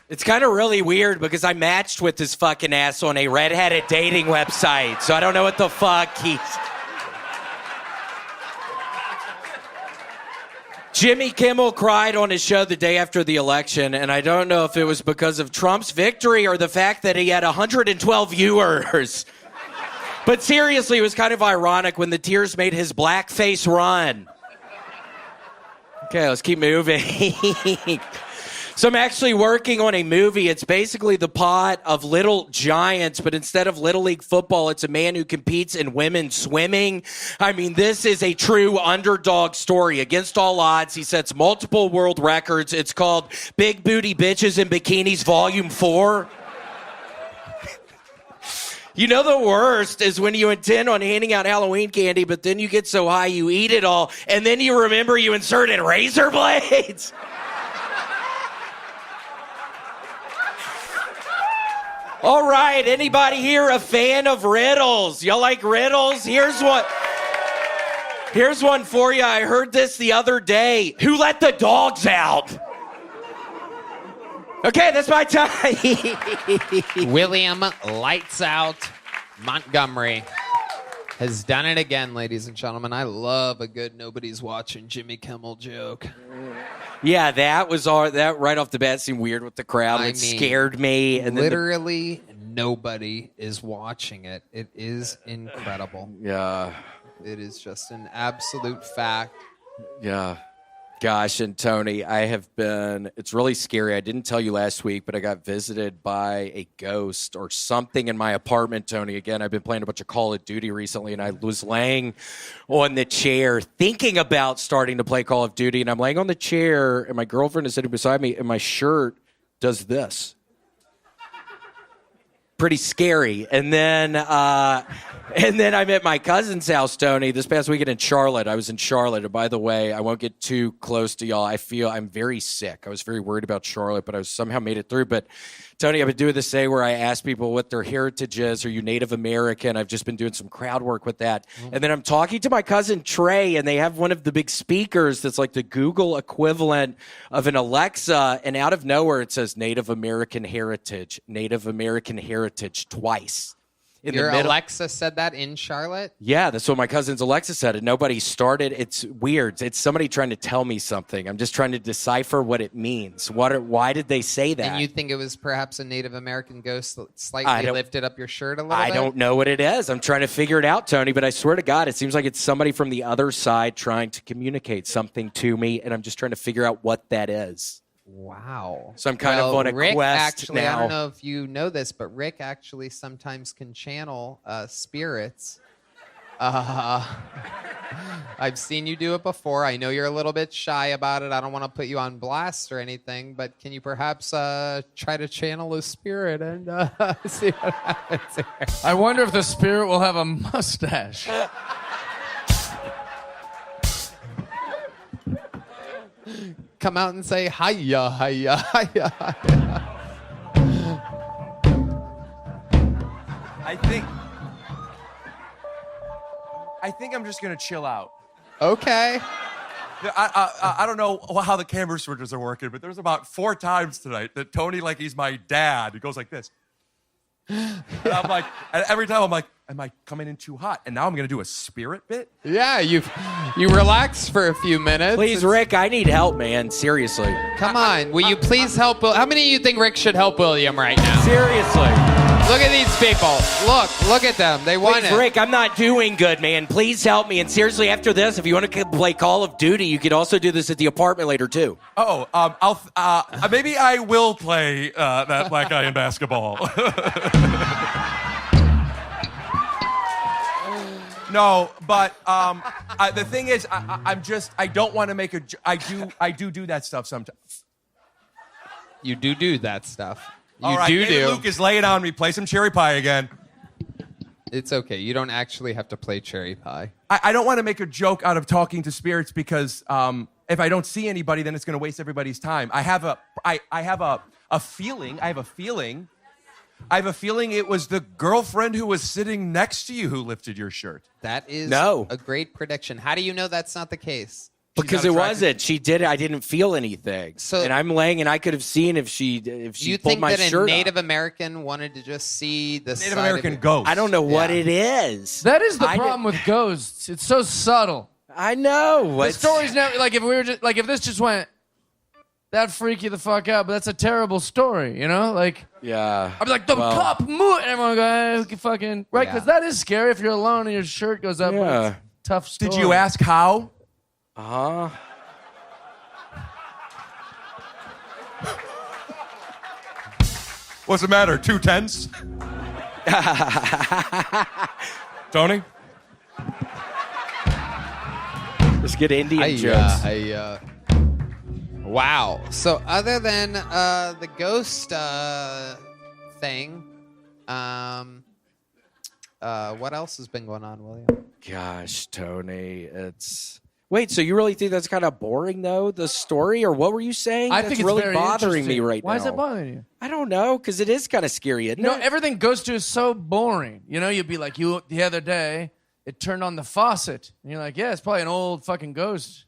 It's kind of really weird because I matched with this fucking ass on a redheaded dating website, so I don't know what the fuck he's... Jimmy Kimmel cried on his show the day after the election, and I don't know if it was because of Trump's victory or the fact that he had 112 viewers. But seriously, it was kind of ironic when the tears made his black face run. Okay, let's keep moving. So I'm actually working on a movie. It's basically the plot of Little Giants, but instead of Little League football, it's a man who competes in women's swimming. I mean, this is a true underdog story. Against all odds, he sets multiple world records. It's called Big Booty Bitches in Bikinis Volume 4. You know, the worst is when you intend on handing out Halloween candy, but then you get so high you eat it all, and then you remember you inserted razor blades. All right, anybody here a fan of riddles? Y'all like riddles? Here's one for you. I heard this the other day. Who let the dogs out? Okay, that's my time. William Lights Out Montgomery has done it again, ladies and gentlemen. I love a good nobody's watching Jimmy Kimmel joke. Yeah, that right off the bat seemed weird with the crowd. It scared me. And literally nobody is watching it. It is incredible. Yeah. It is just an absolute fact. Yeah. Gosh, and Tony, it's really scary. I didn't tell you last week, but I got visited by a ghost or something in my apartment, Tony. Again, I've been playing a bunch of Call of Duty recently, and I was laying on the chair thinking about starting to play Call of Duty, and I'm laying on the chair, and my girlfriend is sitting beside me, and my shirt does this. Pretty scary. And then I'm at my cousin's house, Tony, this past weekend in Charlotte. I was in Charlotte. And by the way, I won't get too close to y'all. I feel I'm very sick. I was very worried about Charlotte, but I somehow made it through. But Tony, I've been doing this thing where I ask people what their heritage is. Are you Native American? I've just been doing some crowd work with that. And then I'm talking to my cousin Trey, and they have one of the big speakers that's like the Google equivalent of an Alexa. And out of nowhere, it says Native American heritage twice. Your Alexa said that in Charlotte? Yeah, that's what my cousin's Alexa said, and nobody started. It's weird. It's somebody trying to tell me something. I'm just trying to decipher what it means. Why did they say that? And you think it was perhaps a Native American ghost that slightly lifted up your shirt a little bit? I don't know what it is. I'm trying to figure it out, Tony, but I swear to God, it seems like it's somebody from the other side trying to communicate something to me, and I'm just trying to figure out what that is. Wow. So I'm kind of on a Rick quest now. I don't know if you know this, but Rick actually sometimes can channel spirits. I've seen you do it before. I know you're a little bit shy about it. I don't want to put you on blast or anything, but can you perhaps try to channel a spirit and see what happens here? I wonder if the spirit will have a mustache. Come out and say, hiya, hiya, hiya, hiya. I think I'm just going to chill out. Okay. I don't know how the camera switches are working, but there's about 4 times tonight that Tony, like he's my dad, he goes like this. And I'm like, and every time I'm like, am I coming in too hot? And now I'm going to do a spirit bit? Yeah, you relax for a few minutes. Please, Rick, I need help, man. Seriously. Come on. Will you please help? How many of you think Rick should help William right now? Seriously. Look at these people. Look at them. They want it. Rick, I'm not doing good, man. Please help me. And seriously, after this, if you want to play Call of Duty, you could also do this at the apartment later, too. Maybe I will play that black guy in basketball. No, but the thing is, I don't want to make I do that stuff sometimes. You do that stuff. All right, David Luke is laying on me. Play some cherry pie again. It's okay. You don't actually have to play cherry pie. I don't want to make a joke out of talking to spirits because if I don't see anybody, then it's going to waste everybody's time. I have a feeling. I have a feeling it was the girlfriend who was sitting next to you who lifted your shirt. That is a great prediction. How do you know that's not the case? Because it wasn't. She did it. I didn't feel anything. And I'm laying, and I could have seen if she you pulled think my that shirt a Native up. American wanted to just see the Native American ghost? I don't know what it is. That is the problem with ghosts. It's so subtle. I know. The story's never like if we were just like if this just went, that'd freak you the fuck out. But that's a terrible story, you know? Like yeah, I'd be like the cop moo, and everyone go fucking right because that is scary if you're alone and your shirt goes up. Yeah. It's a tough story. Did you ask how? What's the matter? 2 tenths? Tony? Let's get Indian jokes. Wow. So other than the ghost thing, what else has been going on, William? Gosh, Tony, Wait, so you really think that's kind of boring, though, the story? Or what were you saying? I That's think it's really very bothering me interesting. right Why now. is that bothering you? I don't know, because it is kind of scary, isn't You know, it? everything Ghost to is so boring. You know, you'd be like, the other day, it turned on the faucet. And you're like, yeah, it's probably an old fucking ghost.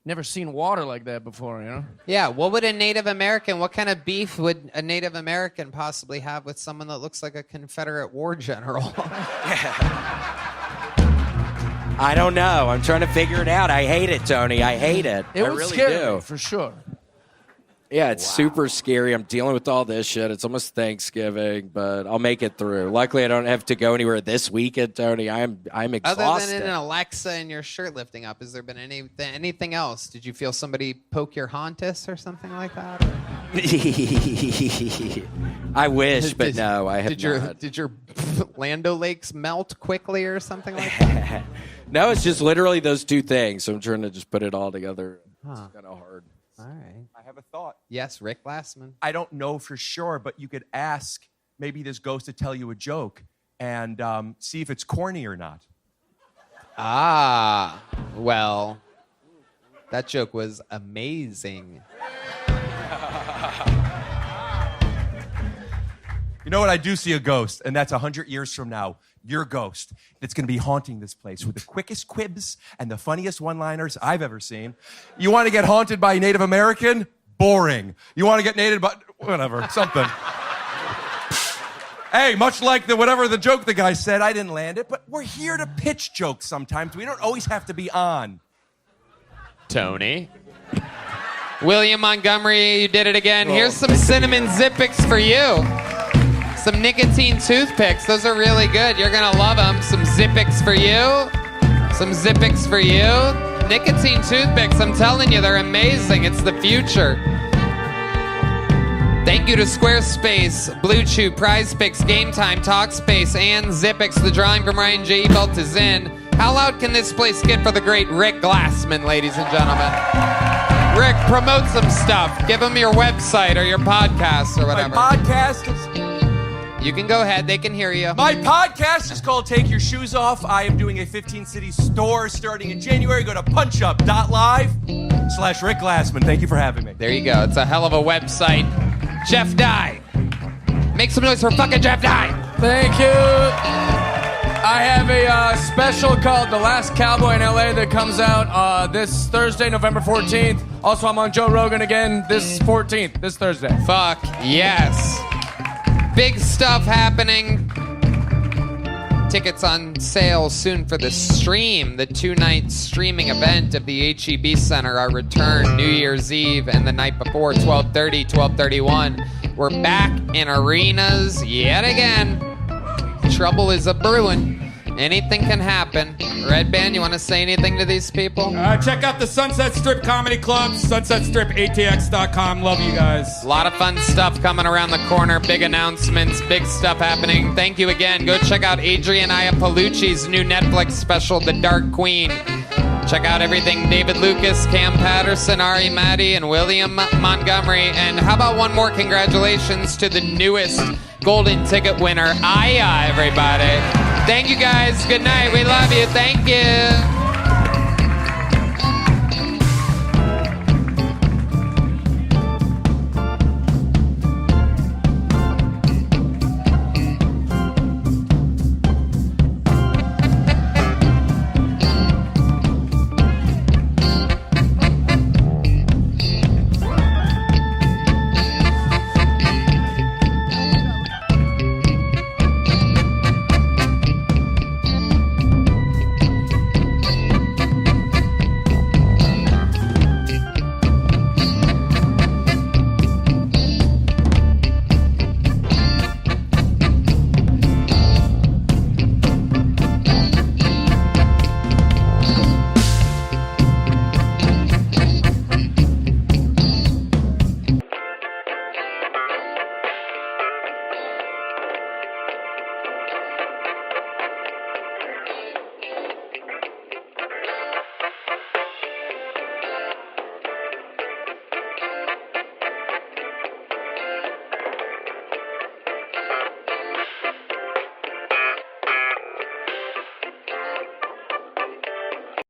Never seen water like that before, you know? Yeah, what would a Native American, what kind of beef would a Native American possibly have with someone that looks like a Confederate war general? I don't know. I'm trying to figure it out. I hate it, Tony. I hate it. It I would really scare do. me, for sure. Yeah, it's super scary. I'm dealing with all this shit. It's almost Thanksgiving, but I'll make it through. Luckily, I don't have to go anywhere this weekend, Tony. I'm exhausted. Other than an Alexa and your shirt lifting up, has there been anything else? Did you feel somebody poke your hauntus or something like that? I wish, but no, I have not. Did your Lando Lakes melt quickly or something like that? No, it's just literally those two things. So I'm trying to just put it all together. It's kind of hard. All right. I have a thought. Yes, Rick Glassman. I don't know for sure, but you could ask maybe this ghost to tell you a joke and see if it's corny or not. Ah, well, that joke was amazing. You know what? I do see a ghost, and that's 100 years from now. Your ghost that's going to be haunting this place with the quickest quibs and the funniest one-liners I've ever seen. You want to get haunted by a Native American? Boring. You want to get native by... Whatever, something. Hey, much like whatever the joke the guy said, I didn't land it, but we're here to pitch jokes sometimes. We don't always have to be on. Tony. William Montgomery, you did it again. Here's some cinnamon Zippix for you. Some nicotine toothpicks. Those are really good. You're going to love them. Some Zippix for you. Some Zippix for you. Nicotine toothpicks, I'm telling you, they're amazing. It's the future. Thank you to Squarespace, Blue Chew, Prize Picks, Game Time, Talkspace, and Zippix. The drawing from Ryan J. Belt is in. How loud can this place get for the great Rick Glassman, ladies and gentlemen? Rick, promote some stuff. Give them your website or your podcast or whatever. My podcast is... You can go ahead. They can hear you. My podcast is called Take Your Shoes Off. I am doing a 15-city store starting in January. Go to punchup.live/Rick Glassman. Thank you for having me. There you go. It's a hell of a website. Jeff Dye. Make some noise for fucking Jeff Dye. Thank you. I have a special called The Last Cowboy in LA that comes out this Thursday, November 14th. Also, I'm on Joe Rogan again this 14th, this Thursday. Fuck yes. Big stuff happening. Tickets on sale soon for the stream, the 2-night streaming event of the HEB Center. Our return New Year's Eve and the night before, 12:30, 12:31. We're back in arenas yet again. Trouble is a-brewing. Anything can happen. Red Band, you want to say anything to these people? Check out the Sunset Strip Comedy Club, sunsetstripatx.com. Love you guys. A lot of fun stuff coming around the corner. Big announcements, big stuff happening. Thank you again. Go check out Adrian Iapolucci's new Netflix special, The Dark Queen. Check out everything David Lucas, Cam Patterson, Ari Matty, and William Montgomery. And how about one more congratulations to the newest golden ticket winner, Aya, everybody. Thank you guys. Good night. We love you. Thank you.